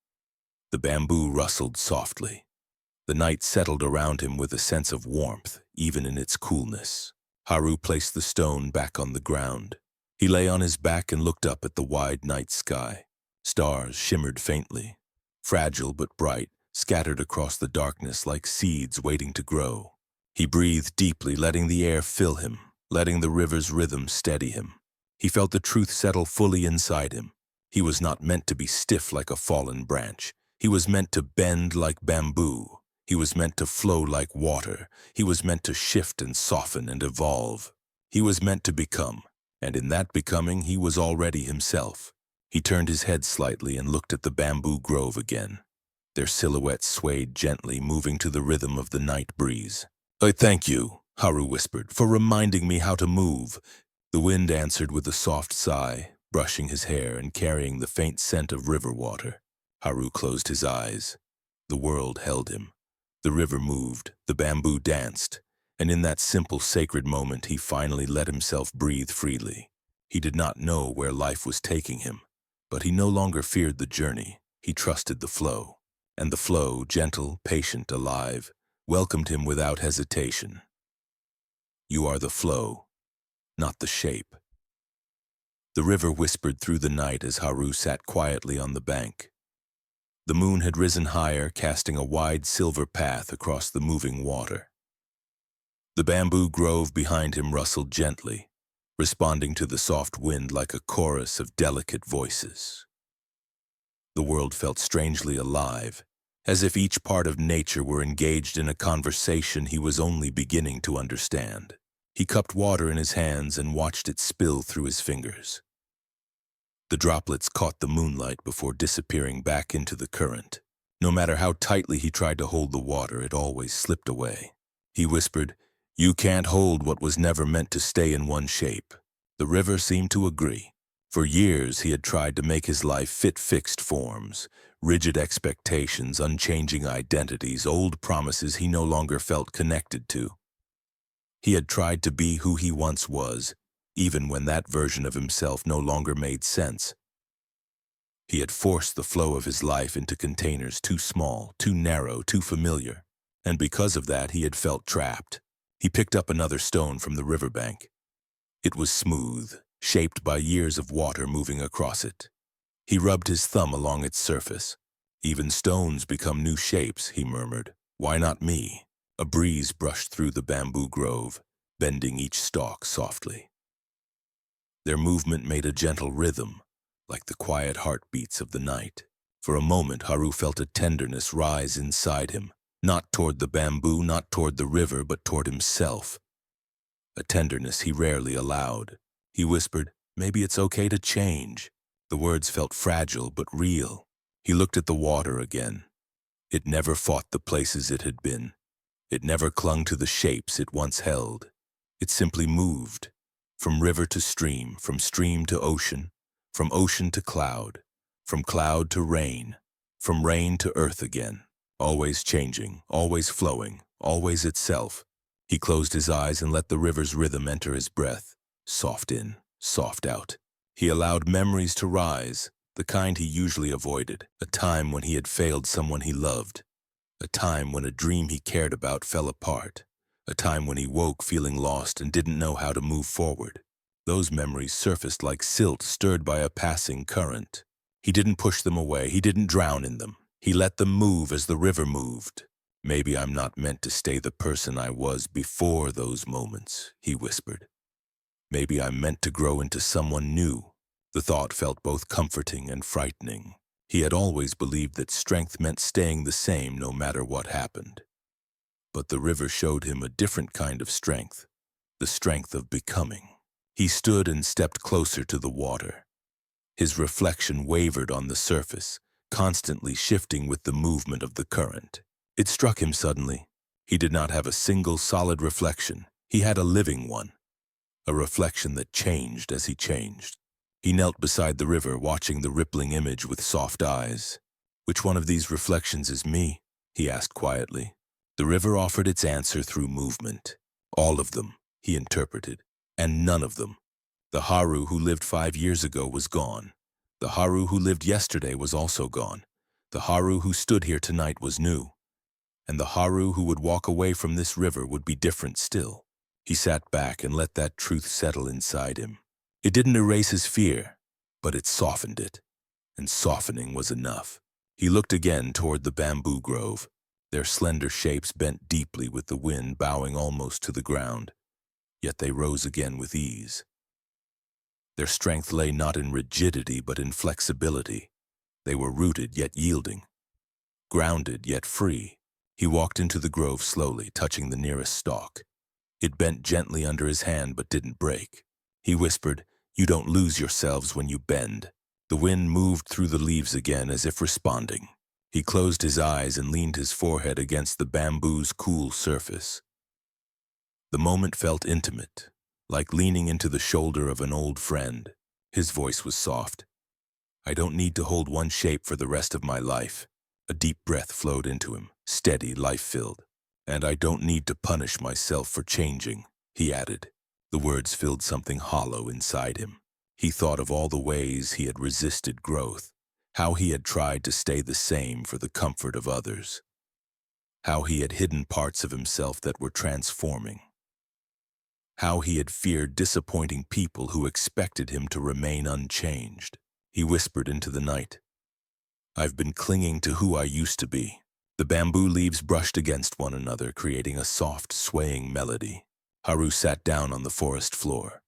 Speaker 1: The bamboo rustled softly. The night settled around him with a sense of warmth, even in its coolness. Haru placed the stone back on the ground. He lay on his back and looked up at the wide night sky. Stars shimmered faintly, fragile but bright, scattered across the darkness like seeds waiting to grow. He breathed deeply, letting the air fill him, letting the river's rhythm steady him. He felt the truth settle fully inside him. He was not meant to be stiff like a fallen branch. He was meant to bend like bamboo. He was meant to flow like water. He was meant to shift and soften and evolve. He was meant to become, and in that becoming he was already himself. He turned his head slightly and looked at the bamboo grove again. Their silhouettes swayed gently, moving to the rhythm of the night breeze. "I thank you," Haru whispered, "for reminding me how to move." The wind answered with a soft sigh, brushing his hair and carrying the faint scent of river water. Haru closed his eyes. The world held him. The river moved, the bamboo danced, and in that simple, sacred moment he finally let himself breathe freely. He did not know where life was taking him, but he no longer feared the journey. He trusted the flow. And the flow, gentle, patient, alive, welcomed him without hesitation. "You are the flow, not the shape." The river whispered through the night as Haru sat quietly on the bank. The moon had risen higher, casting a wide silver path across the moving water. The bamboo grove behind him rustled gently, responding to the soft wind like a chorus of delicate voices. The world felt strangely alive, as if each part of nature were engaged in a conversation he was only beginning to understand. He cupped water in his hands and watched it spill through his fingers. The droplets caught the moonlight before disappearing back into the current. No matter how tightly he tried to hold the water, it always slipped away. He whispered, "You can't hold what was never meant to stay in one shape." The river seemed to agree. For years he had tried to make his life fit fixed forms, rigid expectations, unchanging identities, old promises he no longer felt connected to. He had tried to be who he once was, even when that version of himself no longer made sense. He had forced the flow of his life into containers too small, too narrow, too familiar, and because of that he had felt trapped. He picked up another stone from the riverbank. It was smooth, shaped by years of water moving across it. He rubbed his thumb along its surface. "Even stones become new shapes," he murmured. "Why not me?" A breeze brushed through the bamboo grove, bending each stalk softly. Their movement made a gentle rhythm, like the quiet heartbeats of the night. For a moment, Haru felt a tenderness rise inside him, not toward the bamboo, not toward the river, but toward himself. A tenderness he rarely allowed. He whispered, "Maybe it's okay to change." The words felt fragile but real. He looked at the water again. It never fought the places it had been. It never clung to the shapes it once held. It simply moved, from river to stream, from stream to ocean, from ocean to cloud, from cloud to rain, from rain to earth again, always changing, always flowing, always itself. He closed his eyes and let the river's rhythm enter his breath, soft in, soft out. He allowed memories to rise, the kind he usually avoided, a time when he had failed someone he loved, a time when a dream he cared about fell apart, a time when he woke feeling lost and didn't know how to move forward. Those memories surfaced like silt stirred by a passing current. He didn't push them away, he didn't drown in them. He let them move as the river moved. "Maybe I'm not meant to stay the person I was before those moments," he whispered. "Maybe I'm meant to grow into someone new." The thought felt both comforting and frightening. He had always believed that strength meant staying the same no matter what happened. But the river showed him a different kind of strength, the strength of becoming. He stood and stepped closer to the water. His reflection wavered on the surface, constantly shifting with the movement of the current. It struck him suddenly. He did not have a single solid reflection. He had a living one, a reflection that changed as he changed. He knelt beside the river, watching the rippling image with soft eyes. "Which one of these reflections is me?" he asked quietly. The river offered its answer through movement. "All of them," he interpreted, "and none of them. The Haru who lived 5 years ago was gone. The Haru who lived yesterday was also gone. The Haru who stood here tonight was new. And the Haru who would walk away from this river would be different still." He sat back and let that truth settle inside him. It didn't erase his fear, but it softened it, and softening was enough. He looked again toward the bamboo grove, their slender shapes bent deeply with the wind, bowing almost to the ground. Yet they rose again with ease. Their strength lay not in rigidity but in flexibility. They were rooted yet yielding, grounded yet free. He walked into the grove slowly, touching the nearest stalk. It bent gently under his hand but didn't break. He whispered, "You don't lose yourselves when you bend." The wind moved through the leaves again as if responding. He closed his eyes and leaned his forehead against the bamboo's cool surface. The moment felt intimate, like leaning into the shoulder of an old friend. His voice was soft. "I don't need to hold one shape for the rest of my life." A deep breath flowed into him, steady, life-filled. "And I don't need to punish myself for changing," he added. The words filled something hollow inside him. He thought of all the ways he had resisted growth, how he had tried to stay the same for the comfort of others, how he had hidden parts of himself that were transforming, how he had feared disappointing people who expected him to remain unchanged. He whispered into the night, "I've been clinging to who I used to be." The bamboo leaves brushed against one another, creating a soft, swaying melody. Haru sat down on the forest floor.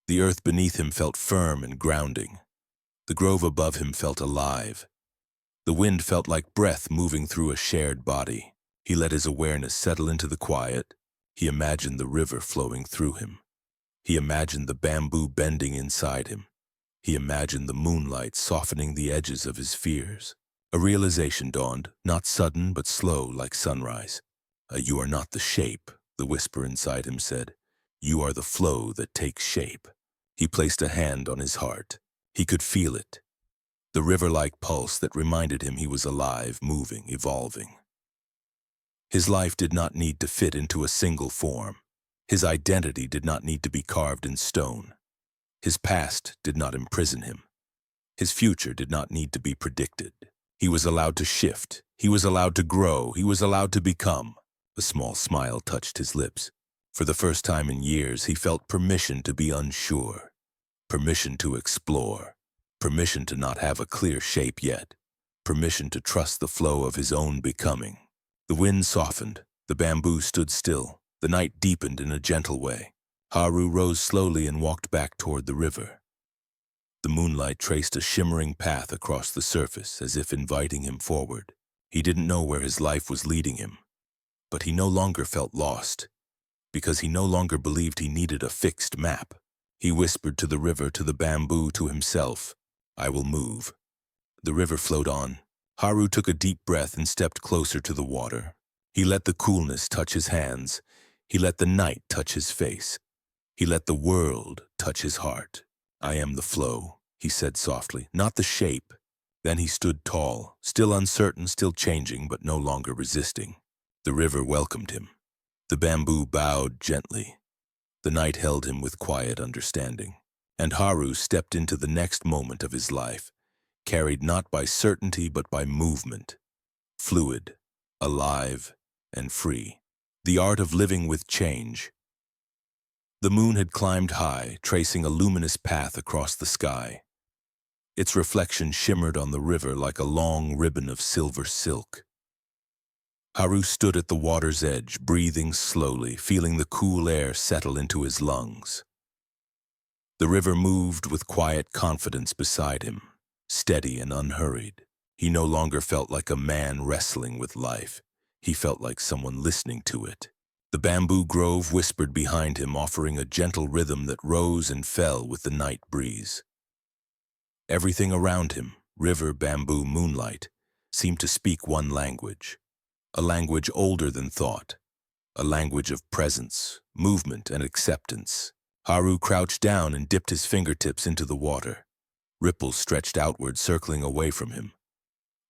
Speaker 1: The earth beneath him felt firm and grounding. The grove above him felt alive. The wind felt like breath moving through a shared body. He let his awareness settle into the quiet. He imagined the river flowing through him. He imagined the bamboo bending inside him. He imagined the moonlight softening the edges of his fears. A realization dawned, not sudden but slow like sunrise. You are not the shape, the whisper inside him said. You are the flow that takes shape. He placed a hand on his heart. He could feel it. The river-like pulse that reminded him he was alive, moving, evolving. His life did not need to fit into a single form. His identity did not need to be carved in stone. His past did not imprison him. His future did not need to be predicted. He was allowed to shift. He was allowed to grow. He was allowed to become. A small smile touched his lips. For the first time in years, he felt permission to be unsure, permission to explore, permission to not have a clear shape yet, permission to trust the flow of his own becoming. The wind softened. The bamboo stood still. The night deepened in a gentle way. Haru rose slowly and walked back toward the river. The moonlight traced a shimmering path across the surface as if inviting him forward. He didn't know where his life was leading him, but he no longer felt lost, because he no longer believed he needed a fixed map. He whispered to the river, to the bamboo, to himself, I will move. The river flowed on. Haru took a deep breath and stepped closer to the water. He let the coolness touch his hands. He let the night touch his face. He let the world touch his heart. I am the flow, he said softly, not the shape. Then he stood tall, still uncertain, still changing, but no longer resisting. The river welcomed him. The bamboo bowed gently. The night held him with quiet understanding. And Haru stepped into the next moment of his life, carried not by certainty but by movement, fluid, alive, and free. The art of living with change. The moon had climbed high, tracing a luminous path across the sky. Its reflection shimmered on the river like a long ribbon of silver silk. Haru stood at the water's edge, breathing slowly, feeling the cool air settle into his lungs. The river moved with quiet confidence beside him, steady and unhurried. He no longer felt like a man wrestling with life. He felt like someone listening to it. The bamboo grove whispered behind him, offering a gentle rhythm that rose and fell with the night breeze. Everything around him, river, bamboo, moonlight, seemed to speak one language, a language older than thought, a language of presence, movement, and acceptance. Haru crouched down and dipped his fingertips into the water. Ripples stretched outward, circling away from him.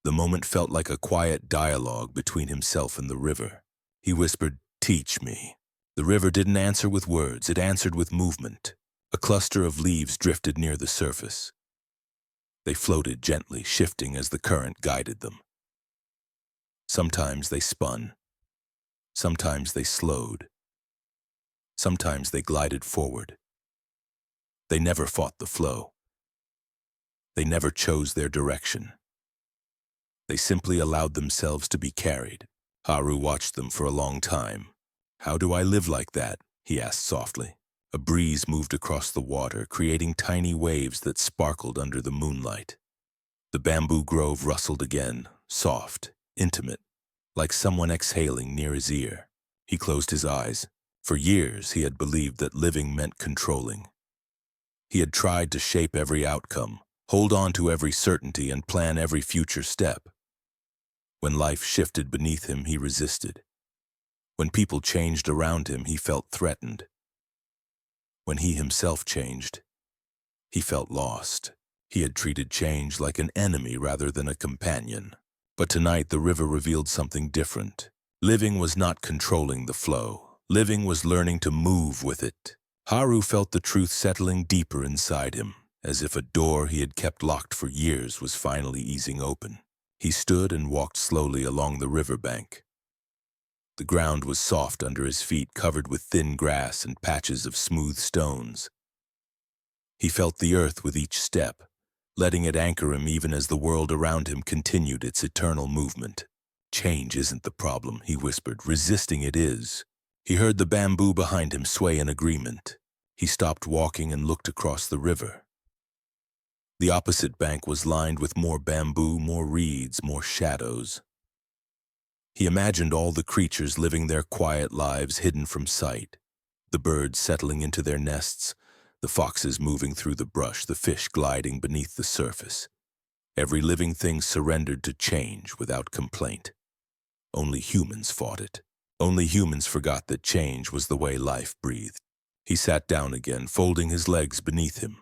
Speaker 1: The moment felt like a quiet dialogue between himself and the river. He whispered, Teach me. The river didn't answer with words, it answered with movement. A cluster of leaves drifted near the surface. They floated gently, shifting as the current guided them. Sometimes they spun. Sometimes they slowed. Sometimes they glided forward. They never fought the flow. They never chose their direction. They simply allowed themselves to be carried. Haru watched them for a long time. How do I live like that? He asked softly. A breeze moved across the water, creating tiny waves that sparkled under the moonlight. The bamboo grove rustled again, soft, intimate, like someone exhaling near his ear. He closed his eyes. For years, he had believed that living meant controlling. He had tried to shape every outcome, hold on to every certainty, and plan every future step. When life shifted beneath him, he resisted. When people changed around him, he felt threatened. When he himself changed, he felt lost. He had treated change like an enemy rather than a companion. But tonight, the river revealed something different. Living was not controlling the flow. Living was learning to move with it. Haru felt the truth settling deeper inside him, as if a door he had kept locked for years was finally easing open. He stood and walked slowly along the riverbank. The ground was soft under his feet, covered with thin grass and patches of smooth stones. He felt the earth with each step, letting it anchor him even as the world around him continued its eternal movement. Change isn't the problem, he whispered. Resisting it is. He heard the bamboo behind him sway in agreement. He stopped walking and looked across the river. The opposite bank was lined with more bamboo, more reeds, more shadows. He imagined all the creatures living their quiet lives hidden from sight, the birds settling into their nests, the foxes moving through the brush, the fish gliding beneath the surface. Every living thing surrendered to change without complaint. Only humans fought it. Only humans forgot that change was the way life breathed. He sat down again, folding his legs beneath him.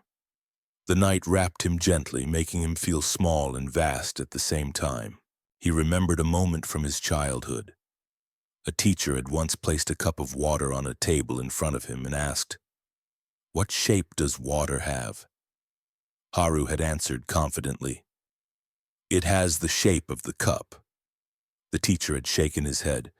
Speaker 1: The night wrapped him gently, making him feel small and vast at the same time. He remembered a moment from his childhood. A teacher had once placed a cup of water on a table in front of him and asked, "What shape does water have?" Haru had answered confidently, "It has the shape of the cup." The teacher had shaken his head.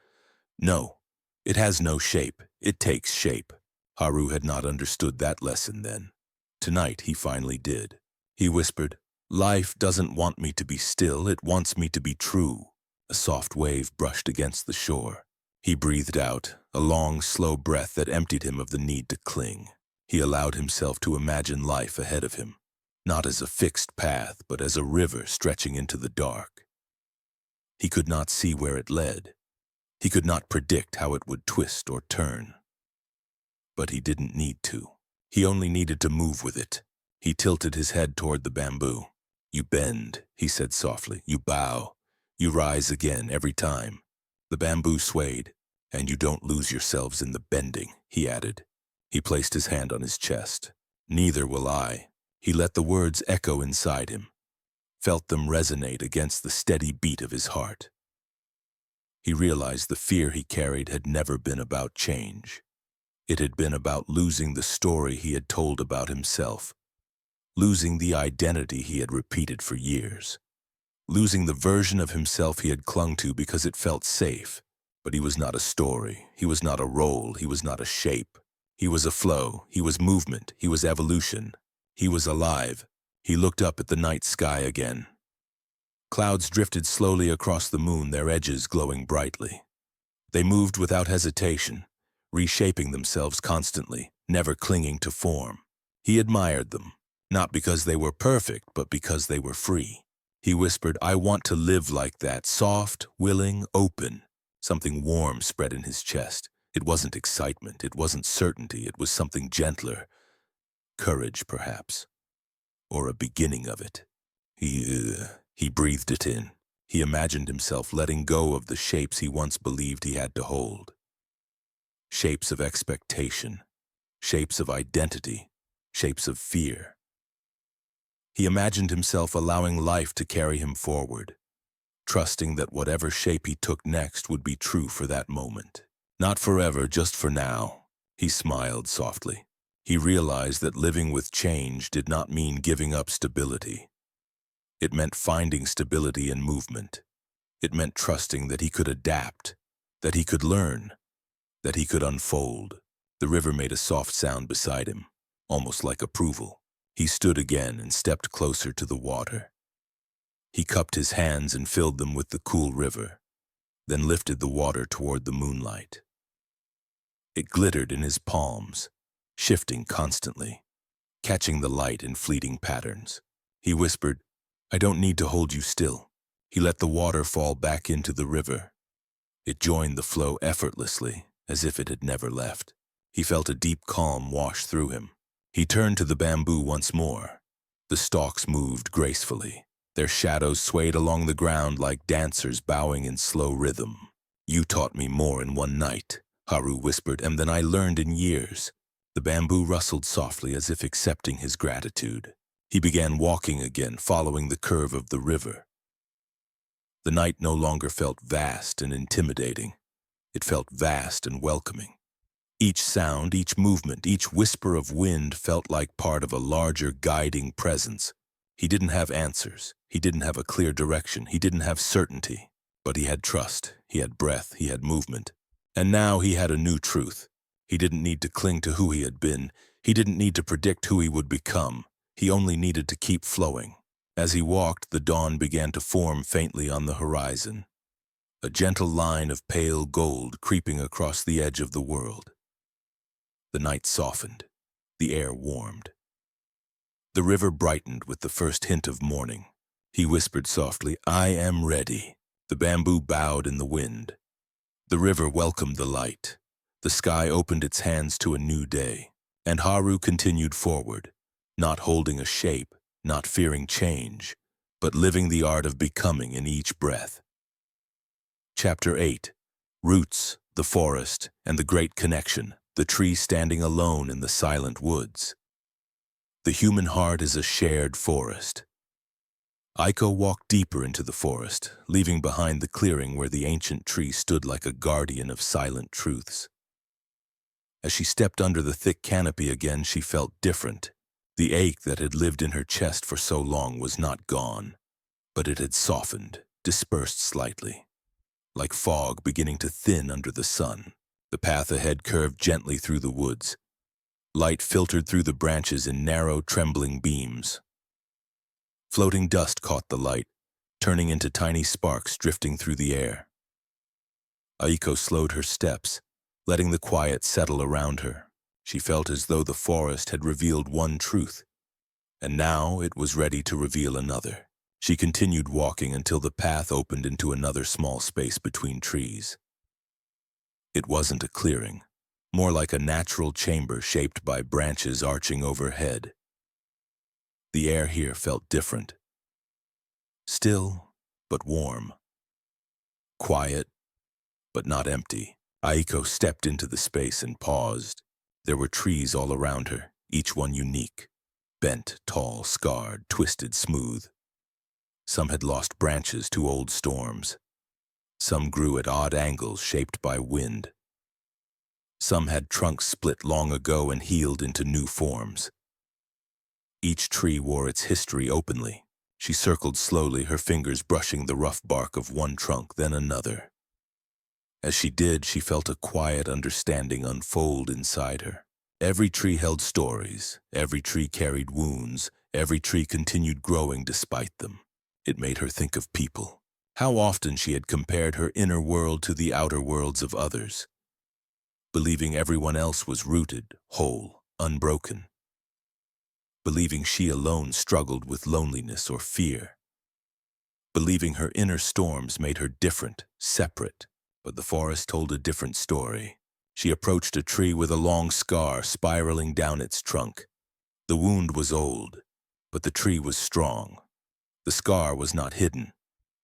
Speaker 1: "No, it has no shape. It takes shape." Haru had not understood that lesson then. Tonight he finally did. He whispered, "Life doesn't want me to be still, it wants me to be true." A soft wave brushed against the shore. He breathed out, a long, slow breath that emptied him of the need to cling. He allowed himself to imagine life ahead of him, not as a fixed path, but as a river stretching into the dark. He could not see where it led. He could not predict how it would twist or turn. But he didn't need to. He only needed to move with it. He tilted his head toward the bamboo. "You bend," he said softly. "You bow. You rise again every time." The bamboo swayed. "And you don't lose yourselves in the bending," he added. He placed his hand on his chest. "Neither will I." He let the words echo inside him, felt them resonate against the steady beat of his heart. He realized the fear he carried had never been about change. It had been about losing the story he had told about himself, losing the identity he had repeated for years, losing the version of himself he had clung to because it felt safe. But he was not a story, he was not a role, he was not a shape. He was a flow, he was movement, he was evolution. He was alive. He looked up at the night sky again. Clouds drifted slowly across the moon, their edges glowing brightly. They moved without hesitation, reshaping themselves constantly, never clinging to form. He admired them, not because they were perfect, but because they were free. He whispered, "I want to live like that, soft, willing, open." Something warm spread in his chest. It wasn't excitement, it wasn't certainty, it was something gentler. Courage, perhaps, or a beginning of it. He breathed it in. He imagined himself letting go of the shapes he once believed he had to hold. Shapes of expectation, shapes of identity, shapes of fear. He imagined himself allowing life to carry him forward, trusting that whatever shape he took next would be true for that moment. Not forever, just for now. He smiled softly. He realized that living with change did not mean giving up stability. It meant finding stability in movement. It meant trusting that he could adapt, that he could learn, that he could unfold. The river made a soft sound beside him, almost like approval. He stood again and stepped closer to the water. He cupped his hands and filled them with the cool river, then lifted the water toward the moonlight. It glittered in his palms, shifting constantly, catching the light in fleeting patterns. He whispered, "I don't need to hold you still." He let the water fall back into the river. It joined the flow effortlessly, as if it had never left. He felt a deep calm wash through him. He turned to the bamboo once more. The stalks moved gracefully. Their shadows swayed along the ground like dancers bowing in slow rhythm. "You taught me more in one night," Haru whispered, "and than I learned in years." The bamboo rustled softly as if accepting his gratitude. He began walking again, following the curve of the river. The night no longer felt vast and intimidating. It felt vast and welcoming. Each sound, each movement, each whisper of wind felt like part of a larger guiding presence. He didn't have answers. He didn't have a clear direction. He didn't have certainty. But he had trust. He had breath. He had movement. And now he had a new truth. He didn't need to cling to who he had been. He didn't need to predict who he would become. He only needed to keep flowing. As he walked, the dawn began to form faintly on the horizon, a gentle line of pale gold creeping across the edge of the world. The night softened. The air warmed. The river brightened with the first hint of morning. He whispered softly, "I am ready." The bamboo bowed in the wind. The river welcomed the light. The sky opened its hands to a new day. And Haru continued forward, not holding a shape, not fearing change, but living the art of becoming in each breath. Chapter 8. Roots, the forest, and the great connection, the tree standing alone in the silent woods. The human heart is a shared forest. Aiko walked deeper into the forest, leaving behind the clearing where the ancient tree stood like a guardian of silent truths. As she stepped under the thick canopy again, she felt different. The ache that had lived in her chest for so long was not gone, but it had softened, dispersed slightly. Like fog beginning to thin under the sun, the path ahead curved gently through the woods. Light filtered through the branches in narrow, trembling beams. Floating dust caught the light, turning into tiny sparks drifting through the air. Aiko slowed her steps, letting the quiet settle around her. She felt as though the forest had revealed one truth, and now it was ready to reveal another. She continued walking until the path opened into another small space between trees. It wasn't a clearing, more like a natural chamber shaped by branches arching overhead. The air here felt different. Still, but warm. Quiet, but not empty. Aiko stepped into the space and paused. There were trees all around her, each one unique. Bent, tall, scarred, twisted, smooth. Some had lost branches to old storms. Some grew at odd angles shaped by wind. Some had trunks split long ago and healed into new forms. Each tree wore its history openly. She circled slowly, her fingers brushing the rough bark of one trunk, then another. As she did, she felt a quiet understanding unfold inside her. Every tree held stories, every tree carried wounds, every tree continued growing despite them. It made her think of people. How often she had compared her inner world to the outer worlds of others, believing everyone else was rooted, whole, unbroken. Believing she alone struggled with loneliness or fear. Believing her inner storms made her different, separate. But the forest told a different story. She approached a tree with a long scar spiraling down its trunk. The wound was old, but the tree was strong. The scar was not hidden.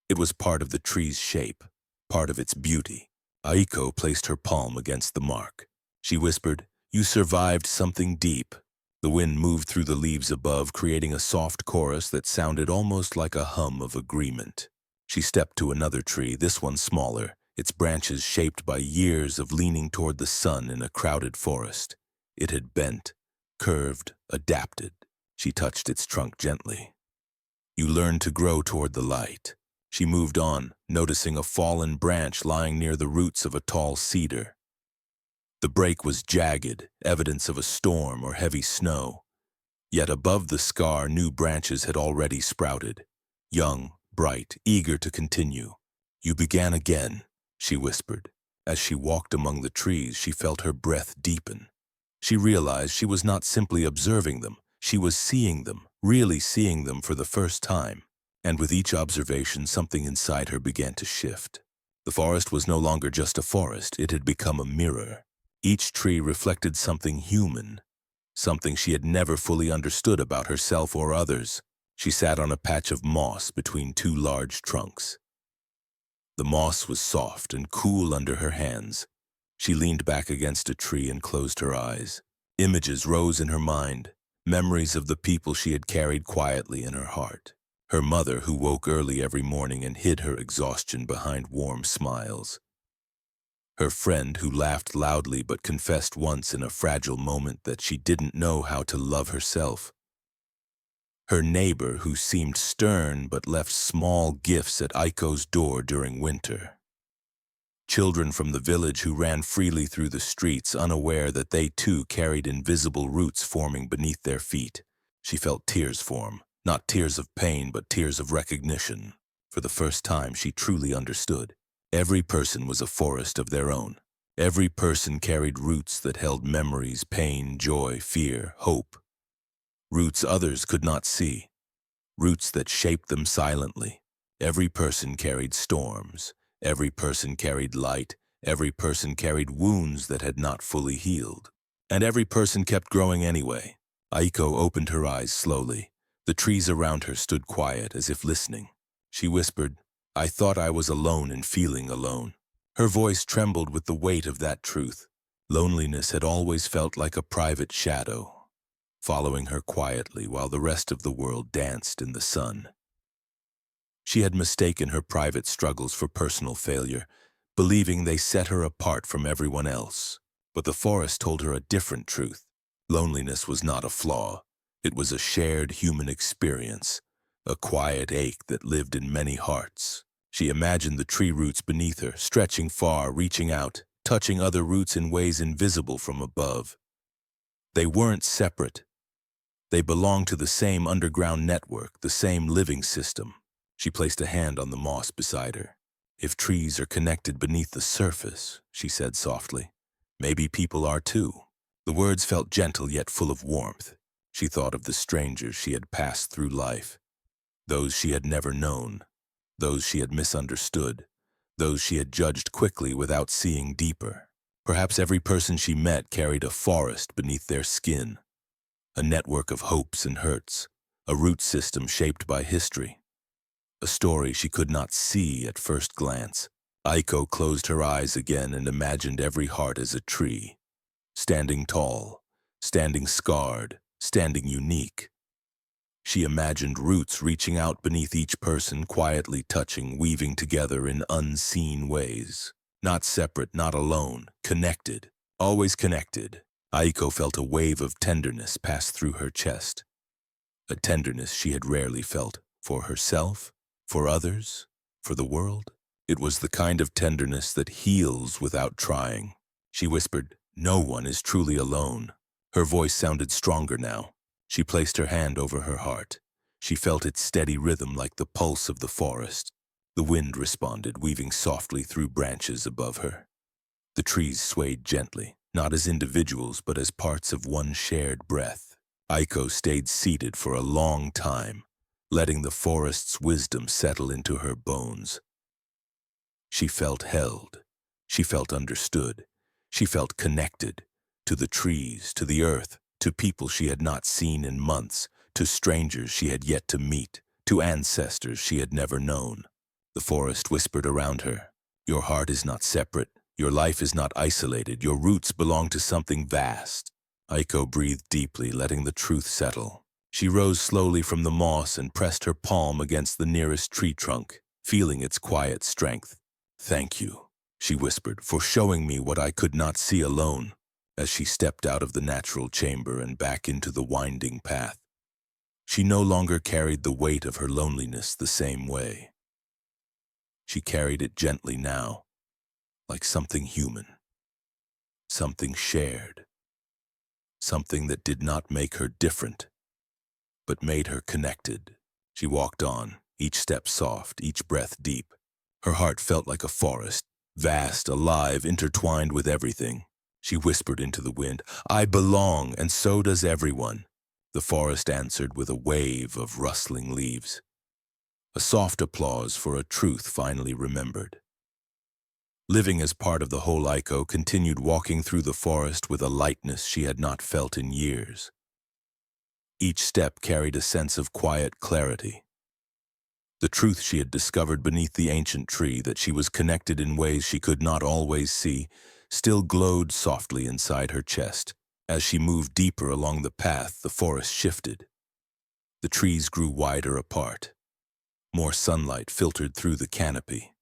Speaker 1: It was part of the tree's shape, part of its beauty. Aiko placed her palm against the mark. She whispered, "You survived something deep." The wind moved through the leaves above, creating a soft chorus that sounded almost like a hum of agreement. She stepped to another tree, this one smaller, its branches shaped by years of leaning toward the sun in a crowded forest. It had bent, curved, adapted. She touched its trunk gently. "You learn to grow toward the light." She moved on, noticing a fallen branch lying near the roots of a tall cedar. The break was jagged, evidence of a storm or heavy snow. Yet above the scar, new branches had already sprouted. Young, bright, eager to continue. "You began again," she whispered. As she walked among the trees, she felt her breath deepen. She realized she was not simply observing them. She was seeing them, really seeing them for the first time. And with each observation, something inside her began to shift. The forest was no longer just a forest. It had become a mirror. Each tree reflected something human, something she had never fully understood about herself or others. She sat on a patch of moss between two large trunks. The moss was soft and cool under her hands. She leaned back against a tree and closed her eyes. Images rose in her mind, memories of the people she had carried quietly in her heart. Her mother, who woke early every morning and hid her exhaustion behind warm smiles. Her friend, who laughed loudly but confessed once in a fragile moment that she didn't know how to love herself. Her neighbor, who seemed stern but left small gifts at Aiko's door during winter. Children from the village who ran freely through the streets, unaware that they too carried invisible roots forming beneath their feet. She felt tears form, not tears of pain, but tears of recognition. For the first time, she truly understood. Every person was a forest of their own. Every person carried roots that held memories, pain, joy, fear, hope. roots others could not see, roots that shaped them silently. Every person carried storms, every person carried light, every person carried wounds that had not fully healed. And every person kept growing anyway. Aiko opened her eyes slowly. The trees around her stood quiet, as if listening. She whispered, "I thought I was alone in feeling alone." Her voice trembled with the weight of that truth. Loneliness had always felt like a private shadow, following her quietly while the rest of the world danced in the sun. She had mistaken her private struggles for personal failure, believing they set her apart from everyone else. But the forest told her a different truth. Loneliness was not a flaw. It was a shared human experience, a quiet ache that lived in many hearts. She imagined the tree roots beneath her, stretching far, reaching out, touching other roots in ways invisible from above. They weren't separate. They belonged to the same underground network, the same living system. She placed a hand on the moss beside her. "If trees are connected beneath the surface," she said softly, "maybe people are too." The words felt gentle yet full of warmth. She thought of the strangers she had passed through life, those she had never known, those she had misunderstood, those she had judged quickly without seeing deeper. Perhaps every person she met carried a forest beneath their skin, a network of hopes and hurts, a root system shaped by history, a story she could not see at first glance. Aiko closed her eyes again and imagined every heart as a tree, standing tall, standing scarred, standing unique. She imagined roots reaching out beneath each person, quietly touching, weaving together in unseen ways. Not separate, not alone, connected, always connected. Aiko felt a wave of tenderness pass through her chest, a tenderness she had rarely felt, for herself, for others, for the world. It was the kind of tenderness that heals without trying. She whispered, "No one is truly alone." Her voice sounded stronger now. She placed her hand over her heart. She felt its steady rhythm like the pulse of the forest. The wind responded, weaving softly through branches above her. The trees swayed gently, not as individuals but as parts of one shared breath. Aiko stayed seated for a long time, letting the forest's wisdom settle into her bones. She felt held. She felt understood. She felt connected to the trees, to the earth, to people she had not seen in months, to strangers she had yet to meet, to ancestors she had never known. The forest whispered around her, "Your heart is not separate. Your life is not isolated. Your roots belong to something vast." Aiko breathed deeply, letting the truth settle. She rose slowly from the moss and pressed her palm against the nearest tree trunk, feeling its quiet strength. "Thank you," she whispered, "for showing me what I could not see alone." As she stepped out of the natural chamber and back into the winding path, she no longer carried the weight of her loneliness the same way. She carried it gently now, like something human, something shared, something that did not make her different, but made her connected. She walked on, each step soft, each breath deep. Her heart felt like a forest, vast, alive, intertwined with everything. She whispered into the wind, "I belong, and so does everyone." The forest answered with a wave of rustling leaves, a soft applause for a truth finally remembered. Living as part of the whole, Aiko continued walking through the forest with a lightness she had not felt in years. Each step carried a sense of quiet clarity. The truth she had discovered beneath the ancient tree, that she was connected in ways she could not always see, still glowed softly inside her chest. As she moved deeper along the path, the forest shifted. The trees grew wider apart. More sunlight filtered through the canopy.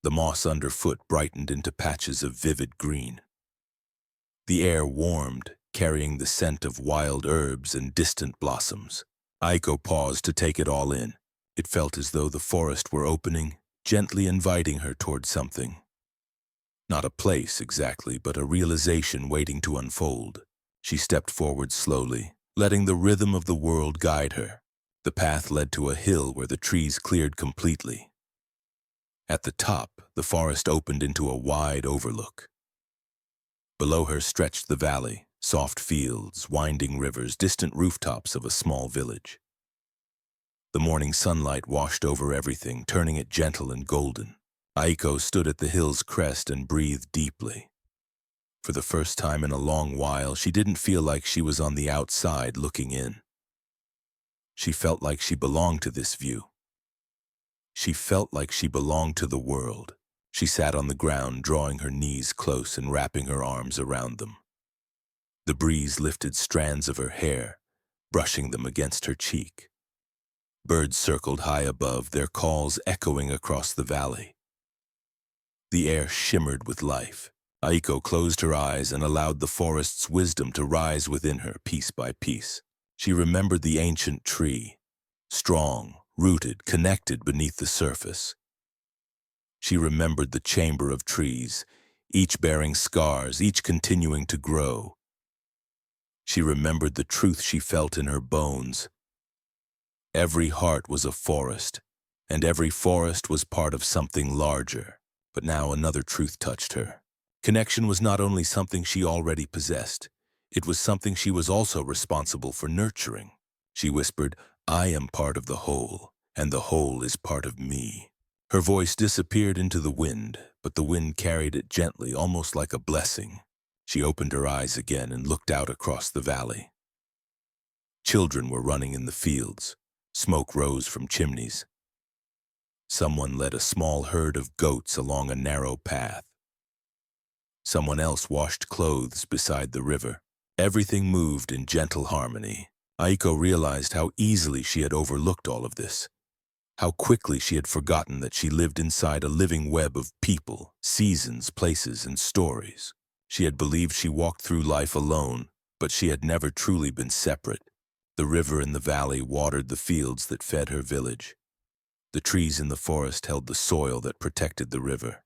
Speaker 1: The moss underfoot brightened into patches of vivid green. The air warmed, carrying the scent of wild herbs and distant blossoms. Aiko paused to take it all in. It felt as though the forest were opening, gently inviting her toward something. Not a place exactly, but a realization waiting to unfold. She stepped forward slowly, letting the rhythm of the world guide her. The path led to a hill where the trees cleared completely. At the top, the forest opened into a wide overlook. Below her stretched the valley, Soft fields, winding rivers, distant rooftops of a small village. The morning sunlight washed over everything, turning it gentle and golden. Aiko stood at the hill's crest and breathed deeply. For the first time in a long while, she didn't feel like she was on the outside looking in. She felt like she belonged to this view. She felt like she belonged to the world. She sat on the ground, drawing her knees close and wrapping her arms around them. The breeze lifted strands of her hair, brushing them against her cheek. Birds circled high above, their calls echoing across the valley. The air shimmered with life. Aiko closed her eyes and allowed the forest's wisdom to rise within her piece by piece. She remembered the ancient tree, strong, rooted, connected beneath the surface. She remembered the chamber of trees, each bearing scars, each continuing to grow. She remembered the truth she felt in her bones. Every heart was a forest, and every forest was part of something larger. But now another truth touched her. Connection was not only something she already possessed, it was something she was also responsible for nurturing. She whispered, "I am part of the whole, and the whole is part of me." Her voice disappeared into the wind, but the wind carried it gently, almost like a blessing. She opened her eyes again and looked out across the valley. Children were running in the fields. Smoke rose from chimneys. Someone led a small herd of goats along a narrow path. Someone else washed clothes beside the river. Everything moved in gentle harmony. Aiko realized how easily she had overlooked all of this. How quickly she had forgotten that she lived inside a living web of people, seasons, places, and stories. She had believed she walked through life alone, but she had never truly been separate. The river in the valley watered the fields that fed her village. The trees in the forest held the soil that protected the river.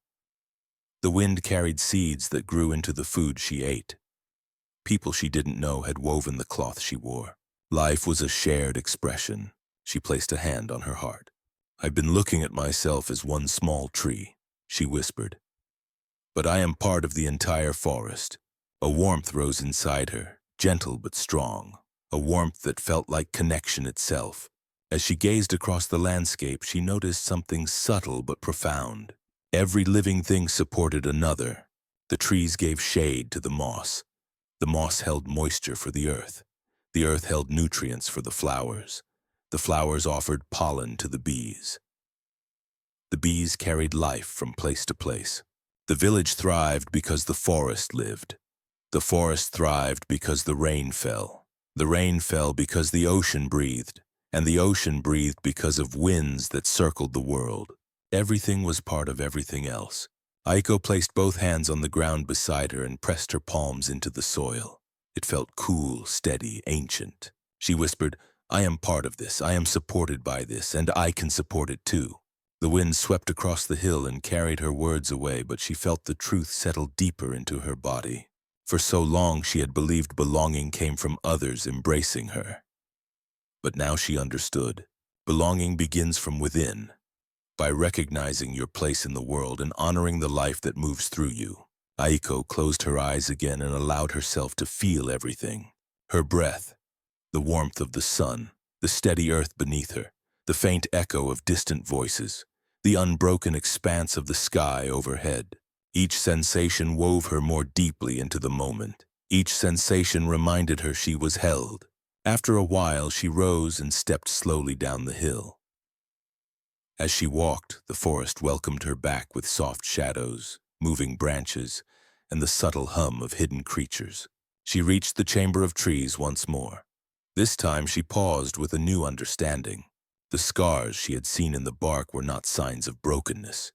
Speaker 1: The wind carried seeds that grew into the food she ate. People she didn't know had woven the cloth she wore. Life was a shared expression. She placed a hand on her heart. "I've been looking at myself as one small tree," she whispered. "But I am part of the entire forest." A warmth rose inside her, gentle but strong. A warmth that felt like connection itself. As she gazed across the landscape, she noticed something subtle but profound. Every living thing supported another. The trees gave shade to the moss. The moss held moisture for the earth. The earth held nutrients for the flowers. The flowers offered pollen to the bees. The bees carried life from place to place. The village thrived because the forest lived. The forest thrived because the rain fell. The rain fell because the ocean breathed, and the ocean breathed because of winds that circled the world. Everything was part of everything else. Aiko placed both hands on the ground beside her and pressed her palms into the soil. It felt cool, steady, ancient. She whispered, "I am part of this, I am supported by this, and I can support it too." The wind swept across the hill and carried her words away, but she felt the truth settle deeper into her body. For so long she had believed belonging came from others embracing her. But now she understood. Belonging begins from within, by recognizing your place in the world and honoring the life that moves through you. Aiko closed her eyes again and allowed herself to feel everything. Her breath, the warmth of the sun, the steady earth beneath her, the faint echo of distant voices, the unbroken expanse of the sky overhead. Each sensation wove her more deeply into the moment. Each sensation reminded her she was held. After a while, she rose and stepped slowly down the hill. As she walked, the forest welcomed her back with soft shadows, moving branches, and the subtle hum of hidden creatures. She reached the chamber of trees once more. This time she paused with a new understanding. The scars she had seen in the bark were not signs of brokenness.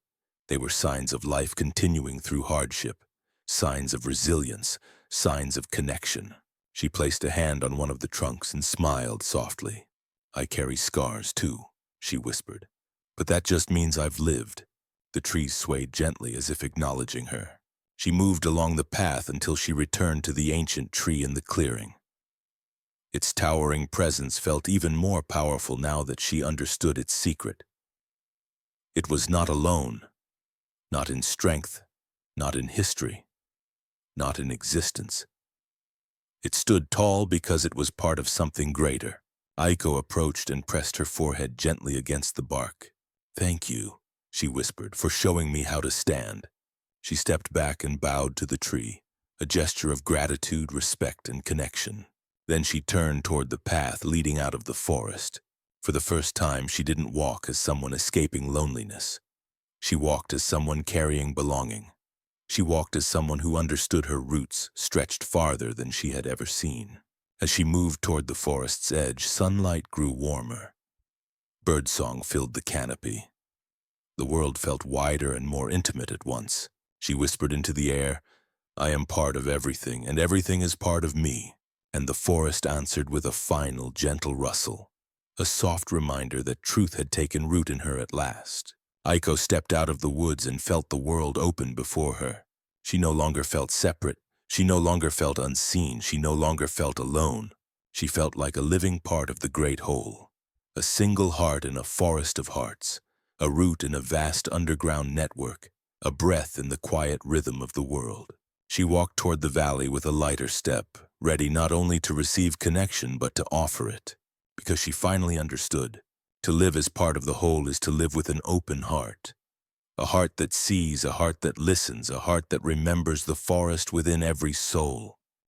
Speaker 1: They were signs of life continuing through hardship, signs of resilience, signs of connection. She placed a hand on one of the trunks and smiled softly. "I carry scars too," she whispered. "But that just means I've lived." The trees swayed gently as if acknowledging her. She moved along the path until she returned to the ancient tree in the clearing. Its towering presence felt even more powerful now that she understood its secret. It was not alone. Not in strength, not in history, not in existence. It stood tall because it was part of something greater. Aiko approached and pressed her forehead gently against the bark. "Thank you," she whispered, "for showing me how to stand." She stepped back and bowed to the tree, a gesture of gratitude, respect, and connection. Then she turned toward the path leading out of the forest. For the first time, she didn't walk as someone escaping loneliness. She walked as someone carrying belonging. She walked as someone who understood her roots stretched farther than she had ever seen. As she moved toward the forest's edge, sunlight grew warmer. Birdsong filled the canopy. The world felt wider and more intimate at once. She whispered into the air, "I am part of everything, and everything is part of me." And the forest answered with a final, gentle rustle, a soft reminder that truth had taken root in her at last. Aiko stepped out of the woods and felt the world open before her. She no longer felt separate. She no longer felt unseen. She no longer felt alone. She felt like a living part of the great whole, a single heart in a forest of hearts, a root in a vast underground network, a breath in the quiet rhythm of the world. She walked toward the valley with a lighter step, ready not only to receive connection but to offer it, because she finally understood. To live as part of the whole is to live with an open heart. A heart that sees, a heart that listens, a heart that remembers the forest within every soul.